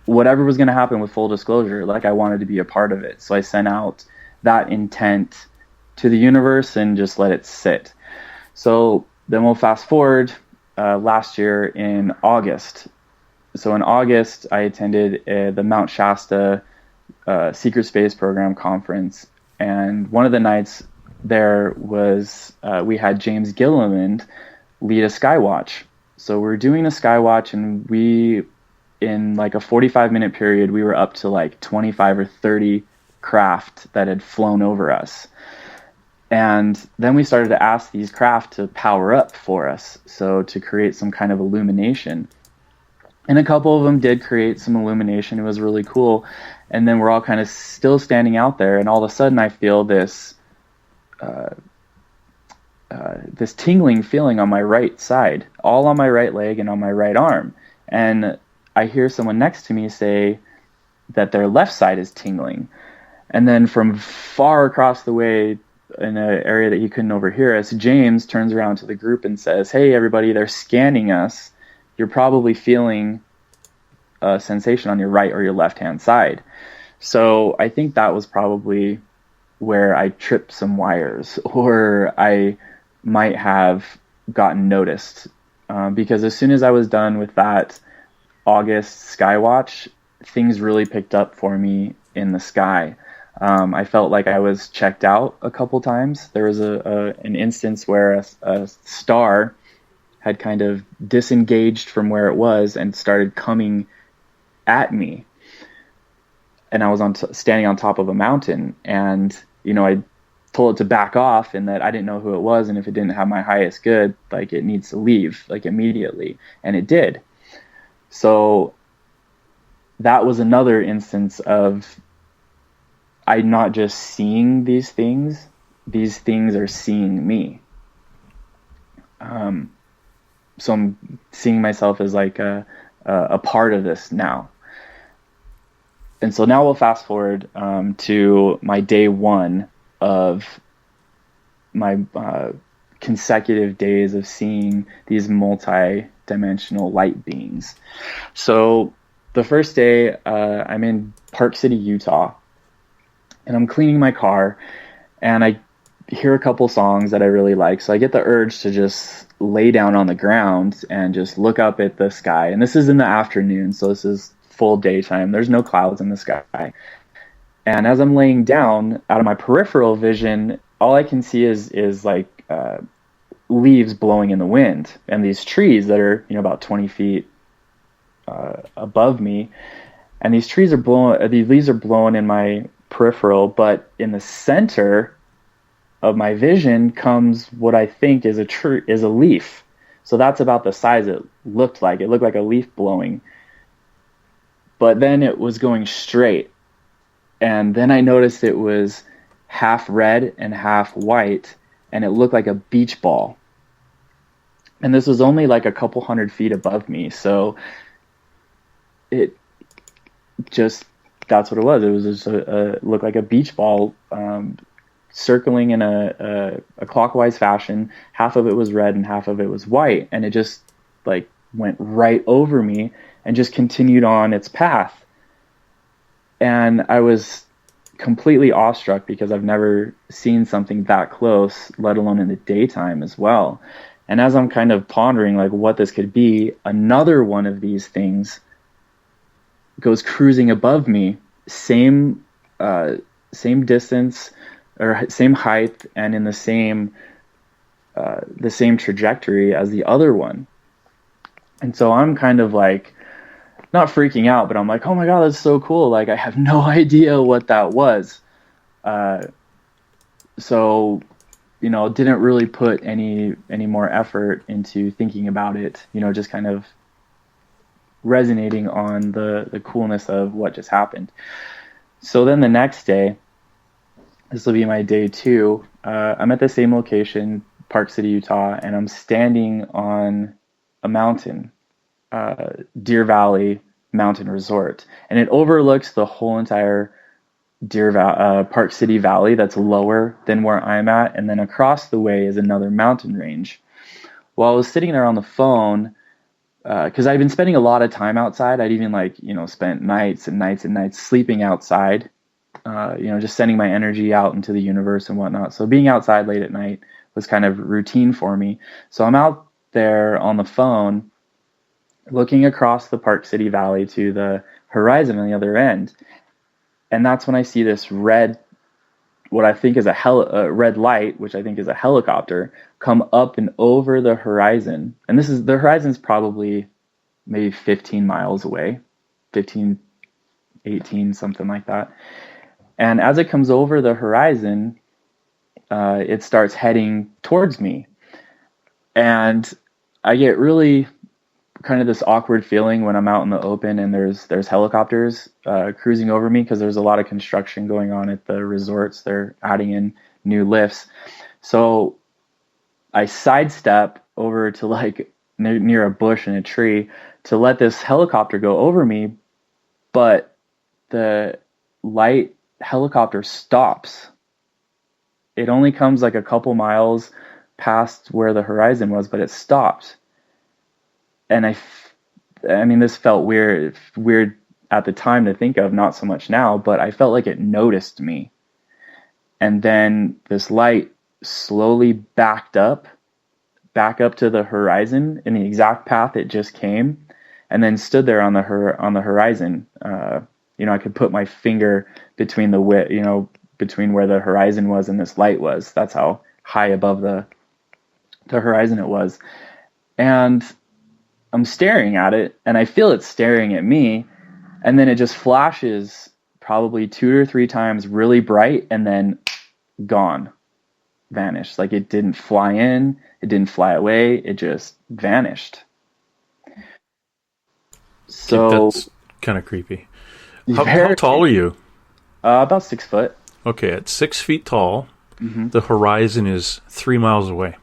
whatever was going to happen with full disclosure. Like, I wanted to be a part of it. So I sent out that intent to the universe and just let it sit. So then we'll fast forward last year in August. So in August, I attended the Mount Shasta Secret Space Program conference. And one of the nights there was, we had James Gilliland lead a Skywatch. So we're doing a Skywatch, and in like a 45-minute period, we were up to like 25 or 30 craft that had flown over us. And then we started to ask these craft to power up for us, so to create some kind of illumination. And a couple of them did create some illumination. It was really cool. And then we're all kind of still standing out there, and all of a sudden I feel this this tingling feeling on my right side, all on my right leg and on my right arm. And I hear someone next to me say that their left side is tingling. And then from far across the way, in an area that he couldn't overhear us, James turns around to the group and says, "Hey, everybody, they're scanning us. You're probably feeling a sensation on your right or your left-hand side." So I think that was probably where I tripped some wires, or I might have gotten noticed. Because as soon as I was done with that August Skywatch, things really picked up for me in the sky. I felt like I was checked out a couple times. There was an instance where a star had kind of disengaged from where it was and started coming at me. And I was standing on top of a mountain, and I told it to back off, and that I didn't know who it was, and if it didn't have my highest good, like, it needs to leave, like, immediately. And it did. So that was another instance of I'm not just seeing these things are seeing me. So I'm seeing myself as like a part of this now. And so now we'll fast forward to my day one of my consecutive days of seeing these multi-dimensional light beings. So the first day, I'm in Park City, Utah, and I'm cleaning my car, and I hear a couple songs that I really like. So I get the urge to just lay down on the ground and just look up at the sky. And this is in the afternoon, so this is full daytime. There's no clouds in the sky. And as I'm laying down, out of my peripheral vision, all I can see is like leaves blowing in the wind, and these trees that are about 20 feet above me. And these trees are blowing. These leaves are blowing in my peripheral, but in the center of my vision comes what I think is a leaf. So that's about the size it looked like. It looked like a leaf blowing. But then it was going straight. And then I noticed it was half red and half white, and it looked like a beach ball. And this was only like a couple 100 feet above me. So it just, that's what it was. It was just looked like a beach ball circling in a clockwise fashion. Half of it was red and half of it was white. And it just like went right over me and just continued on its path. And I was completely awestruck because I've never seen something that close, let alone in the daytime as well. And as I'm kind of pondering like what this could be, another one of these things goes cruising above me, same distance or same height, and in the same trajectory as the other one. And so I'm kind of like, not freaking out, but I'm like, oh my God, that's so cool. Like, I have no idea what that was. So, didn't really put any more effort into thinking about it, just kind of resonating on the coolness of what just happened. So then the next day, this will be my day two, I'm at the same location Park City, Utah, and I'm standing on a mountain, Deer Valley Mountain Resort, and it overlooks the whole entire Park City Valley that's lower than where I'm at, and then across the way is another mountain range. While I was sitting there on the phone, because I'd been spending a lot of time outside, I'd even spent nights and nights and nights sleeping outside, just sending my energy out into the universe and whatnot. So being outside late at night was kind of routine for me. So I'm out there on the phone looking across the Park City Valley to the horizon on the other end. And that's when I see this red, what I think is a red light, which I think is a helicopter, come up and over the horizon. And the horizon's probably maybe 15 miles away, 15, 18, something like that. And as it comes over the horizon, it starts heading towards me. And I get really kind of this awkward feeling when I'm out in the open and there's helicopters cruising over me, because there's a lot of construction going on at the resorts. They're adding in new lifts. So I sidestep over to near a bush and a tree to let this helicopter go over me, but the light helicopter stops. It only comes a couple miles past where the horizon was, but it stopped. And I mean, this felt weird at the time to think of, not so much now, but I felt like it noticed me. And then this light slowly back up to the horizon in the exact path it just came, and then stood there on the horizon. I could put my finger between between where the horizon was and this light was. That's how high above the horizon it was. And I'm staring at it, and I feel it staring at me, and then it just flashes probably 2 or 3 times really bright, and then gone, vanished. It didn't fly in, it didn't fly away, it just vanished. So that's kind of creepy. How tall are you? About 6 foot. Okay, at 6 feet tall, mm-hmm. The horizon is 3 miles away.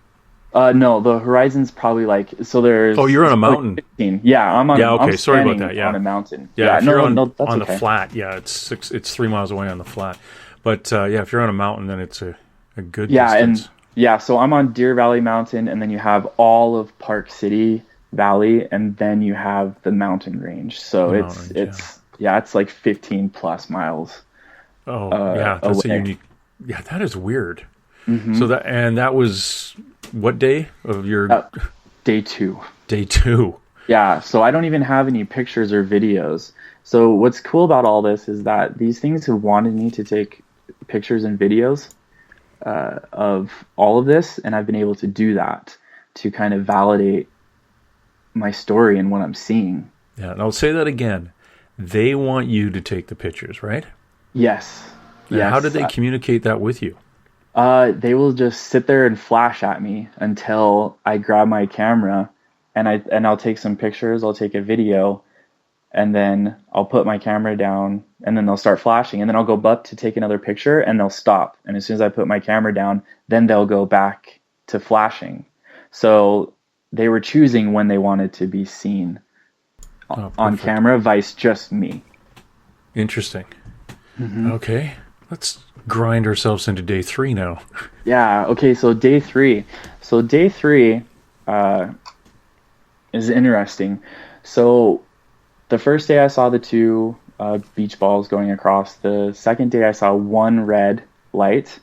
No, the horizon's probably there's. Oh, you're on a mountain. 15. Yeah, I'm on. Yeah, okay. I'm Sorry about that. Yeah, on a mountain. Yeah, if you're on that's on okay. the flat, yeah, it's 3 miles away on the flat. But if you're on a mountain, then it's a good distance. So I'm on Deer Valley Mountain, and then you have all of Park City Valley, and then you have the mountain range. So it's 15 plus miles. Oh, yeah, that's away. a unique. Yeah, that is weird. Mm-hmm. So that was what day of your day 2? Day 2. Yeah, so I don't even have any pictures or videos. So what's cool about all this is that these things have wanted me to take pictures and videos of all of this, and I've been able to do that to kind of validate my story and what I'm seeing. Yeah, and I'll say that again. They want you to take the pictures, right? Yes. Yes. How did they communicate that with you? They will just sit there and flash at me until I grab my camera, and I'll take some pictures, I'll take a video, and then I'll put my camera down, and then they'll start flashing, and then I'll go up to take another picture, and they'll stop. And as soon as I put my camera down, then they'll go back to flashing. So they were choosing when they wanted to be seen on camera, vice just me. Interesting. Mm-hmm. Okay, let's grind ourselves into day 3 now. Yeah, okay, so day 3. So day 3 is interesting. So the first day I saw the 2 beach balls going across. The second day I saw 1 red light.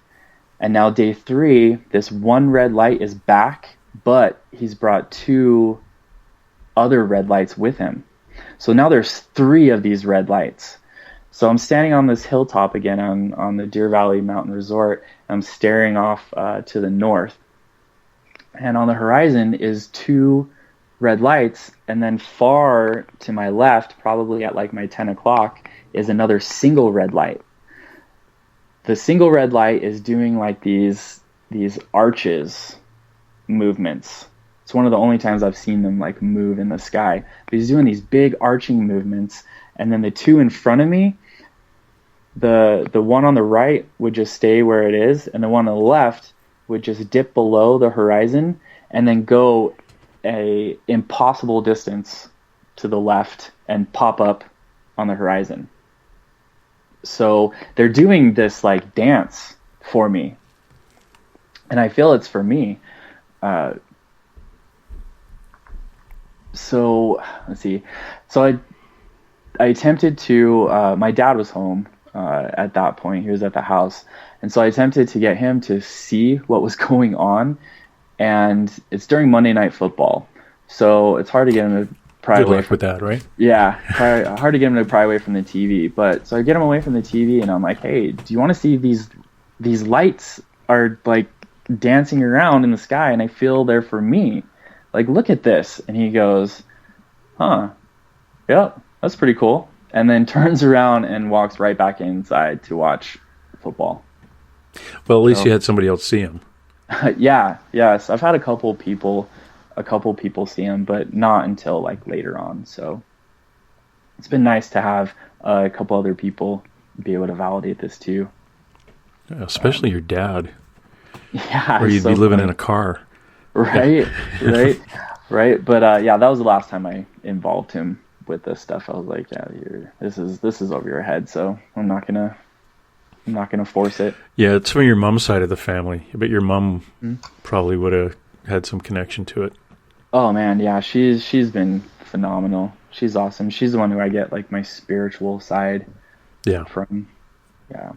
And now day 3, this 1 red light is back, but he's brought 2 other red lights with him. So now there's 3 of these red lights. So I'm standing on this hilltop again on the Deer Valley Mountain Resort. I'm staring off to the north. And on the horizon is 2 red lights. And then far to my left, probably at my 10 o'clock, is another single red light. The single red light is doing these arches movements. It's one of the only times I've seen them move in the sky. But he's doing these big arching movements. And then the 2 in front of me, the one on the right would just stay where it is, and the one on the left would just dip below the horizon and then go a impossible distance to the left and pop up on the horizon. So they're doing this like dance for me, and I feel it's for me. So let's see. So I attempted to. My dad was home at that point. He was at the house, and so I attempted to get him to see what was going on. And it's during Monday Night Football, so it's hard to get him to pry Good away luck from, with that, right? Yeah, hard to get him to pry away from the TV. But so I get him away from the TV, and I'm like, "Hey, do you want to see these lights are like dancing around in the sky, and I feel they're for me. Like, look at this." And he goes, "Huh, yeah, that's pretty cool." And then turns around and walks right back inside to watch football. Well, at least you had somebody else see him. Yes, I've had a couple people see him, but not until like later on. So it's been nice to have a couple other people be able to validate this too. Yeah, especially your dad. Yeah, or you'd be living in a car. Right, right. But yeah, that was the last time I involved him with this stuff. I was like, yeah, this is over your head, so I'm not gonna force it. Yeah, it's from your mom's side of the family. But your mom probably would have had some connection to it. Oh man, yeah, she's been phenomenal. She's awesome. She's the one who I get like my spiritual side from. Yeah.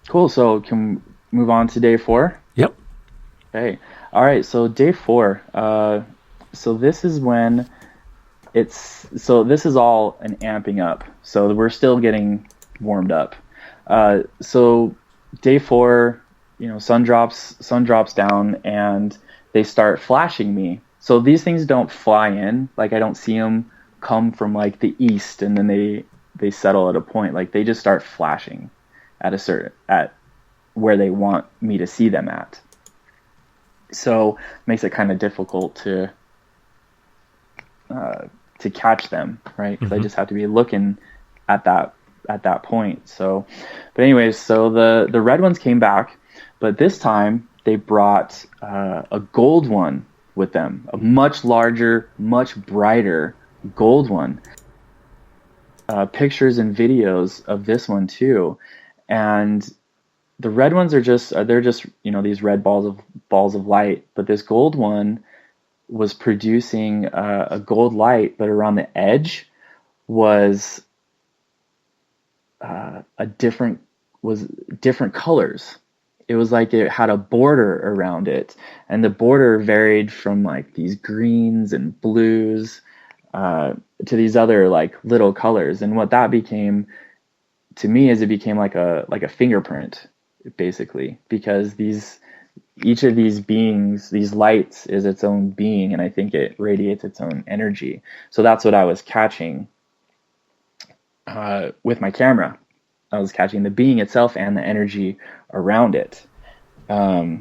Cool. So can we move on to day 4? Yep. Okay. All right. So day 4. So this is when this is all an amping up. So we're still getting warmed up. So day 4, sun drops down and they start flashing me. So these things don't fly in. Like I don't see them come from like the east and then they settle at a point. Like they just start flashing at where they want me to see them at. So it makes it kind of difficult to catch them, right? Because I just have to be looking at that point. So, but anyways, so the red ones came back, but this time they brought a gold one with them, a much larger, much brighter gold one. Pictures and videos of this one too, and the red ones are just these red balls of light, but this gold one was producing a gold light, but around the edge was different colors. It was like it had a border around it, and the border varied from like these greens and blues to these other like little colors. And what that became to me is it became like a fingerprint, basically, because each of these beings, these lights, is its own being, and I think it radiates its own energy. So that's what I was catching with my camera. I was catching the being itself and the energy around it. So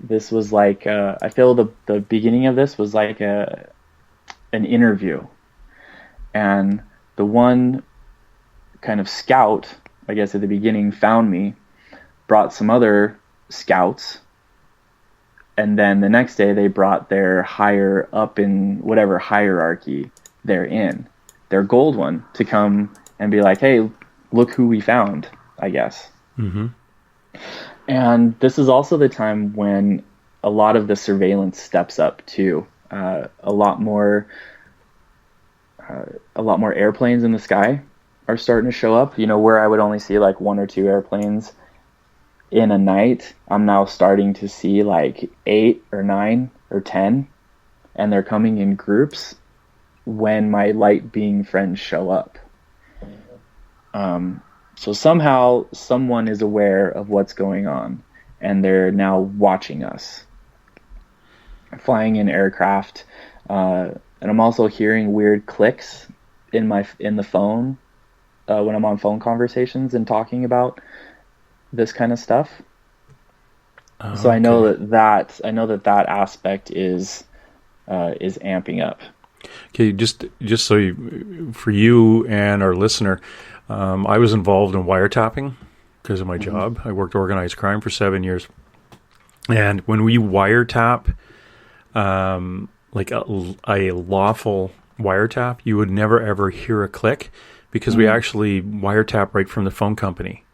this was like I feel the beginning of this was like an interview, and the one kind of scout, I guess at the beginning, found me, brought some other scouts, and then the next day they brought their higher up in whatever hierarchy they're in, their gold one, to come and be like, hey, look who we found, I guess. Mm-hmm. And this is also the time when a lot of the surveillance steps up too. A lot more airplanes in the sky are starting to show up. Where I would only see like 1 or 2 airplanes in a night, I'm now starting to see like 8 or 9 or 10, and they're coming in groups when my light being friends show up. So somehow someone is aware of what's going on, and they're now watching us flying in aircraft. And I'm also hearing weird clicks in the phone when I'm on phone conversations and talking about this kind of stuff. So I know that aspect is amping up. Okay, just so for you and our listener, I was involved in wiretapping because of my job. I worked organized crime for 7 years. And when we wiretap, like a lawful wiretap, you would never ever hear a click because we actually wiretap right from the phone company.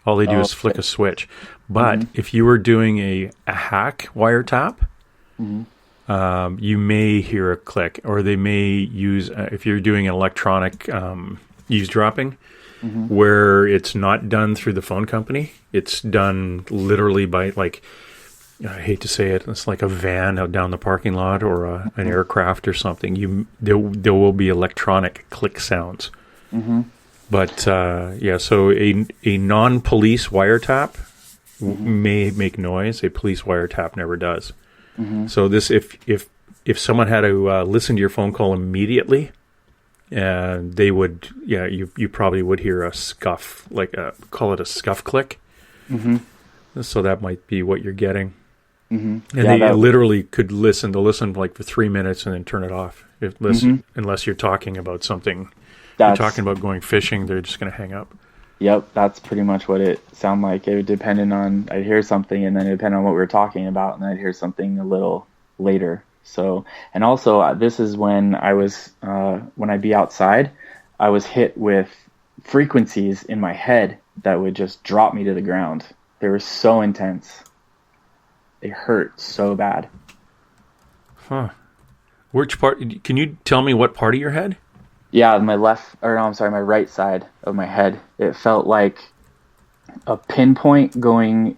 All they do is flick a switch. But if you were doing a hack wiretap, you may hear a click, or they may use, if you're doing an electronic eavesdropping, where it's not done through the phone company, it's done literally by, like, I hate to say it, it's like a van out down the parking lot, or an aircraft or something. There will be electronic click sounds. But so a non-police wiretap may make noise. A police wiretap never does. So this, if someone had to listen to your phone call immediately, they would, you probably would hear a scuff, call it a scuff click. So that might be what you're getting. And they literally could listen. They'll listen like for 3 minutes and then turn it off. Unless you're talking about something. You're talking about going fishing, they're just going to hang up. Yep, that's pretty much what it sounded like. It would depend on, I'd hear something, and then it depended on what we were talking about, and then I'd hear something a little later. So, and also this is when I was, when I'd be outside, I was hit with frequencies in my head that would just drop me to the ground. They were so intense. They hurt so bad. Huh. Which part, can you tell me what part of your head? Yeah, my right side of my head. It felt like a pinpoint going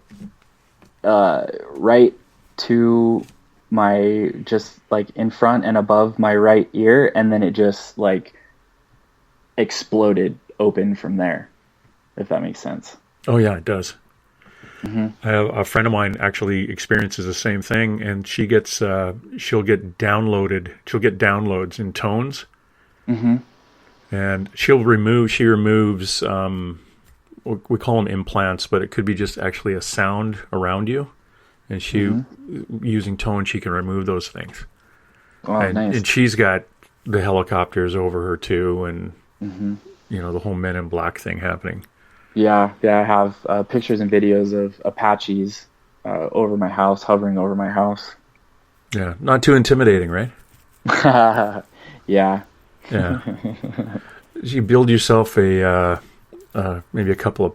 right to my, just like in front and above my right ear, and then it just like exploded open from there, if that makes sense. Oh yeah, it does. I have a friend of mine actually experiences the same thing, and she gets she'll get downloads in tones. And she removes we call them implants, but it could be just actually a sound around you, and using tone, she can remove those things. Nice. And she's got the helicopters over her too, and the whole Men in Black thing happening. Yeah, I have pictures and videos of Apaches over my house, hovering over my house. Yeah, not too intimidating, right? Yeah. You build yourself maybe a couple of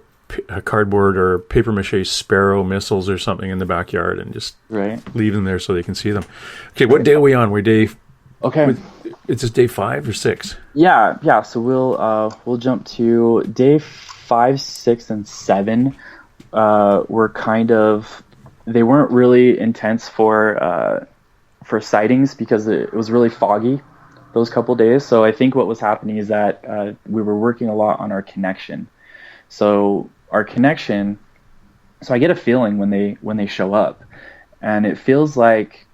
cardboard or paper mache Sparrow missiles or something in the backyard, and just leave them there so they can see them. Okay, what day are we on? We're day. Okay. Is this day 5 or 6? Yeah. So we'll jump to day 5, 6, and 7. Were kind of, they weren't really intense for sightings because it was really foggy those couple days. So I think what was happening is that we were working a lot on our connection. So our connection, so I get a feeling when they show up, and it feels like,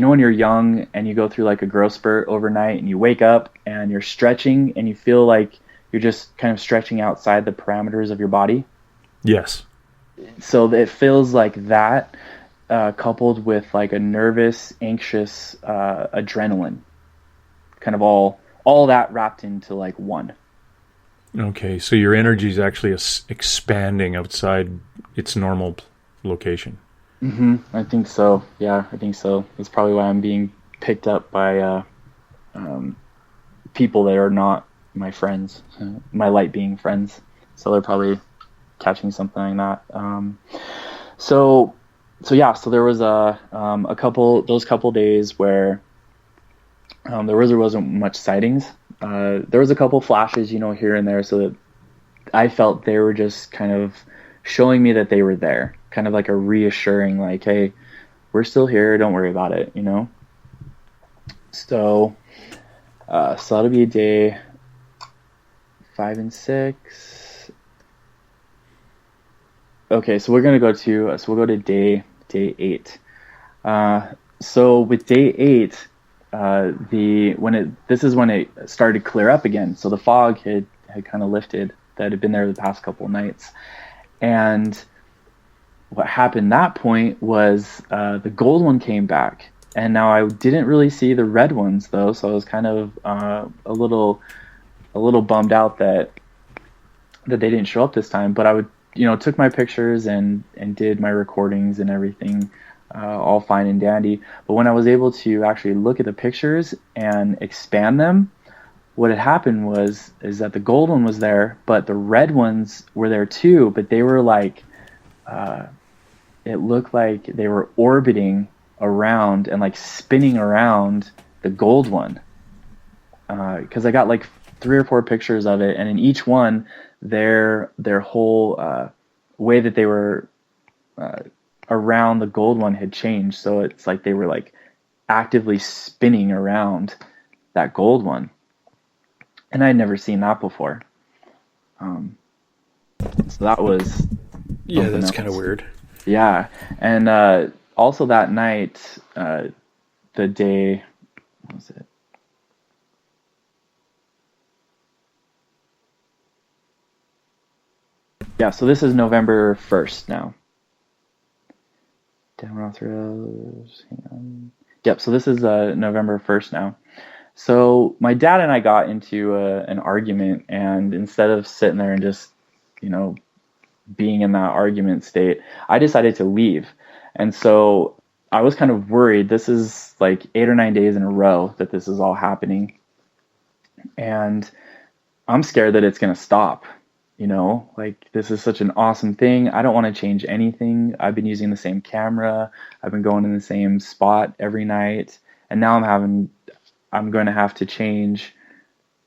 when you're young and you go through like a growth spurt overnight and you wake up and you're stretching and you feel like you're just kind of stretching outside the parameters of your body. Yes. So it feels like that, coupled with like a nervous, anxious adrenaline. Kind of all that wrapped into like one. Okay, so your energy is actually expanding outside its normal location. I think so. Yeah, I think so. That's probably why I'm being picked up by people that are not my friends, my light being friends. So they're probably catching something like that. So there was those couple days where there wasn't much sightings. There was a couple flashes, here and there, so that I felt they were just kind of showing me that they were there, kind of like a reassuring, like, hey, we're still here, don't worry about it, So that'll be day 5 and 6. Okay, so we'll go to day 8. So with day 8, this is when it started to clear up again. So the fog had kind of lifted that had been there the past couple of nights. And what happened that point was the gold one came back. And now I didn't really see the red ones though, so I was kind of a little bummed out that that they didn't show up this time, but I would, took my pictures and did my recordings and everything, all fine and dandy. But when I was able to actually look at the pictures and expand them, what had happened is that the gold one was there, but the red ones were there too, but they were like, it looked like they were orbiting around and like spinning around the gold one. Because I got like 3 or 4 pictures of it, and in each one, their whole way that they were around the gold one had changed. So it's like they were like actively spinning around that gold one, and I'd never seen that before. So that was that's kind of weird. Yeah, and also that night, the day, what was it? Yeah, so this is November 1st now. Yep, so this is November 1st now. So my dad and I got into an argument, and instead of sitting there and just, being in that argument state, I decided to leave. And so I was kind of worried. This is like 8 or 9 days in a row that this is all happening. And I'm scared that it's going to stop. Like, this is such an awesome thing. I don't want to change anything. I've been using the same camera. I've been going in the same spot every night. And now I'm going to have to change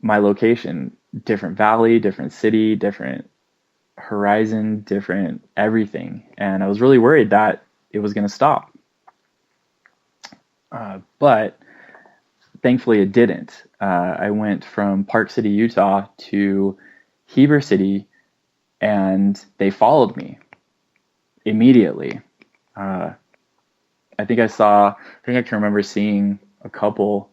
my location. Different valley, different city, different horizon, different everything. And I was really worried that it was going to stop. But thankfully it didn't. I went from Park City, Utah to Heber City, and they followed me immediately. I think I can remember seeing a couple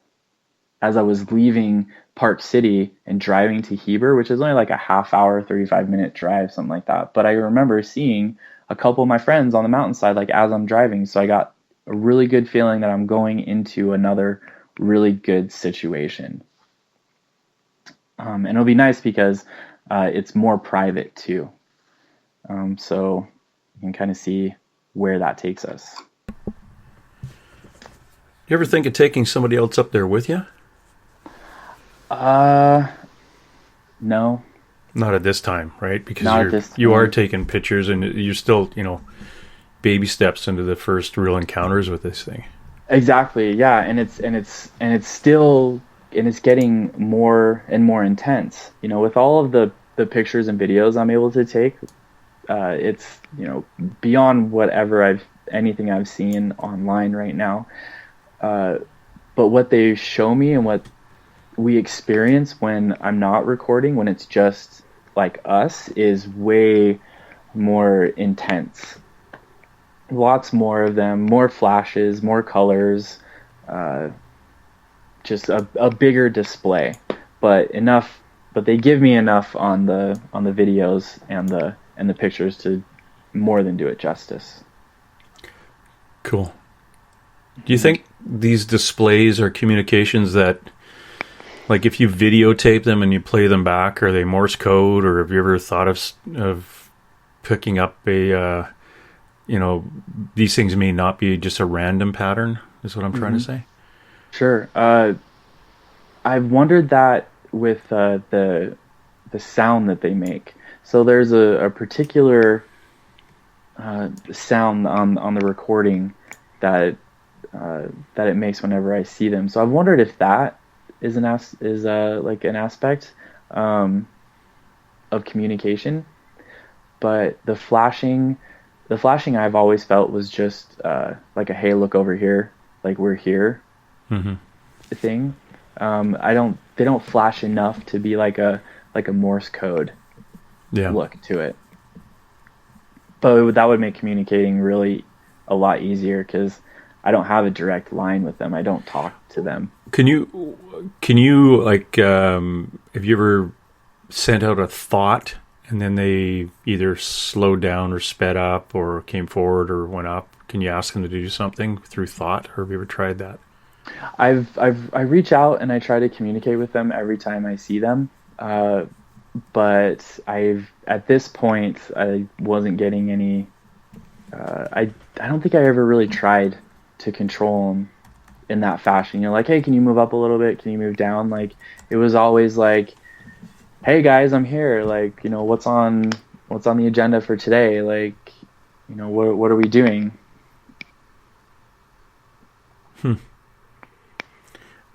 as I was leaving Park City and driving to Heber, which is only like a half hour, 35-minute drive, something like that. But I remember seeing a couple of my friends on the mountainside, like as I'm driving. So I got a really good feeling that I'm going into another really good situation. And it'll be nice because it's more private too. So you can kind of see where that takes us. You ever think of taking somebody else up there with you? No. Not at this time, right? Because you are taking pictures, and you're still, baby steps into the first real encounters with this thing. Exactly. Yeah, and it's still getting more and more intense. With all of the pictures and videos I'm able to take, it's beyond anything I've seen online right now. But what they show me and what we experience when I'm not recording, when it's just like us, is way more intense. Lots more of them, more flashes, more colors, just a bigger display, but they give me enough on the videos and the pictures to more than do it justice. Cool. Do you think these displays are communications that, like, if you videotape them and you play them back, are they Morse code, or have you ever thought of picking up a, these things may not be just a random pattern, is what I'm trying to say? Sure. I've wondered that with the sound that they make. So there's a particular sound on the recording that it makes whenever I see them. So I've wondered if that is an aspect of communication. But the flashing I've always felt was just like a hey, look over here, like we're here thing. They don't flash enough to be like a Morse code look to it. But that would make communicating really a lot easier, because I don't have a direct line with them. I don't talk to them. Can you like, have you ever sent out a thought and then they either slowed down or sped up or came forward or went up? Can you ask them to do something through thought, or have you ever tried that? I reach out and I try to communicate with them every time I see them. but at this point I wasn't getting any. I don't think I ever really tried to control them in that fashion. Like, hey, can you move up a little bit? Can you move down? Like, it was always like, hey guys, I'm here. Like, what's on the agenda for today? Like, what are we doing?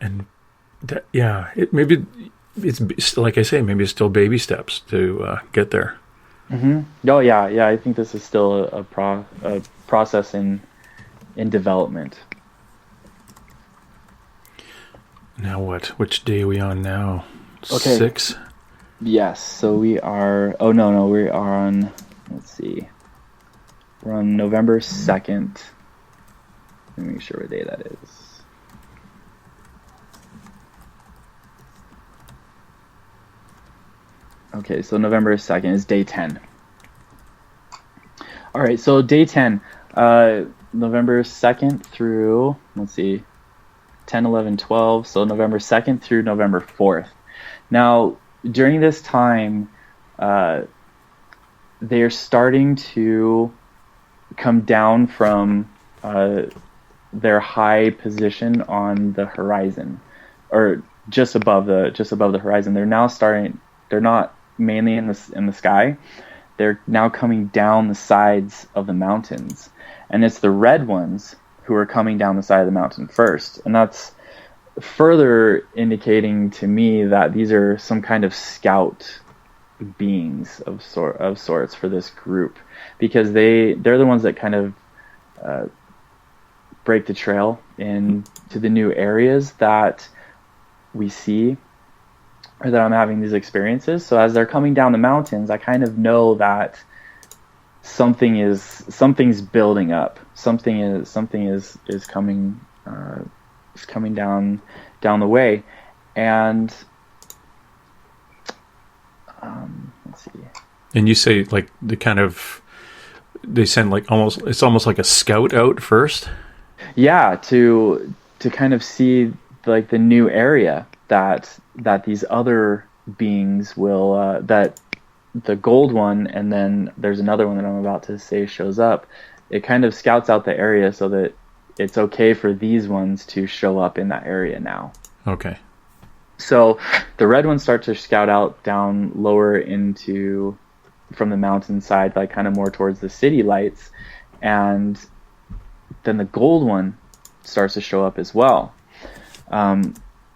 And maybe it's like I say, maybe it's still baby steps to get there. Mm-hmm. Oh yeah. I think this is still a process in development. Now what? Which day are we on now? Okay. 6? Yes. So we are. Oh no, we are on. Let's see. We're on November 2nd. Let me make sure what day that is. Okay, so November 2nd is day 10. All right, so day 10, November 2nd through, let's see, 10, 11, 12, so November 2nd through November 4th. Now, during this time, they're starting to come down from their high position on the horizon, or just above the horizon. They're now starting. They're not mainly in the sky. They're now coming down the sides of the mountains, and it's the red ones who are coming down the side of the mountain first, and that's further indicating to me that these are some kind of scout beings of sorts for this group, because they're the ones that kind of break the trail into the new areas that we see, or that I'm having these experiences. So as they're coming down the mountains, I kind of know that something's building up. Something is coming down the way, and let's see. And you say like they send like it's almost like a scout out first. Yeah, to kind of see like the new area that these other beings will that the gold one, and then there's another one that I'm about to say shows up. It kind of scouts out the area so that it's okay for these ones to show up in that area now. Okay. So the red ones start to scout out down lower from the mountainside, like kind of more towards the city lights, and then the gold one starts to show up as well.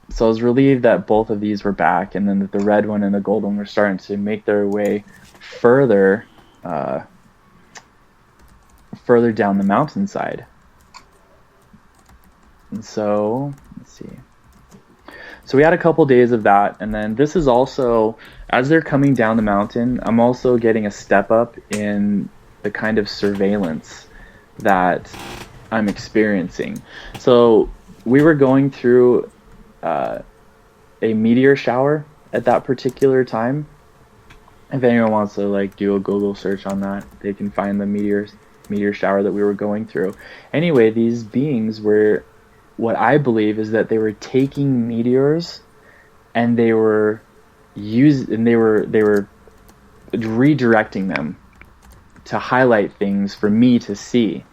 So I was relieved that both of these were back, and then that the red one and the gold one were starting to make their way further down the mountainside. And so, let's see. So we had a couple days of that, and then this is also, as they're coming down the mountain, I'm also getting a step up in the kind of surveillance that I'm experiencing. So we were going through a meteor shower at that particular time. If anyone wants to like do a Google search on that, they can find the meteor shower that we were going through. Anyway, these beings were, what I believe is that they were taking meteors and they were redirecting them to highlight things for me to see.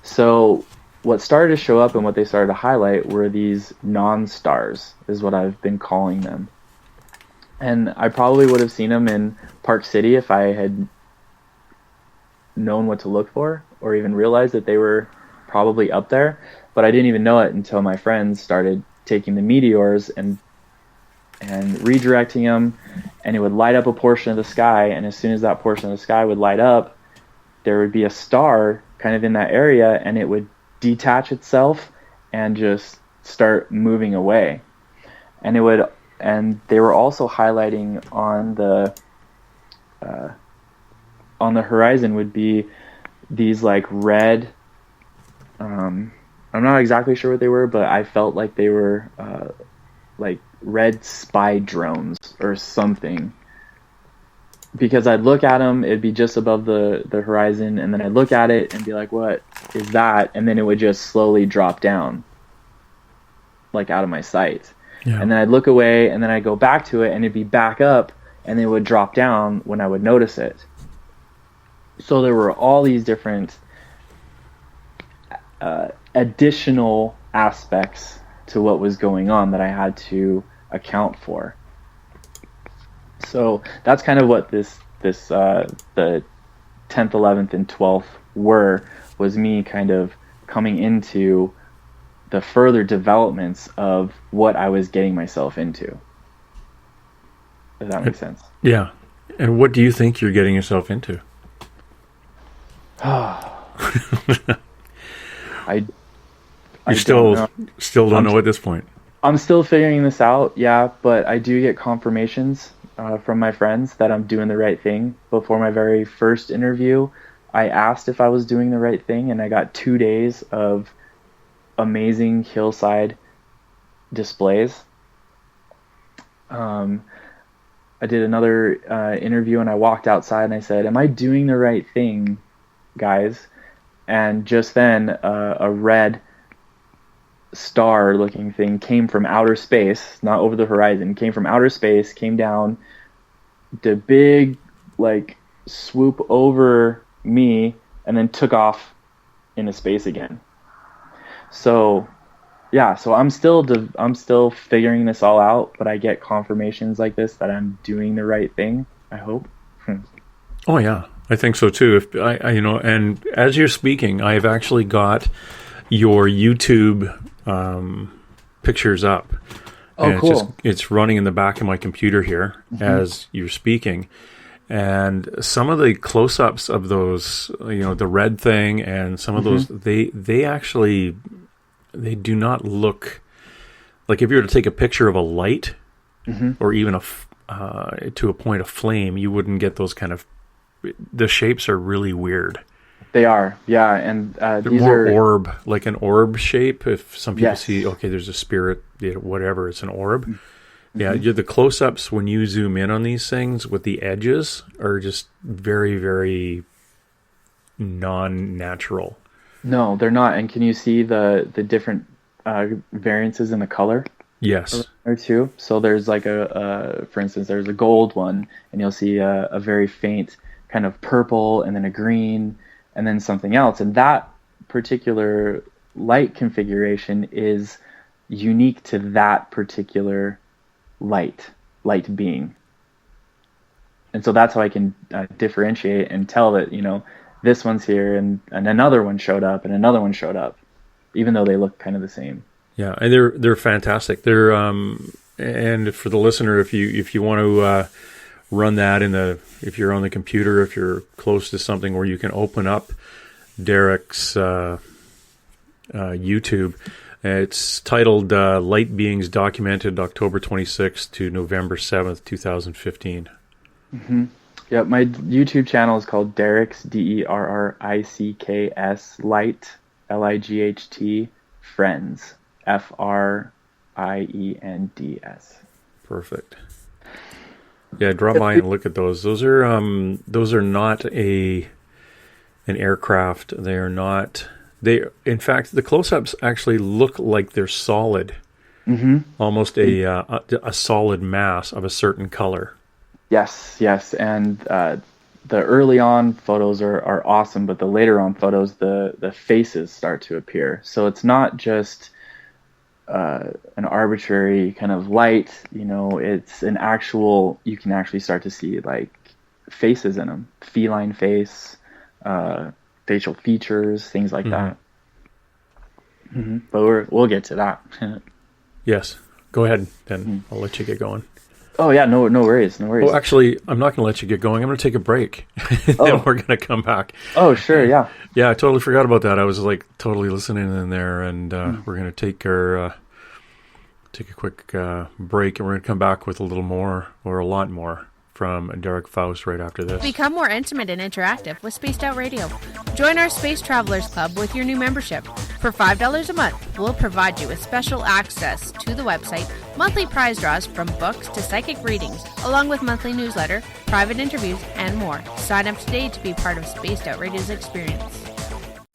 So what started to show up and what they started to highlight were these non-stars, is what I've been calling them. And I probably would have seen them in Park City if I had known what to look for, or even realized that they were probably up there. But I didn't even know it until my friends started taking the meteors and redirecting them, and it would light up a portion of the sky, and as soon as that portion of the sky would light up, there would be a star kind of in that area, and it would detach itself and just start moving away. And they were also highlighting on the horizon would be these like red, I'm not exactly sure what they were, but I felt like they were like red spy drones or something, because I'd look at them, it'd be just above the horizon, and then I'd look at it and be like, what is that? And then it would just slowly drop down, like out of my sight. Yeah. And then I'd look away, and then I'd go back to it, and it'd be back up, and it would drop down when I would notice it. So there were all these different additional aspects to what was going on that I had to account for. So that's kind of what the 10th, 11th, and 12th was me kind of coming into the further developments of what I was getting myself into. Does that make sense? Yeah. And what do you think you're getting yourself into? You still don't know at this point. I'm still figuring this out, yeah, but I do get confirmations from my friends that I'm doing the right thing. Before my very first interview, I asked if I was doing the right thing, and I got 2 days of amazing hillside displays. I did another interview, and I walked outside and I said, "Am I doing the right thing, guys?" And just then a red star-looking thing came from outer space, not over the horizon, came from outer space, came down, did a big swoop over me, and then took off into space again. So yeah, so I'm still figuring this all out, but I get confirmations like this that I'm doing the right thing, I hope. Oh yeah, I think so too. If I and as you're speaking, I've actually got your YouTube pictures up. Oh, and cool. It's running in the back of my computer here as you're speaking. And some of the close-ups of those, the red thing and some of those, they actually, they do not look like if you were to take a picture of a light or even to a point of flame, you wouldn't get those kind of, the shapes are really weird. They are, yeah, and they're these more are orb, like an orb shape. If some people Yes. see, okay, there's a spirit, whatever, it's an orb. Yeah, the close-ups when you zoom in on these things with the edges are just very, very non-natural. No, they're not. And can you see the different variances in the color? Yes. Or two. So there's for instance, there's a gold one, and you'll see a very faint kind of purple, and then a green, and then something else. And that particular light configuration is unique to that particular light being. And so that's how I can differentiate and tell that, this one's here and another one showed up and another one showed up, even though they look kind of the same. Yeah, and they're fantastic. They're and for the listener, if you want to run that if you're on the computer, if you're close to something where you can open up Derrick's YouTube, it's titled Light Beings Documented October 26th to November 7th, 2015. Yeah, my YouTube channel is called Derrick's, DERRICKS Light, LIGHT Friends, FRIENDS. Perfect. Yeah, drop by and look at those. Those are not an aircraft. They are not. In fact, the close-ups actually look like they're solid, almost a solid mass of a certain color. Yes, and the early on photos are awesome, but the later on photos, the faces start to appear. So it's not just an arbitrary kind of light, it's an actual, you can actually start to see faces in them, feline face, facial features, things like that. But we'll get to that. Yes, go ahead, then I'll let you get going. Oh yeah, no worries. Oh, actually, I'm not going to let you get going. I'm going to take a break, then we're going to come back. Oh, sure, yeah. Yeah, I totally forgot about that. I was totally listening in there, and we're going to take a quick break, and we're going to come back with a little more, or a lot more, from Derrick Faust right after this. Become more intimate and interactive with Spaced Out Radio. Join our Space Travelers Club with your new membership. For $5 a month, we'll provide you with special access to the website, monthly prize draws from books to psychic readings, along with monthly newsletter, private interviews, and more. Sign up today to be part of Spaced Out Radio's experience.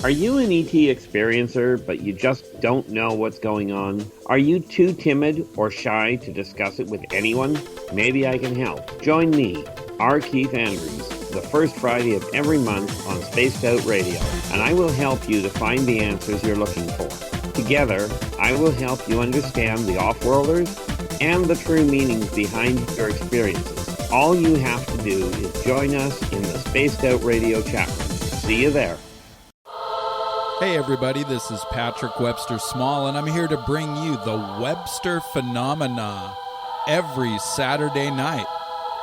Are you an ET experiencer, but you just don't know what's going on? Are you too timid or shy to discuss it with anyone? Maybe I can help. Join me, R. Keith Andrews, the first Friday of every month on Spaced Out Radio, and I will help you to find the answers you're looking for. Together, I will help you understand the off-worlders and the true meanings behind your experiences. All you have to do is join us in the Spaced Out Radio chat room. See you there. Hey everybody, this is Patrick Webster Small, and I'm here to bring you the Webster Phenomena every Saturday night,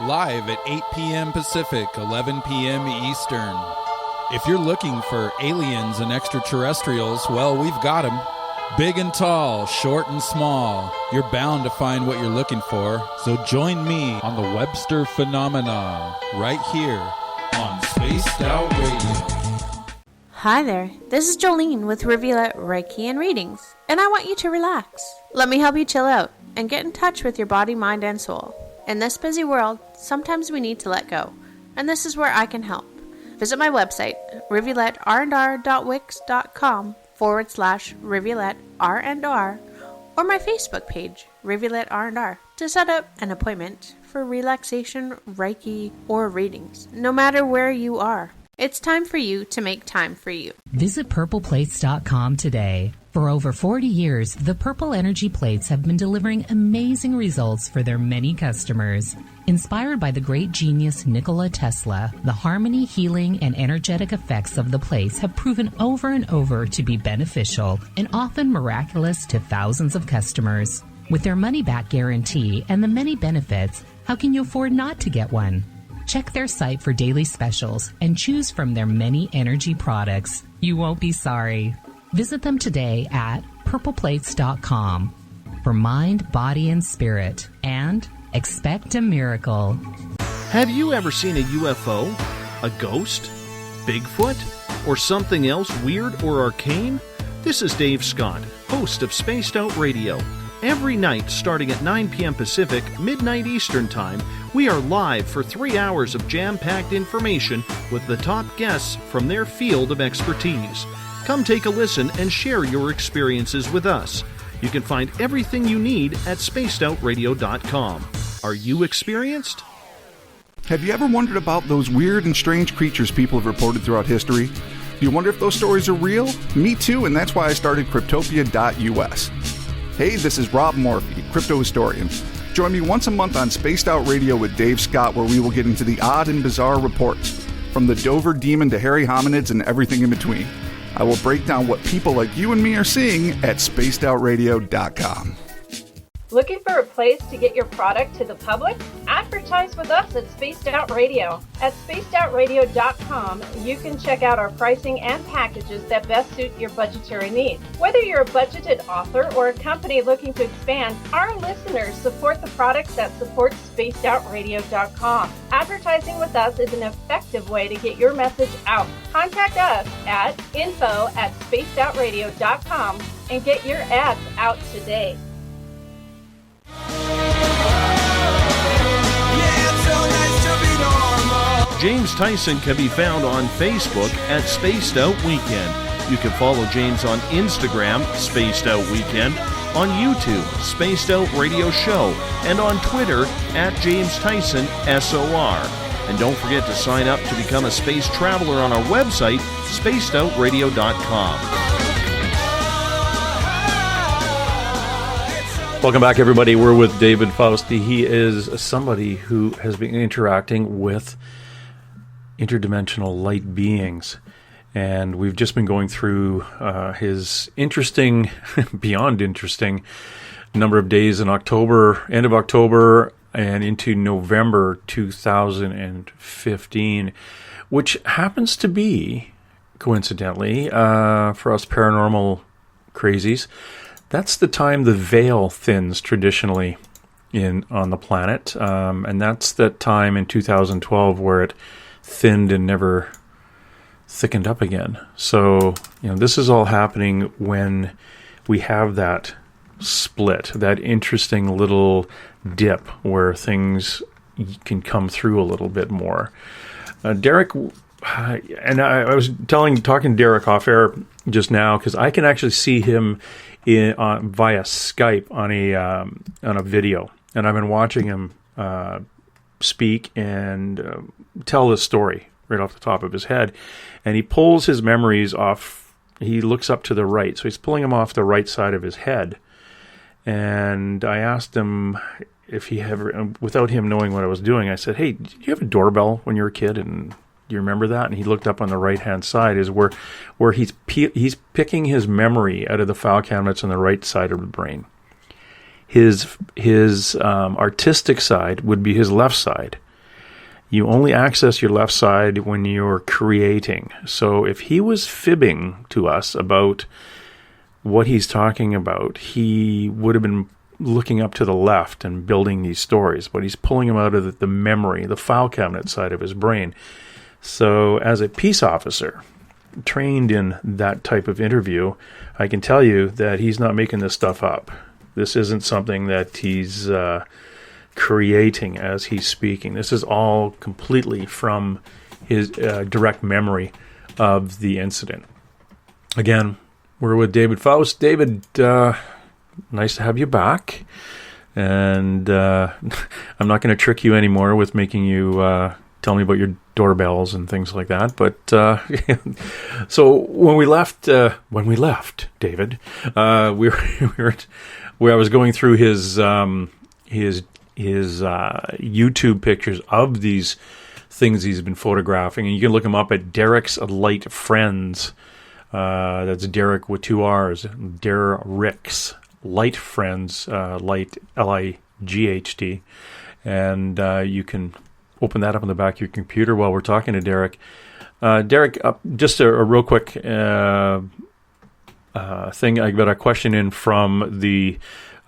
live at 8 p.m. Pacific, 11 p.m. Eastern. If you're looking for aliens and extraterrestrials, well, we've got them. Big and tall, short and small. You're bound to find what you're looking for, so join me on the Webster Phenomena right here on Spaced Out Radio. Hi there, this is Jolene with Rivulet Reiki and Readings, and I want you to relax. Let me help you chill out and get in touch with your body, mind, and soul. In this busy world, sometimes we need to let go, and this is where I can help. Visit my website, rivuletrndr.wix.com/rivuletrndr, or my Facebook page, Rivulet R&R, to set up an appointment for relaxation, Reiki, or readings, no matter where you are. It's time for you to make time for you. Visit purpleplates.com today. For over 40 years, the Purple Energy Plates have been delivering amazing results for their many customers. Inspired by the great genius Nikola Tesla, the harmony, healing, and energetic effects of the plates have proven over and over to be beneficial and often miraculous to thousands of customers. With their money-back guarantee and the many benefits, how can you afford not to get one? Check their site for daily specials and choose from their many energy products. You won't be sorry. Visit them today at purpleplates.com for mind, body, and spirit, and expect a miracle. Have you ever seen a UFO, a ghost, Bigfoot, or something else weird or arcane? This is Dave Scott, host of Spaced Out Radio. Every night, starting at 9 p.m. Pacific, midnight Eastern Time, we are live for 3 hours of jam-packed information with the top guests from their field of expertise. Come take a listen and share your experiences with us. You can find everything you need at spacedoutradio.com. Are you experienced? Have you ever wondered about those weird and strange creatures people have reported throughout history? Do you wonder if those stories are real? Me too, and that's why I started Cryptopia.us. Hey, this is Rob Morphy, crypto historian. Join me once a month on Spaced Out Radio with Dave Scott, where we will get into the odd and bizarre reports, from the Dover demon to hairy hominids and everything in between. I will break down what people like you and me are seeing at spacedoutradio.com. Looking for a place to get your product to the public? Advertise with us at Spaced Out Radio. At spacedoutradio.com, you can check out our pricing and packages that best suit your budgetary needs. Whether you're a budgeted author or a company looking to expand, our listeners support the products that support spacedoutradio.com. Advertising with us is an effective way to get your message out. Contact us at info@spacedoutradio.com and get your ads out today. James Tyson can be found on Facebook at Spaced Out Weekend. You can follow James on Instagram, Spaced Out Weekend, on YouTube, Spaced Out Radio Show, and on Twitter at James Tyson SOR. And don't forget to sign up to become a space traveler on our website, spacedoutradio.com. Welcome back, everybody. We're with David Faust. He is somebody who has been interacting with interdimensional light beings. And we've just been going through his interesting, beyond interesting, number of days in October, end of October, and into November 2015, which happens to be, coincidentally, for us paranormal crazies, that's the time the veil thins traditionally on the planet, and that's that time in 2012 where it thinned and never thickened up again. So, this is all happening when we have that split, that interesting little dip where things can come through a little bit more. Derrick, and I was talking to Derrick off air just now, because I can actually see him via Skype on a video, and I've been watching him speak and tell this story right off the top of his head, and he pulls his memories off. He looks up to the right, so he's pulling them off the right side of his head. And I asked him if he ever, without him knowing what I was doing, I said, "Hey, did you have a doorbell when you were a kid? And do you remember that?" And he looked up on the right-hand side, is where he's picking his memory out of the file cabinets on the right side of the brain. His artistic side would be his left side. You only access your left side when you're creating. So if he was fibbing to us about what he's talking about, he would have been looking up to the left and building these stories, but he's pulling them out of the memory, the file cabinet side of his brain. So as a peace officer trained in that type of interview, I can tell you that he's not making this stuff up. This isn't something that he's creating as he's speaking. This is all completely from his direct memory of the incident. Again, we're with David Faust. David, nice to have you back. And I'm not going to trick you anymore with making you tell me about your doorbells and things like that. But so when we left, David, I was going through his YouTube pictures of these things he's been photographing, and you can look him up at Derrick's Light Friends. That's Derrick with 2 R's. Derrick's Light Friends, Light L-I-G-H-T, and you can open that up on the back of your computer while we're talking to Derrick. Derrick, just a real quick thing. I got a question in from the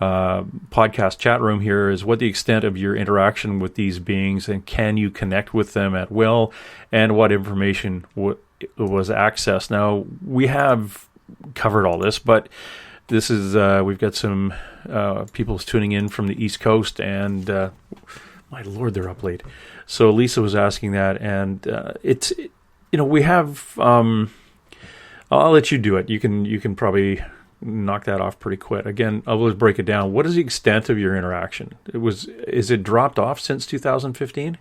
podcast chat room here. Is what the extent of your interaction with these beings, and can you connect with them at will, and what information was accessed? Now, we have covered all this, but this is we've got some people tuning in from the East Coast, and my Lord, they're up late. So Lisa was asking that, and it's, we have. I'll let you do it. You can probably knock that off pretty quick. Again, I'll just break it down. What is the extent of your interaction? Is it dropped off since 2015?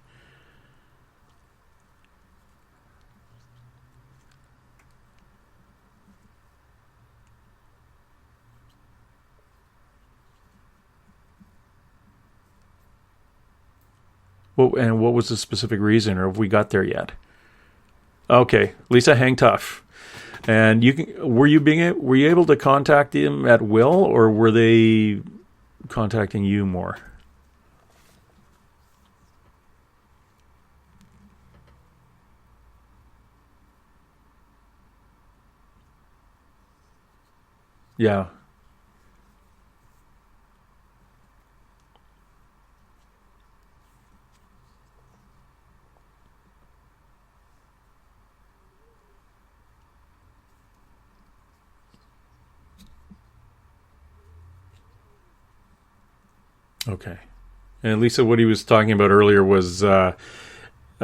Well, and what was the specific reason, or have we got there yet? Okay, Lisa, hang tough. And were you able to contact them at will, or were they contacting you more? Yeah. Okay. And Lisa, what he was talking about earlier was a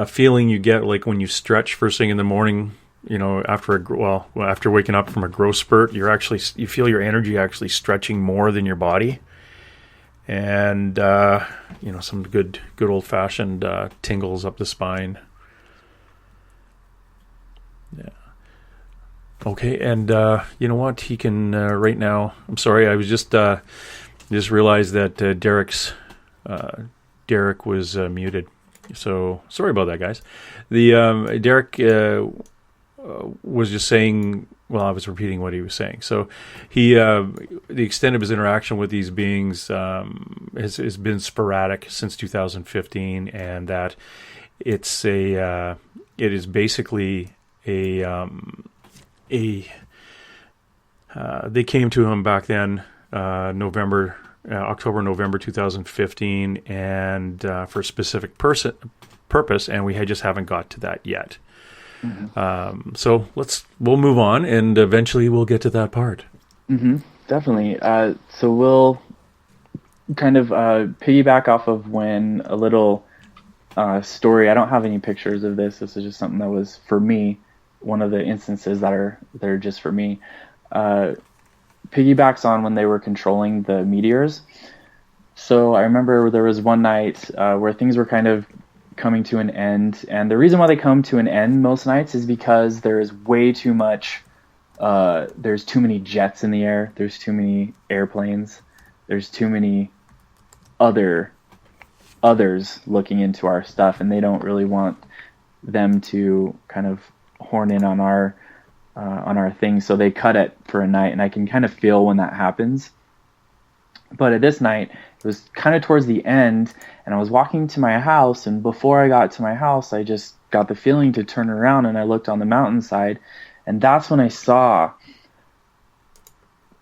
feeling you get like when you stretch first thing in the morning, after waking up from a growth spurt, you feel your energy actually stretching more than your body. And, some good old fashioned tingles up the spine. Yeah. Okay. And, you know what? He can, right now, I'm sorry. I was just realized that Derrick was muted. So sorry about that, guys. The Derrick was just saying. Well, I was repeating what he was saying. So he, the extent of his interaction with these beings has been sporadic since 2015, and that it is basically they came to him back then. October, November 2015, and for a specific purpose, and we just haven't got to that yet. Mm-hmm. So we'll move on, and eventually we'll get to that part. Mm-hmm. Definitely. So we'll kind of piggyback off of when a little story. I don't have any pictures of this. This is just something that was for me. One of the instances that are just for me. Piggybacks on when they were controlling the meteors. So I remember there was one night where things were kind of coming to an end, and the reason why they come to an end most nights is because there is way too much. There's too many jets in the air. There's too many airplanes. There's too many others looking into our stuff, and they don't really want them to kind of horn in on our thing, so they cut it for a night, and I can kind of feel when that happens. But at this night, it was kind of towards the end, and I was walking to my house, and before I got to my house, I just got the feeling to turn around, and I looked on the mountainside, and that's when I saw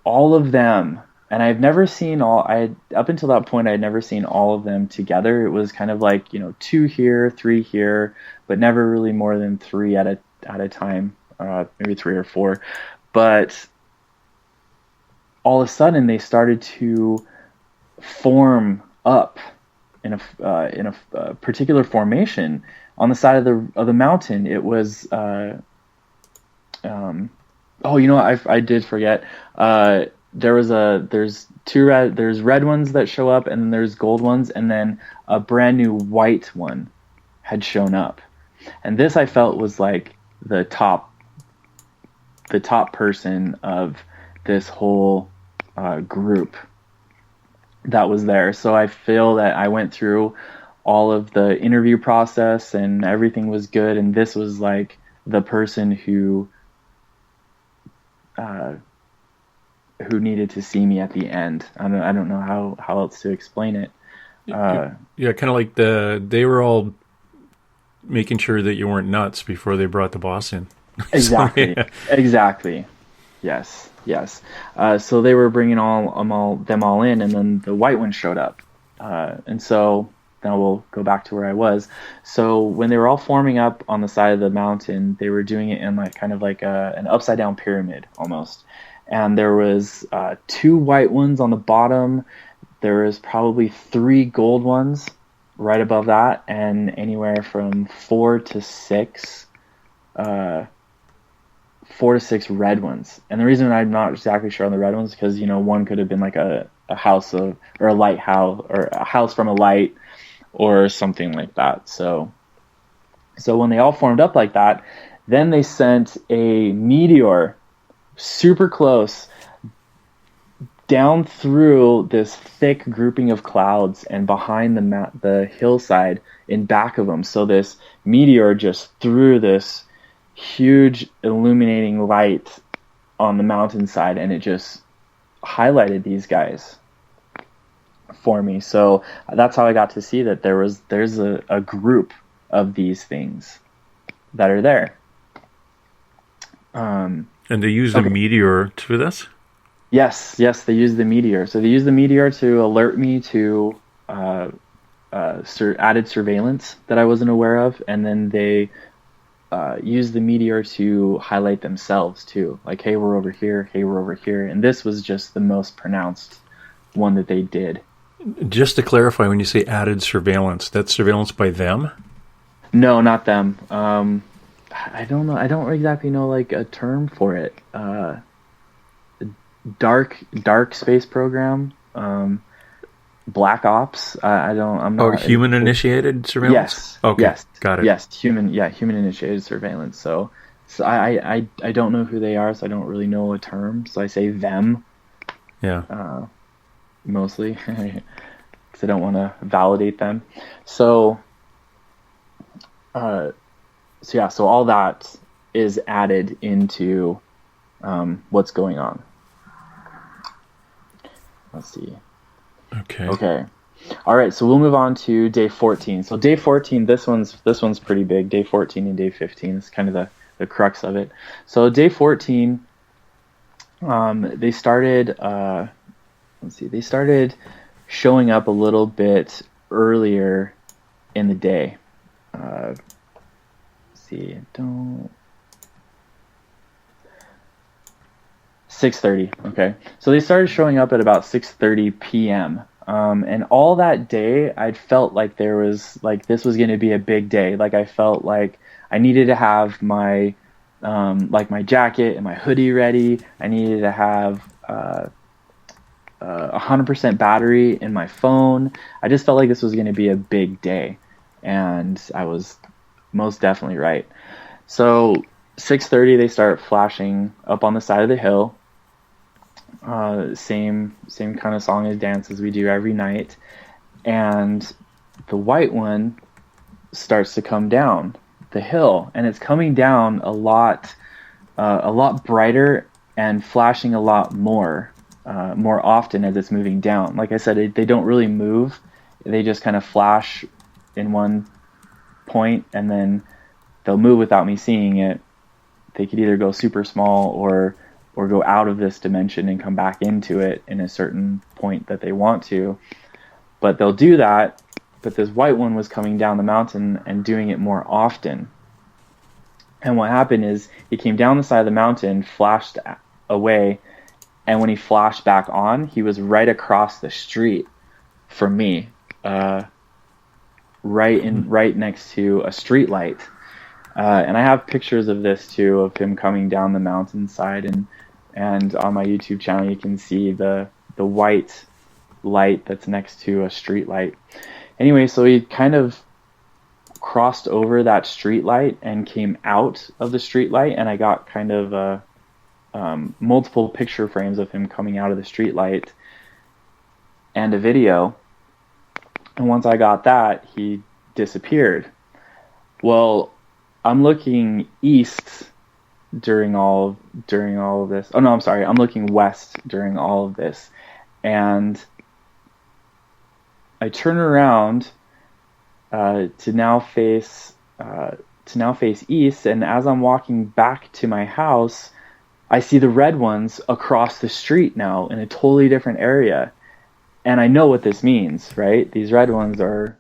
all of them. And I've never seen up until that point, I had never seen all of them together. It was kind of like, 2 here, 3 here, but never really more than 3 at a time, maybe 3 or 4. But all of a sudden, they started to form up in a particular formation on the side of the mountain. It was I did forget. There's red ones that show up, and then there's gold ones, and then a brand new white one had shown up. And this I felt was like the top person of this whole group that was there. So I feel that I went through all of the interview process and everything was good, and this was like the person who needed to see me at the end. I don't know how else to explain it. Yeah, kind of like they were all making sure that you weren't nuts before they brought the boss in. Exactly. So, yeah. Exactly. Yes. So they were bringing them all in, and then the white one showed up. And so now we'll go back to where I was. So when they were all forming up on the side of the mountain, they were doing it in like kind of like an upside down pyramid almost. And there was 2 white ones on the bottom. There was probably 3 gold ones right above that, and anywhere from 4 to 6 red ones. And the reason I'm not exactly sure on the red ones is because one could have been like a house or a lighthouse, or a house from a light, or something like that. So when they all formed up like that, then they sent a meteor super close down through this thick grouping of clouds and behind the hillside in back of them. So this meteor just threw this huge illuminating light on the mountainside, and it just highlighted these guys for me. So that's how I got to see that there's a group of these things that are there. And they use the meteor for this? Yes, they use the meteor. So they use the meteor to alert me to added surveillance that I wasn't aware of, and then they use the meteor to highlight themselves too. Like, hey, we're over here, hey, we're over here. And this was just the most pronounced one that they did. Just to clarify, when you say added surveillance, that's surveillance by them? No, not them. I don't know. I don't exactly know like a term for it. Dark space program. Black ops. I'm not. Human initiated surveillance. Yes. Okay. Yes. Got it. Yes. Human initiated surveillance. So I don't know who they are, so I don't really know a term. So I say them. Yeah. Mostly, because I don't want to validate them. So all that is added into what's going on. Let's see. Okay. All right, so we'll move on to day 14. So day 14, this one's pretty big. Day 14 and day 15 is kind of the crux of it. So day 14, they started. They started showing up a little bit earlier in the day. 6:30. Okay, so they started showing up at about 6:30 p.m. And all that day, I'd felt like there was, like, this was going to be a big day. Like, I felt like I needed to have my, like, my jacket and my hoodie ready. I needed to have 100% battery in my phone. I just felt like this was going to be a big day. And I was most definitely right. So 6:30, they start flashing up on the side of the hill. Same kind of song and dance as we do every night. And the white one starts to come down the hill, and it's coming down a lot brighter and flashing a lot more often as it's moving down. Like I said, they don't really move. They just kind of flash in one point, and then they'll move without me seeing it. They could either go super small or go out of this dimension and come back into it in a certain point that they want to. But they'll do that. But this white one was coming down the mountain and doing it more often. And what happened is he came down the side of the mountain, flashed away, and when he flashed back on, he was right across the street from me, right next to a street light. And I have pictures of this too, of him coming down the mountainside, and on my YouTube channel you can see the white light that's next to a street light. Anyway, so he kind of crossed over that street light and came out of the street light, and I got kind of multiple picture frames of him coming out of the street light and a video. And once I got that, he disappeared. Well, I'm looking east during all of this. Oh no, I'm sorry. I'm looking west during all of this, and I turn around to now face east. And as I'm walking back to my house, I see the red ones across the street now in a totally different area, and I know what this means, right? These red ones are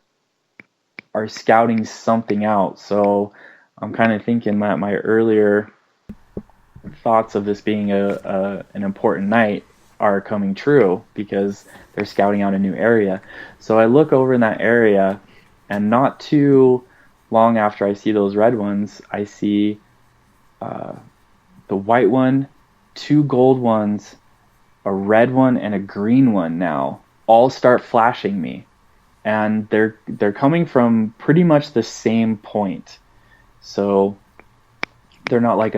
scouting something out. So I'm kind of thinking that my earlier thoughts of this being an important night are coming true, because they're scouting out a new area. So I look over in that area, and not too long after I see those red ones, I see the white one, two gold ones, a red one, and a green one now all start flashing me. And they're coming from pretty much the same point. So they're not like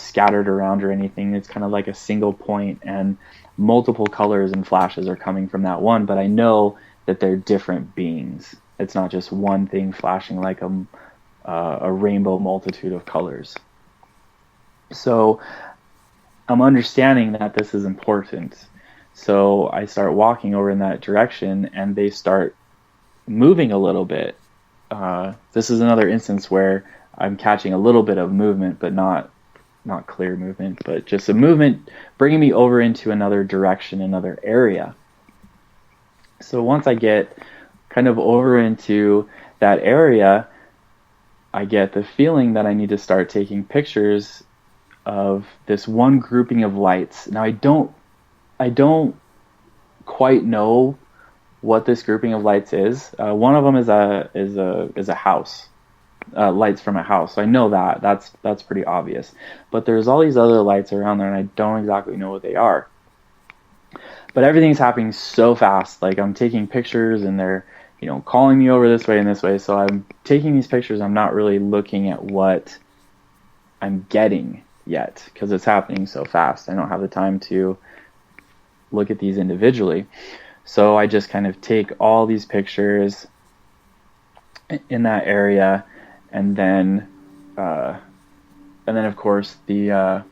scattered around or anything. It's kind of like a single point, and multiple colors and flashes are coming from that one, but I know that they're different beings. It's not just one thing flashing like a rainbow multitude of colors. So I'm understanding that this is important. So I start walking over in that direction, and they start moving a little bit. This is another instance where I'm catching a little bit of movement, but not clear movement, but just a movement bringing me over into another direction, another area. So once I get kind of over into that area, I get the feeling that I need to start taking pictures of this one grouping of lights. Now I don't quite know what this grouping of lights is. One of them is a house. Lights from a house. So I know that's pretty obvious. But there's all these other lights around there, and I don't exactly know what they are. But everything's happening so fast. Like, I'm taking pictures, and they're calling me over this way and this way. So I'm taking these pictures. I'm not really looking at what I'm getting yet, because it's happening so fast. I don't have the time to look at these individually. So I just kind of take all these pictures in that area. And then of course the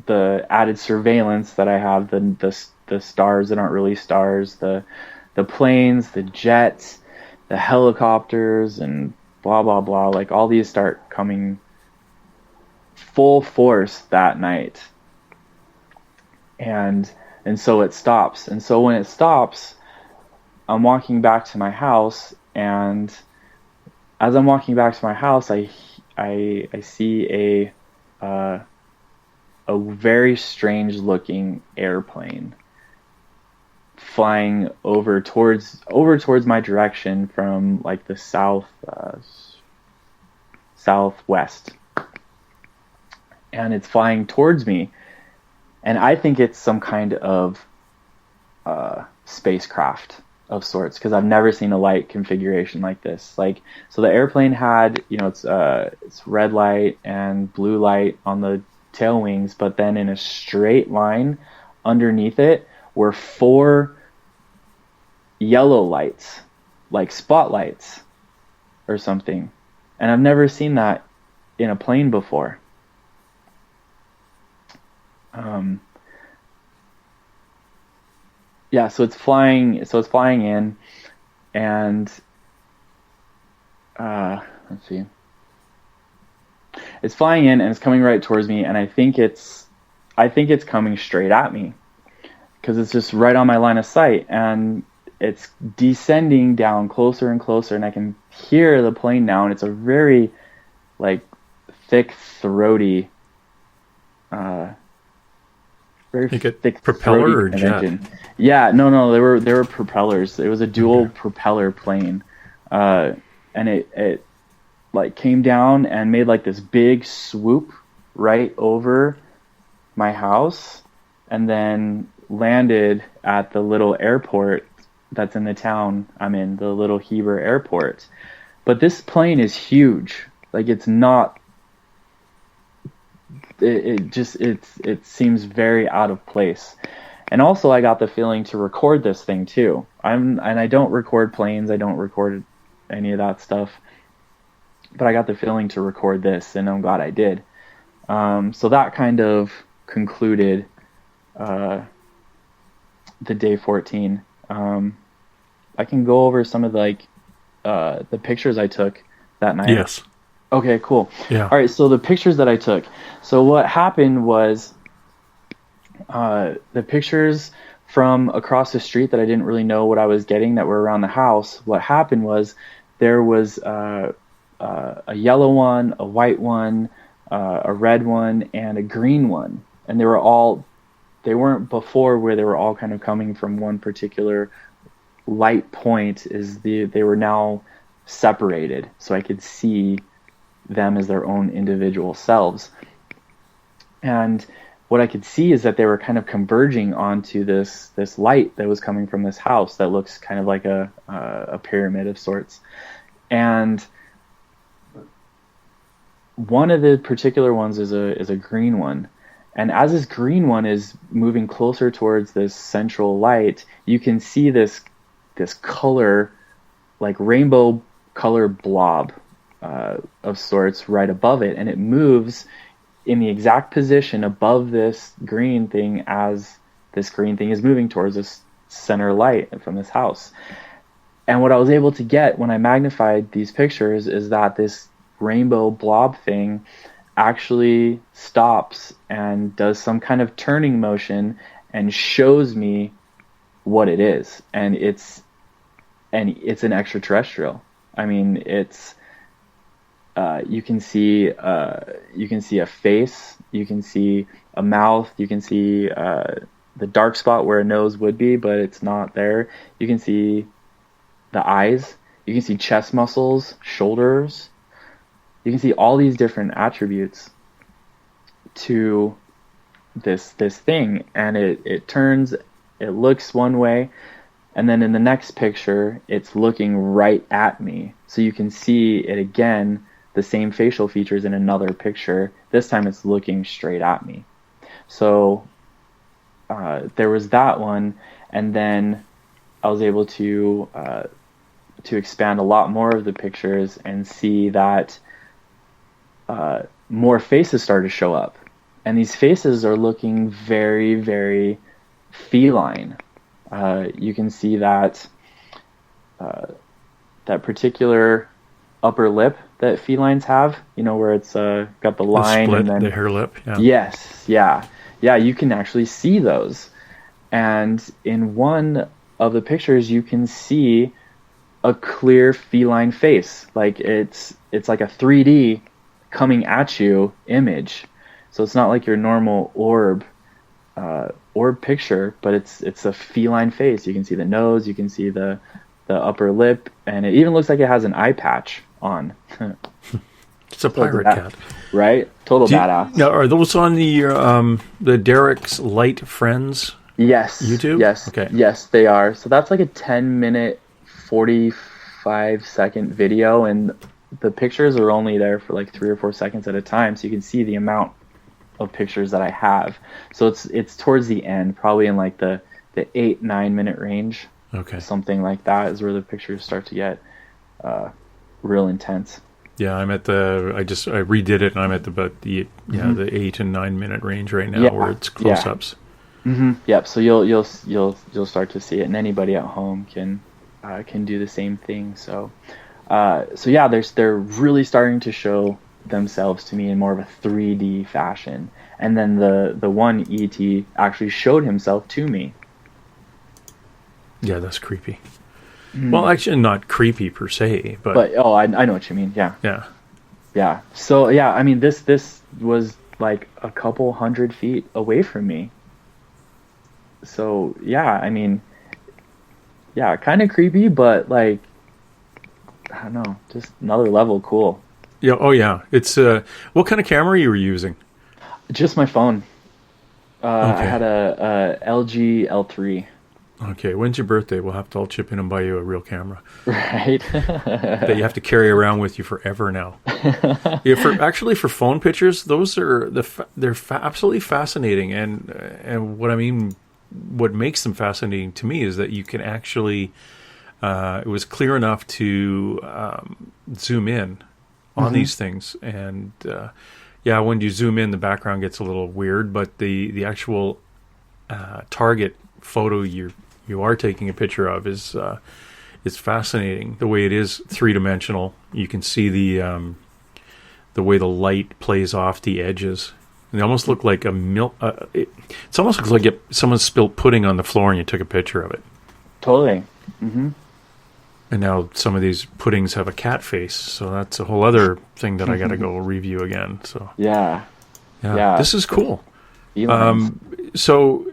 added surveillance that I have, the stars that aren't really stars, the planes, the jets, the helicopters, and blah blah blah. Like, all these start coming full force that night, and so it stops. And so when it stops, I'm walking back to my house, and as I'm walking back to my house, I see a very strange looking airplane flying over towards my direction from like the southwest, and it's flying towards me, and I think it's some kind of spacecraft of sorts, because I've never seen a light configuration like this. Like, so the airplane had, it's red light and blue light on the tail wings, but then in a straight line underneath it were 4 yellow lights, like spotlights or something. And I've never seen that in a plane before. Yeah, so it's flying in, and let's see. It's flying in and it's coming right towards me, and I think it's coming straight at me, because it's just right on my line of sight, and it's descending down closer and closer, and I can hear the plane now, and it's a very like thick, throaty, very thick propeller or jet? Engine. Yeah, no, they were propellers. It was a dual propeller plane, and it like came down and made like this big swoop right over my house, and then landed at the little airport that's in the town I'm in, the little Heber Airport. But this plane is huge. Like, it's not. It seems very out of place. And also, I got the feeling to record this thing too. I don't record planes. I don't record any of that stuff. But I got the feeling to record this, and I'm glad I did. So that kind of concluded the day 14. I can go over some of the pictures I took that night. Yes. Okay, cool. Yeah. All right, so the pictures that I took. So what happened was the pictures from across the street that I didn't really know what I was getting that were around the house. What happened was there was a yellow one, a white one, a red one, and a green one. And they weren't before where they were all kind of coming from one particular light point. They were now separated, so I could see them as their own individual selves. And what I could see is that they were kind of converging onto this light that was coming from this house that looks kind of like a pyramid of sorts. And one of the particular ones is a green one. And as this green one is moving closer towards this central light, you can see this color, like rainbow color blob of sorts right above it, and it moves in the exact position above this green thing as this green thing is moving towards this center light from this house. And what I was able to get when I magnified these pictures is that this rainbow blob thing actually stops and does some kind of turning motion and shows me what it is. And it's an extraterrestrial. I mean, it's you can see a face, you can see a mouth, you can see the dark spot where a nose would be, but it's not there. You can see the eyes, you can see chest muscles, shoulders. You can see all these different attributes to this thing, and it turns, it looks one way, and then in the next picture it's looking right at me. So you can see it again, the same facial features in another picture. This time it's looking straight at me. So there was that one, and then I was able to expand a lot more of the pictures and see that more faces started to show up, and these faces are looking very, very feline. You can see that that particular upper lip that felines have, where it's got the line, split, and then the hair lip. Yeah. Yes, yeah, you can actually see those. And in one of the pictures, you can see a clear feline face, like it's like a 3D coming at you image. So it's not like your normal orb picture, but it's a feline face. You can see the nose, you can see the upper lip, and it even looks like it has an eye patch on. It's a pirate cat, right? Total badass. Now, are those on the Derrick's Light Friends? Yes. YouTube? Yes. Okay. Yes, they are. So that's like a 10-minute, 45-second video, and the pictures are only there for like 3 or 4 seconds at a time, so you can see the amount of pictures that I have. So it's towards the end, probably in like the 8-9 minute range. Okay. Something like that is where the pictures start to get real intense. Yeah, I redid it, and I'm at the 8 and 9 minute range right now, where it's close ups. Mm-hmm. Yep. So you'll start to see it, and anybody at home can do the same thing. So yeah, they're really starting to show themselves to me in more of a 3D fashion. And then the one ET actually showed himself to me. Yeah, that's creepy. Well, actually, not creepy per se, but I know what you mean. Yeah. So yeah, I mean, this was like a couple 100 feet away from me. So yeah, I mean, yeah, kind of creepy, but like, I don't know, just another level cool. Yeah. Oh yeah. It's what kind of camera you were using? Just my phone. Okay. I had a LG L3. Okay, when's your birthday? We'll have to all chip in and buy you a real camera. Right. That you have to carry around with you forever now. Yeah, for phone pictures, those are they're absolutely fascinating, and what makes them fascinating to me is that you can actually it was clear enough to zoom in on these things, and when you zoom in, the background gets a little weird, but the actual target photo you are taking a picture of is fascinating. The way it is 3-dimensional, you can see the way the light plays off the edges. And they almost look like it almost looks like someone spilled pudding on the floor and you took a picture of it. Totally. Mm-hmm. And now some of these puddings have a cat face, so that's a whole other thing that I got to go review again. So yeah, this is cool. So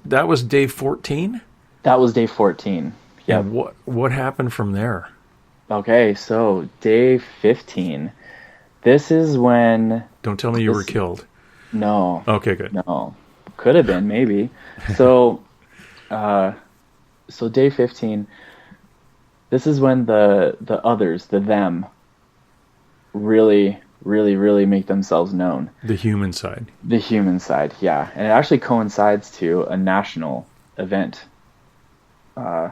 that was day 14? That was day 14. Yeah. What happened from there? Okay, so day 15. This is when... Don't tell me you were killed. No. Okay, good. No. Could have been, maybe. So, so day 15, this is when the others, the them, really make themselves known. The human side. The human side, yeah. And it actually coincides to a national event. So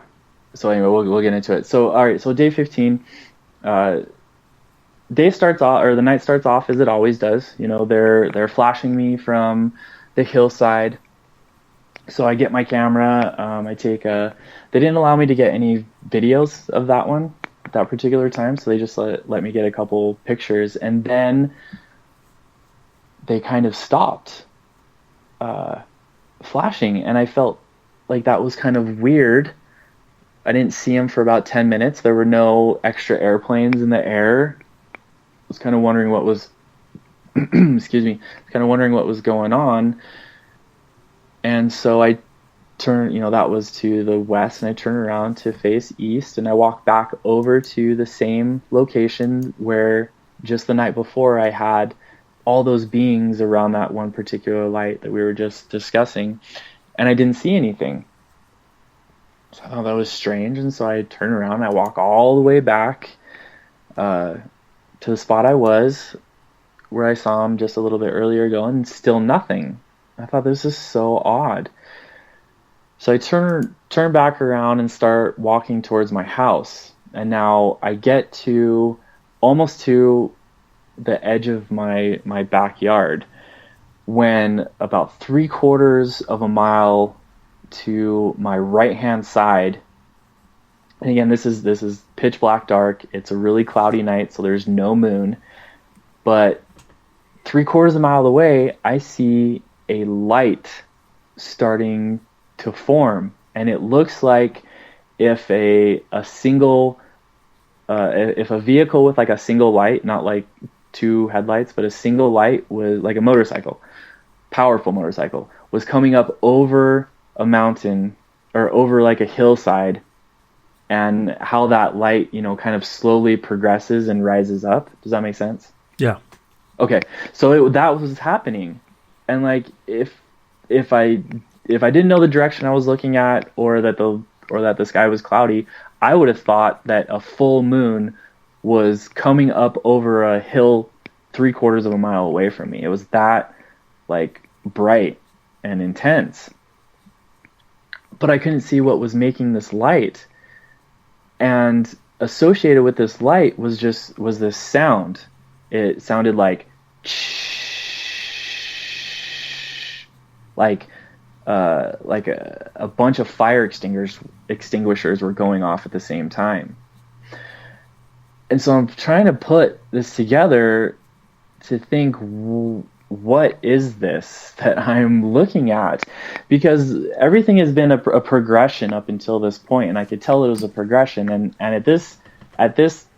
anyway, we'll get into it. So, all right, so day 15, day starts off, or the night starts off as it always does. You know, they're flashing me from the hillside. So I get my camera, I take they didn't allow me to get any videos of that one at that particular time, so they just let me get a couple pictures, and then they kind of stopped flashing, and I felt like that was kind of weird. I didn't see them for about 10 minutes. There were no extra airplanes in the air. I was kind of wondering what was excuse me, kind of wondering what was going on. And so I turned, that was to the west, and I turned around to face east, and I walked back over to the same location where just the night before I had all those beings around that one particular light that we were just discussing, and I didn't see anything. So I thought that was strange, and so I turned around and I walk all the way back to the spot I was, where I saw him just a little bit earlier ago, and still nothing. I thought, this is so odd. So I turn back around and start walking towards my house. And now I get to almost to the edge of my backyard, when about 3/4 of a mile to my right-hand side, and again, this is pitch black dark. It's a really cloudy night, so there's no moon. But 3/4 of a mile away, I see a light starting to form, and it looks like if a vehicle with like a single light, not like two headlights, but a single light was like a motorcycle, powerful motorcycle, was coming up over a mountain or over like a hillside, and how that light, you know, kind of slowly progresses and rises up. Does that make sense? Yeah. Okay. So that was happening. And like, if I didn't know the direction I was looking at, or that the sky was cloudy, I would have thought that a full moon was coming up over a hill 3/4 of a mile away from me. It was that like bright and intense. But I couldn't see what was making this light. And associated with this light was this sound. It sounded like a bunch of fire extinguishers were going off at the same time. And so I'm trying to put this together to think, what is this that I'm looking at? Because everything has been a progression up until this point, and I could tell it was a progression. And at this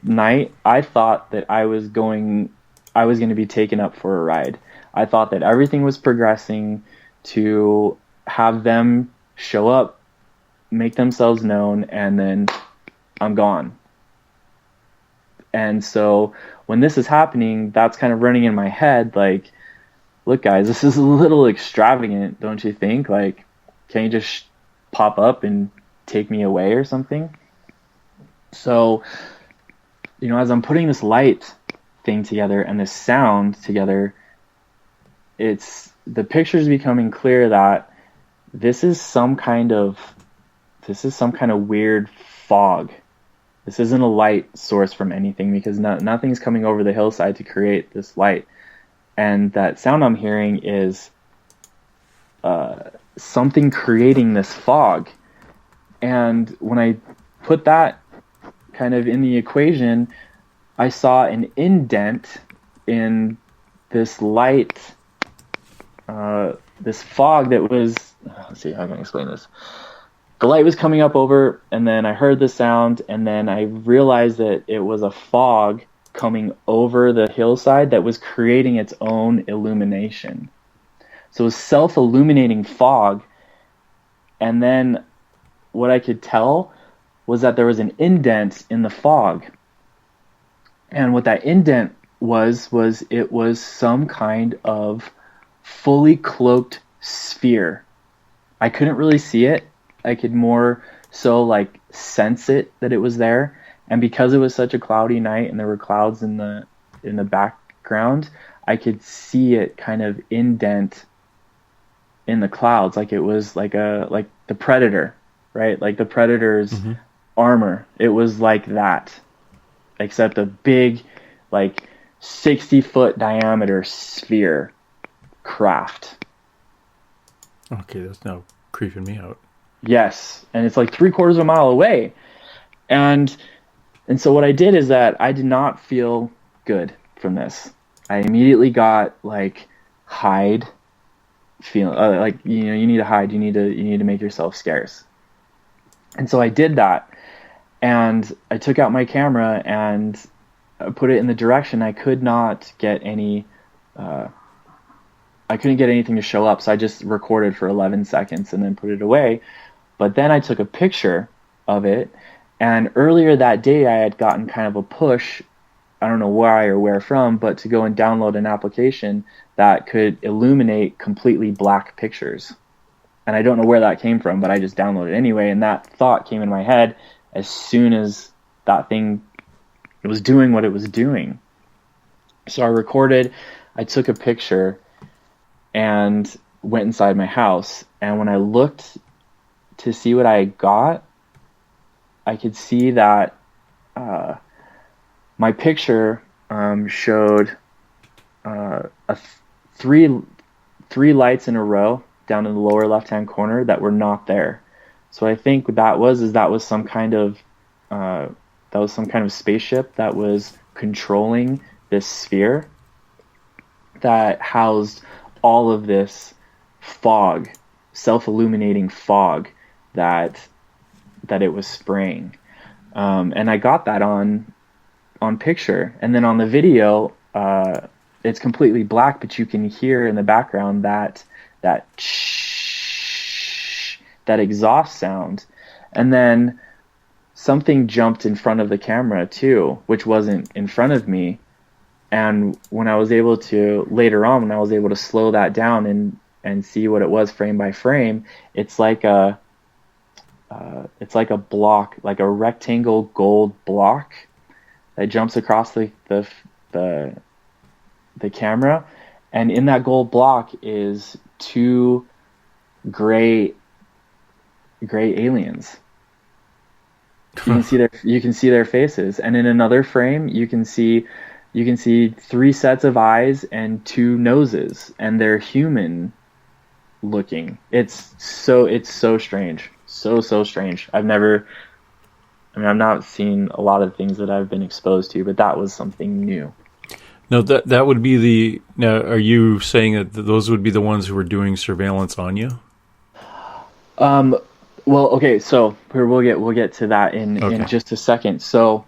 night, I thought that I was going to be taken up for a ride. I thought that everything was progressing to have them show up, make themselves known, and then I'm gone. And so when this is happening, that's kind of running in my head, like, look guys, this is a little extravagant, don't you think? Like, can you just pop up and take me away or something? So, you know, as I'm putting this light thing together and this sound together, the picture's becoming clear that this is some kind of weird fog. This isn't a light source from anything, because nothing's coming over the hillside to create this light. And that sound I'm hearing is something creating this fog. And when I put that kind of in the equation, I saw an indent in this light, this fog that was, let's see how I can explain this. The light was coming up over, and then I heard the sound, and then I realized that it was a fog coming over the hillside that was creating its own illumination. So it was self-illuminating fog, and then what I could tell was that there was an indent in the fog. And what that indent was it was some kind of fully cloaked sphere. I couldn't really see it. I could more so like sense it, that it was there. And because it was such a cloudy night and there were clouds in the background, I could see it kind of indent in the clouds, like it was like the Predator, right? Like the Predator's armor. It was like that, except a big, like 60-foot diameter sphere craft. Okay, that's now creeping me out. Yes, and it's like 3/4 of a mile away. And so what I did is that I did not feel good from this. I immediately got like hide feel, like, you know, you need to hide, you need to make yourself scarce. And so I did that, and I took out my camera and put it in the direction I could not get any. I couldn't get anything to show up, so I just recorded for 11 seconds and then put it away. But then I took a picture of it, and earlier that day I had gotten kind of a push, I don't know why or where from, but to go and download an application that could illuminate completely black pictures. And I don't know where that came from, but I just downloaded it anyway, and that thought came in my head as soon as that thing was doing what it was doing. So I recorded, I took a picture, and went inside my house. And when I looked to see what I got, I could see that my picture showed three lights in a row down in the lower left-hand corner that were not there. So I think what that was some kind of spaceship that was controlling this sphere that housed all of this fog, self-illuminating fog that it was spraying. And I got that on picture. And then on the video, it's completely black, but you can hear in the background that exhaust sound. And then something jumped in front of the camera too, which wasn't in front of me. And when I was able to, later on, when I was able to slow that down and see what it was frame by frame, it's like a block, like a rectangle gold block that jumps across the camera, and in that gold block is two gray aliens. You can see their faces, and in another frame you can see 3 sets of eyes and 2 noses, and they're human looking. It's so strange. So strange. I've not seen a lot of things that I've been exposed to, but that was something new. Now that would be now, are you saying that those would be the ones who were doing surveillance on you? Well, okay, so we'll get to that in just a second. So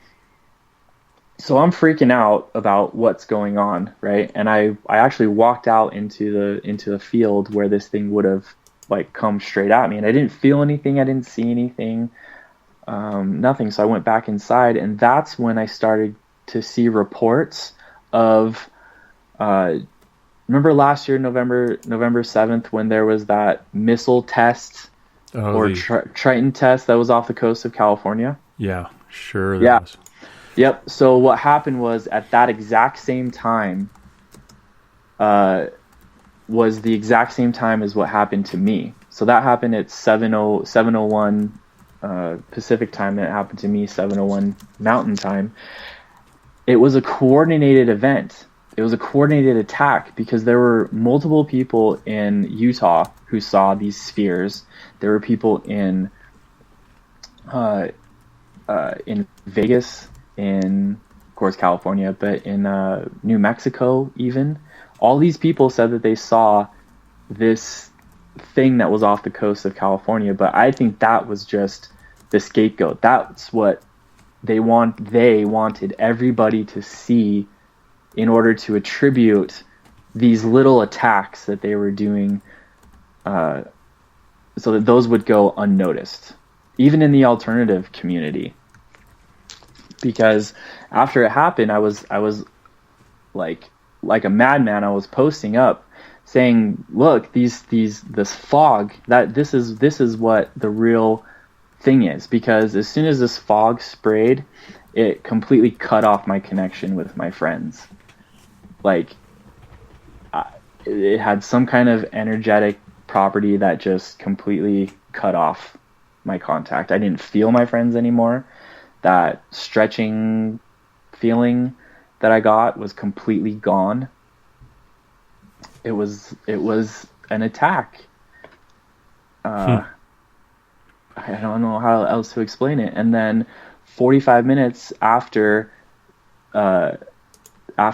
I'm freaking out about what's going on, right? And I actually walked out into the field where this thing would have like come straight at me, and I didn't feel anything, I didn't see anything, nothing. So I went back inside, and that's when I started to see reports of remember last year, November 7th, when there was that missile test Triton test that was off the coast of California? Yeah, sure. Was. Yep. So what happened was, at that exact same time, was the exact same time as what happened to me. So that happened at 7:01 Pacific time, and it happened to me 7:01 Mountain time. It was a coordinated event. It was a coordinated attack because there were multiple people in Utah who saw these spheres. There were people in Vegas, in, of course, California, but in New Mexico even. All these people said that they saw this thing that was off the coast of California, but I think that was just the scapegoat. That's what they wanted everybody to see in order to attribute these little attacks that they were doing, so that those would go unnoticed, even in the alternative community. Because after it happened, I was like a madman. I was posting up saying, look, this fog, that this is what the real thing is. Because as soon as this fog sprayed, it completely cut off my connection with my friends. Like, it had some kind of energetic property that just completely cut off my contact. I didn't feel my friends anymore. That stretching feeling that I got was completely gone. It was an attack. I don't know how else to explain it. And then 45 minutes after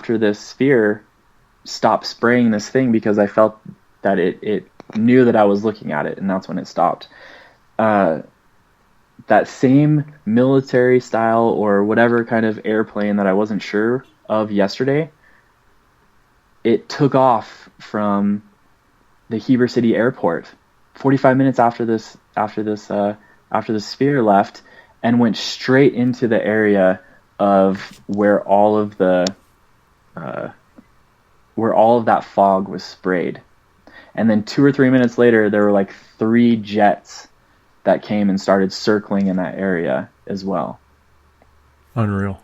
this sphere stopped spraying this thing, because I felt that it knew that I was looking at it, and that's when it stopped. That same military style or whatever kind of airplane that I wasn't sure of yesterday, it took off from the Heber City airport 45 minutes after the sphere left, and went straight into the area of where all of that fog was sprayed. And then 2 or 3 minutes later, there were like 3 jets that came and started circling in that area as well. Unreal.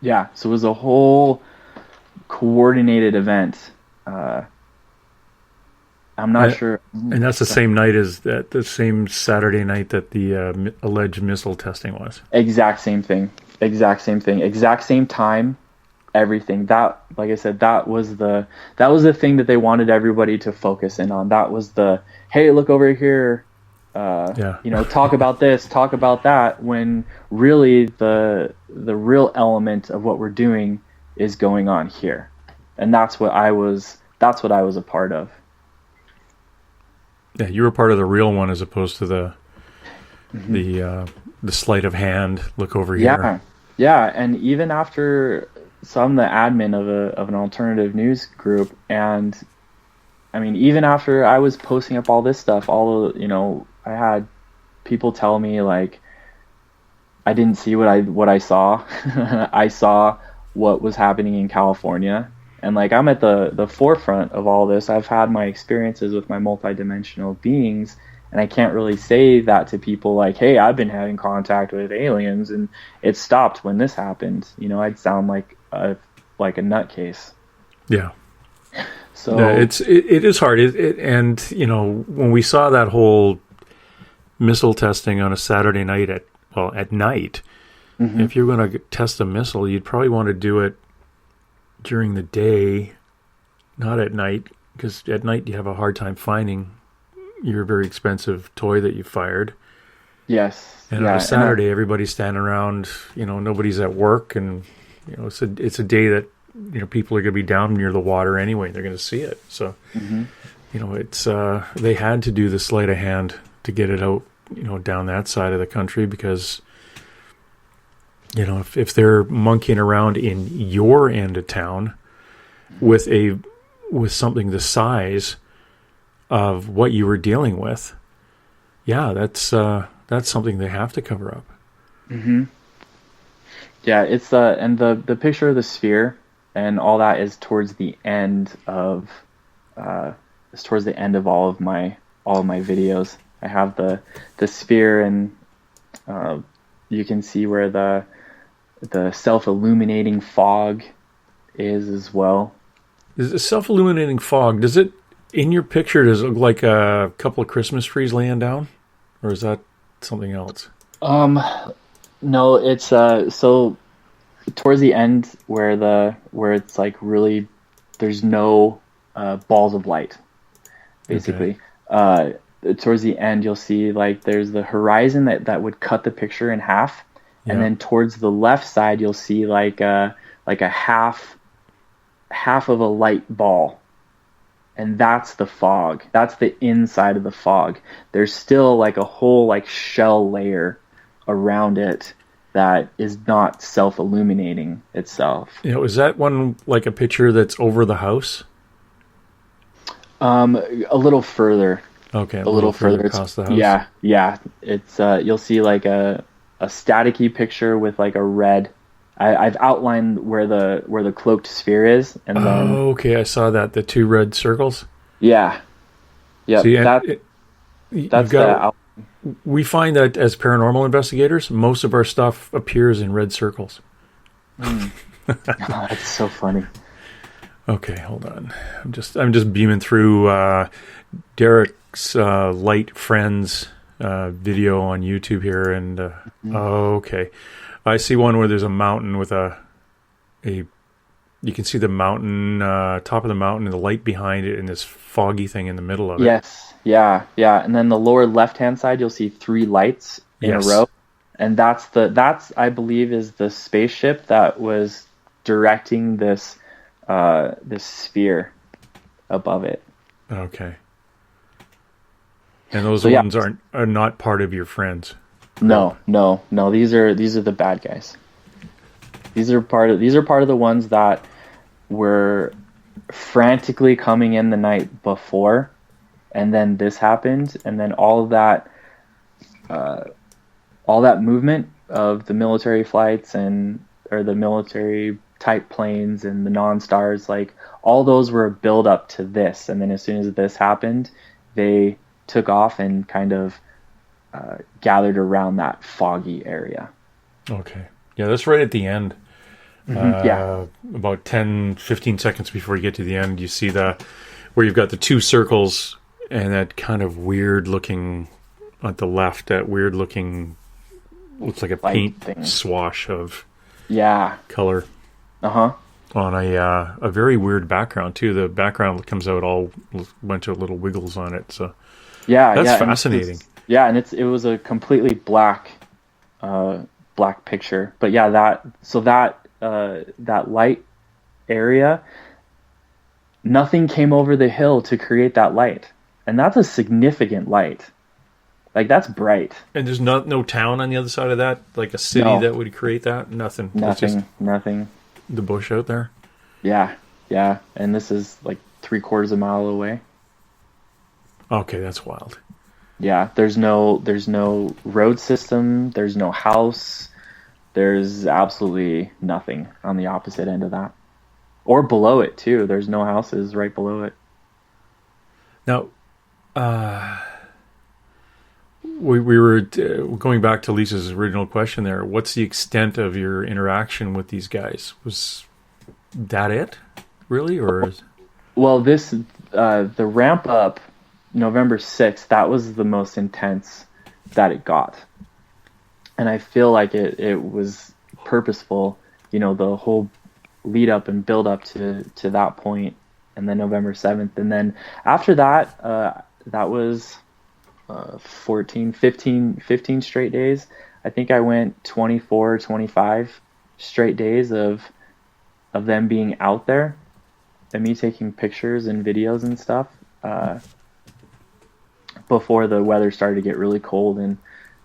Yeah, so it was a whole coordinated event. I'm not sure. And that's the same night as that, the same Saturday night that the alleged missile testing was. Exact same thing. Exact same time. Everything. That, like I said, that was the thing that they wanted everybody to focus in on. That was the, hey, look over here. Talk about this, talk about that, when really the real element of what we're doing is going on here. And that's what I was a part of. Yeah, you were part of the real one as opposed to the sleight of hand, look over here. Yeah, and even after I'm the admin of an alternative news group, and I mean, even after I was posting up all this stuff, I had people tell me like I didn't see what I saw. I saw what was happening in California, and like I'm at the forefront of all this. I've had my experiences with my multidimensional beings, and I can't really say that to people like, hey, I've been having contact with aliens and it stopped when this happened. I'd sound like a nutcase. Yeah. So yeah, it is hard. And when we saw that whole missile testing on a Saturday night at night, mm-hmm. if you're going to test a missile, you'd probably want to do it during the day, not at night, because at night you have a hard time finding your very expensive toy that you fired. Yes. And on a Saturday, everybody's standing around, nobody's at work, and it's a day that people are going to be down near the water anyway. They're going to see it. So, mm-hmm. It's they had to do the sleight of hand to get it out, down that side of the country, because if they're monkeying around in your end of town with something the size of what you were dealing with, that's something they have to cover up. Mm-hmm. Yeah, it's and the picture of the sphere and all that is towards the end of all of my videos. I have the sphere, and you can see where the self-illuminating fog is as well. Is the self-illuminating fog, in your picture, does it look like a couple of Christmas trees laying down? Or is that something else? No, it's so towards the end where it's like really there's no balls of light, basically. Okay. Towards the end, you'll see like there's the horizon that would cut the picture in half, and then towards the left side, you'll see like a half of a light ball, and that's the fog. That's the inside of the fog. There's still like a whole like shell layer around it that is not self-illuminating itself. Is that one like a picture that's over the house? A little further. Okay, a little further across the house. Yeah. It's you'll see like a staticky picture with like a red. I've outlined where the cloaked sphere is, and then okay, I saw that, the two red circles. Yeah. We find that as paranormal investigators, most of our stuff appears in red circles. That's so funny. Okay, hold on. I'm just beaming through Derrick's Light Friends video on YouTube here, and okay, I see one where there's a mountain with you can see the mountain, top of the mountain, and the light behind it, and this foggy thing in the middle of it. Yes, yeah, and then the lower left-hand side, you'll see 3 lights in a row, and that's I believe is the spaceship that was directing this sphere above it. Okay. And those ones are not part of your friends. No. These are the bad guys. These are part of the ones that were frantically coming in the night before, and then this happened, and then all that movement of the military flights or the military type planes and the non-stars, like all those were a build up to this, and then as soon as this happened, they took off and kind of gathered around that foggy area. Okay. Yeah, that's right at the end. About 10-15 seconds before you get to the end, you see where you've got the 2 circles and that kind of weird looking at the left, that weird looking, looks like a paint swash of color. On a very weird background too. The background comes out all a bunch of little wiggles on it. So that's fascinating. And it was a completely black picture. But that light area, nothing came over the hill to create that light, and that's a significant light. Like, that's bright. And there's no town on the other side of that, like a city that would create that. Nothing. Nothing. the bush out there? Yeah, and this is like 3/4 mile away. Okay, that's wild. Yeah, there's no road system, there's no house, there's absolutely nothing on the opposite end of that. Or below it too, there's no houses right below it. Now, we were going back to Lisa's original question there. What's the extent of your interaction with these guys? Was that it, really, or? Well, this the ramp up November 6th. That was the most intense that it got, and I feel like it was purposeful. You know, the whole lead up and build up to that point, and then November 7th, and then after that, that was 15 straight days. I think I went 24, 25 straight days of them being out there and me taking pictures and videos and stuff before the weather started to get really cold, and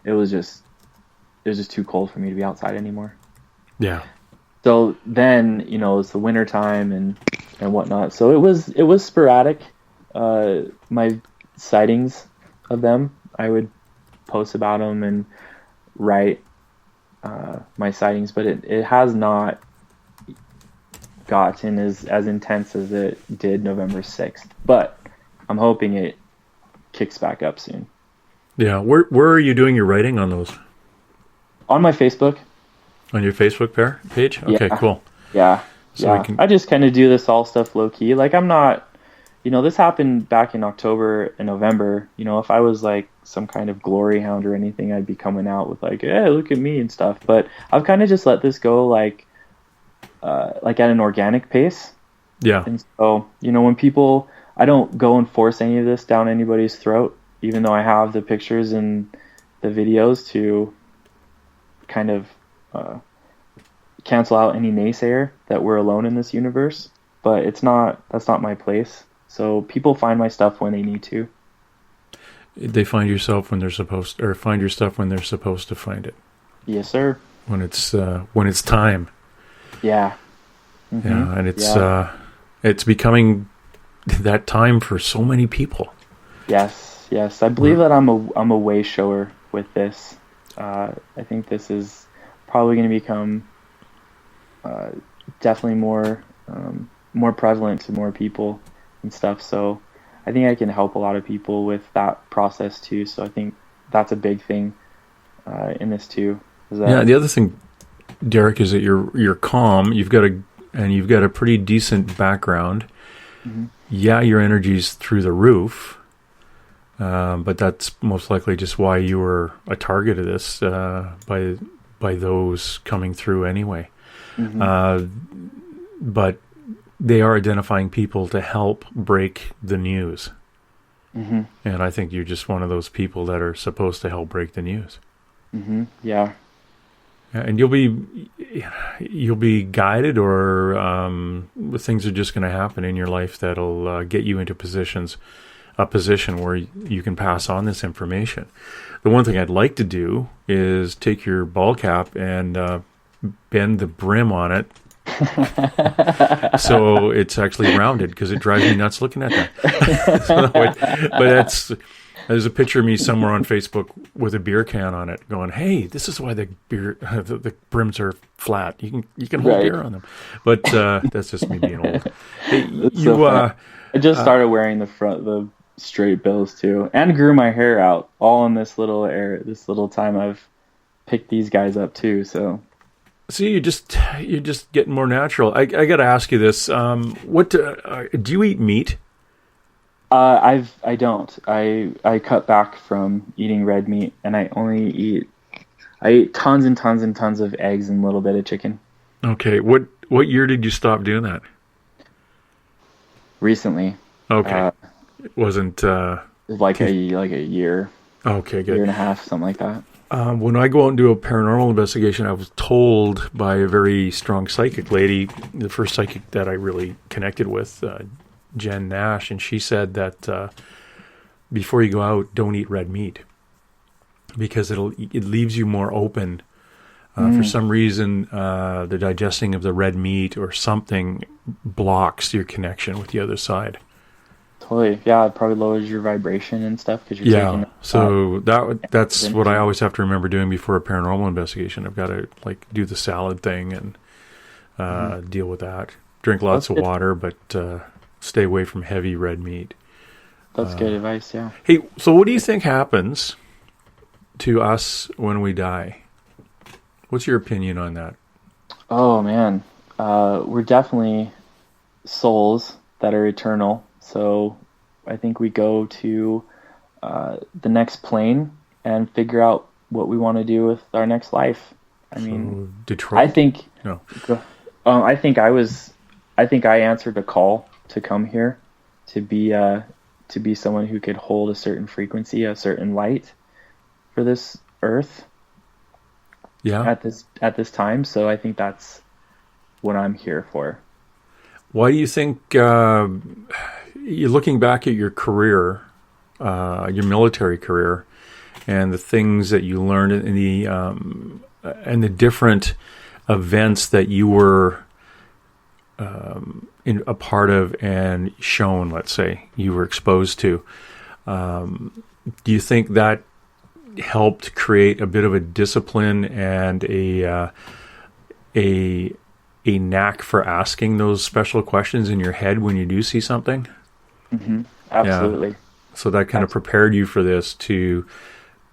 it was just too cold for me to be outside anymore. Yeah. So then, you know, it's the winter time and whatnot. So it was sporadic. My sightings of them, I would post about them and write my sightings, but it has not gotten as intense as it did November 6th. But I'm hoping it kicks back up soon. Yeah. Where are you doing your writing on those? On my Facebook. On your Facebook page? Okay, yeah. Cool. Yeah. So yeah. I just kind of do this all stuff low key. Like, I'm not, you know, this happened back in October and November. You know, if I was like some kind of glory hound or anything, I'd be coming out with like, hey, look at me and stuff. But I've kind of just let this go like at an organic pace. Yeah. And so, you know, when people, I don't go and force any of this down anybody's throat, even though I have the pictures and the videos to kind of cancel out any naysayer that we're alone in this universe. But that's not my place. So people find my stuff when they need to. They find yourself when they're supposed, or find your stuff when they're supposed to find it. Yes, sir. When it's time. Yeah. Mm-hmm. Yeah, and it's becoming that time for so many people. Yes. I believe that I'm a way shower with this. I think this is probably going to become definitely more prevalent to more people and stuff. So I think I can help a lot of people with that process too. So I think that's a big thing in this too. The other thing, Derrick, is that you're calm. You've got a pretty decent background. Mm-hmm. Yeah, your energy's through the roof. But that's most likely just why you were a target of this by those coming through anyway. Mm-hmm. But they are identifying people to help break the news. Mm-hmm. And I think you're just one of those people that are supposed to help break the news. Mm-hmm. Yeah. And you'll be guided, or things are just going to happen in your life that'll get you into a position where you can pass on this information. The one thing I'd like to do is take your ball cap and bend the brim on it so it's actually rounded, because it drives me nuts looking at that. But there's a picture of me somewhere on Facebook with a beer can on it going, hey, this is why the brims are flat. You can hold beer on them. But that's just me being old. Hey, I just started wearing the straight bills too, and grew my hair out all in this little time I've picked these guys up too. So see, you're just getting more natural. I got to ask you this: what do you eat meat? I don't. I cut back from eating red meat, and I eat tons and tons and tons of eggs and a little bit of chicken. Okay, what year did you stop doing that? Recently. Okay. It wasn't like a year. Okay, good. Year and a half, something like that. When I go out and do a paranormal investigation, I was told by a very strong psychic lady, the first psychic that I really connected with, Jen Nash, and she said that before you go out, don't eat red meat, because it leaves you more open For some reason, the digesting of the red meat or something blocks your connection with the other side. Totally. Yeah, it probably lowers your vibration and stuff because you're taking. So that's what I always have to remember doing before a paranormal investigation. I've got to like do the salad thing and deal with that. Drink lots of water, but stay away from heavy red meat. That's good advice. Yeah. Hey, so what do you think happens to us when we die? What's your opinion on that? Oh man, we're definitely souls that are eternal. So I think we go to the next plane and figure out what we want to do with our next life. I mean, Detroit. I think I think I answered a call to come here to be someone who could hold a certain frequency, a certain light for this earth. Yeah. At this time, so I think that's what I'm here for. Why do you think you're looking back at your career, your military career, and the things that you learned in the different events that you were in a part of and shown, let's say, you were exposed to? Do you think that helped create a bit of a discipline and a knack for asking those special questions in your head when you do see something? Mm-hmm. Absolutely. Yeah. So that kind of prepared you for this, to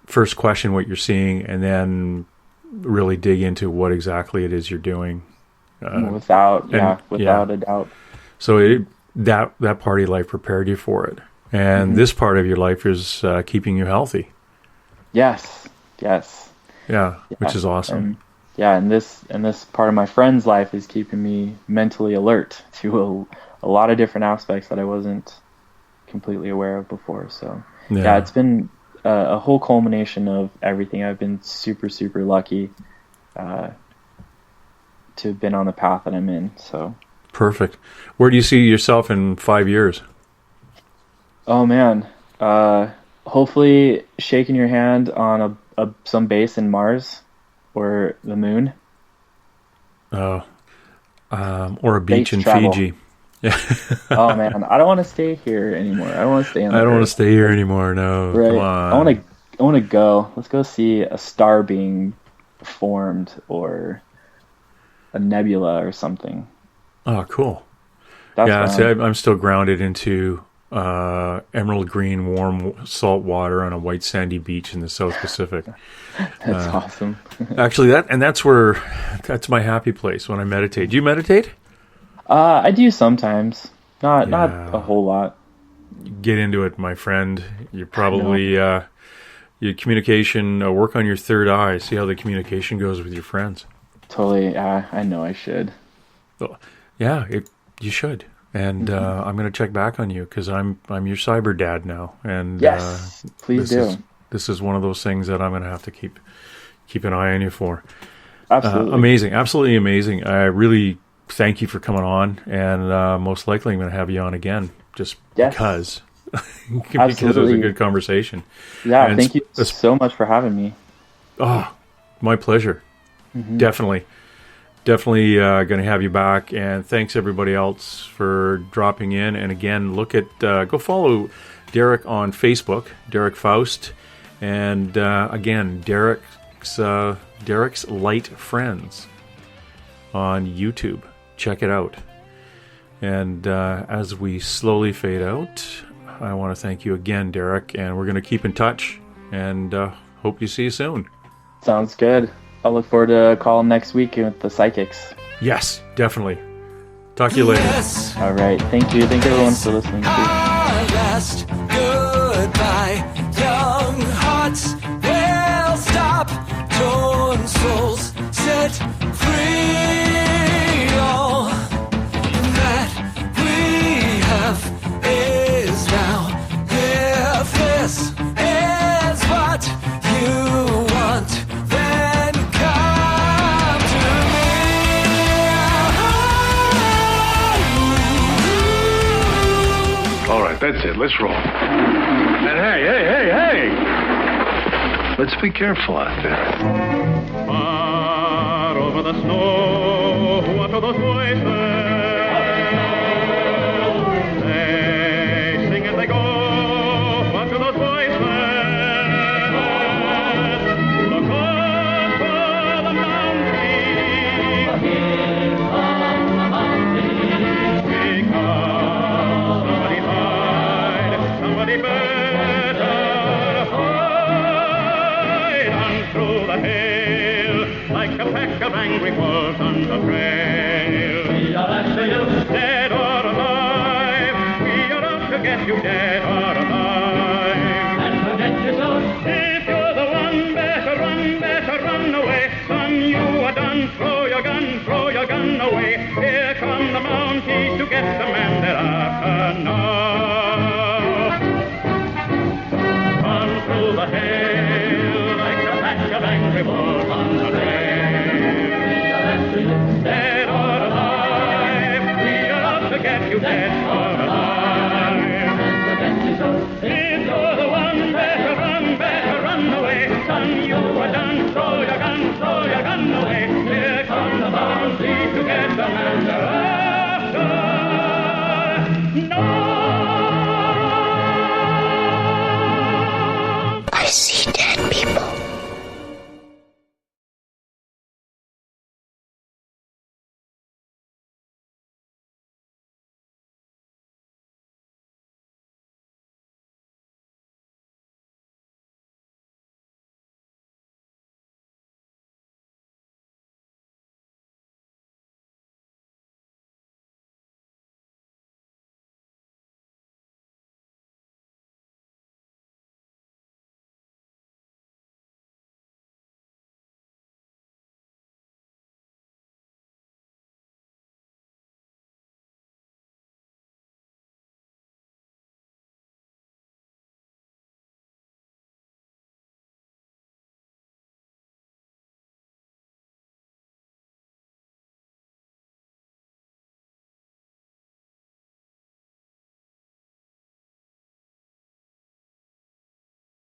first question what you're seeing and then really dig into what exactly it is you're doing. Without a doubt. So that part of your life prepared you for it. And this part of your life is keeping you healthy. Yes. Yeah, which is awesome. And this part of my friend's life is keeping me mentally alert to a lot of different aspects that I wasn't completely aware of before. So yeah it's been a whole culmination of everything. I've been super, super lucky to have been on the path that I'm in. So perfect. Where do you see yourself in 5 years? Oh man, hopefully shaking your hand on some base in Mars or the moon. Or a beach Space in travel. Fiji. Yeah. Oh man, I don't want to stay here anymore. I don't want to stay on. I don't want to stay here anymore. No, right. Come on. I want to go. Let's go see a star being formed or a nebula or something. Oh, cool. That's see, I'm still grounded into emerald green, warm salt water on a white sandy beach in the South Pacific. That's awesome. Actually, that's my happy place when I meditate. Do you meditate? I do sometimes. Not a whole lot. Get into it, my friend. You probably your communication. Work on your third eye. See how the communication goes with your friends. Totally. I know I should. Yeah, you should. And I'm going to check back on you because I'm your cyber dad now. And yes, please do. This is one of those things that I'm going to have to keep an eye on you for. Absolutely. Amazing. Absolutely amazing. I really thank you for coming on. And most likely I'm going to have you on again just because. Because it was a good conversation. Yeah, and thank you so much for having me. Oh, my pleasure. Mm-hmm. Definitely going to have you back, and thanks everybody else for dropping in. And again, go follow Derrick on Facebook, Derrick Faust, and again, Derrick's Light Friends on YouTube. Check it out. And as we slowly fade out, I want to thank you again, Derrick, and we're going to keep in touch, and hope you see you soon. Sounds good. I'll look forward to a call next week with the psychics. Yes, definitely. Talk to you later. Yes. All right. Thank you. Thank everyone for listening. Last goodbye. Young hearts will stop. Torn souls set free. All that we have is now. If this is what you want, then come to me. All right, that's it. Let's roll. And hey! Let's be careful out there. over the snow, what are those voices? They sing as they go, what are those voices? Look up for the mountain, because somebody hide, somebody better hide on through the hail, like a pack of angry wolves on the trail. We are after you, dead or alive. We are out to get you, dead or alive. And forget your soul. If you're the one, better run away. Son, you are done. Throw your gun away. Here come the Mounties to get the man they're after now. Run through the hail like a pack of angry wolves on the trail. Dead or alive, we are out to get you, dead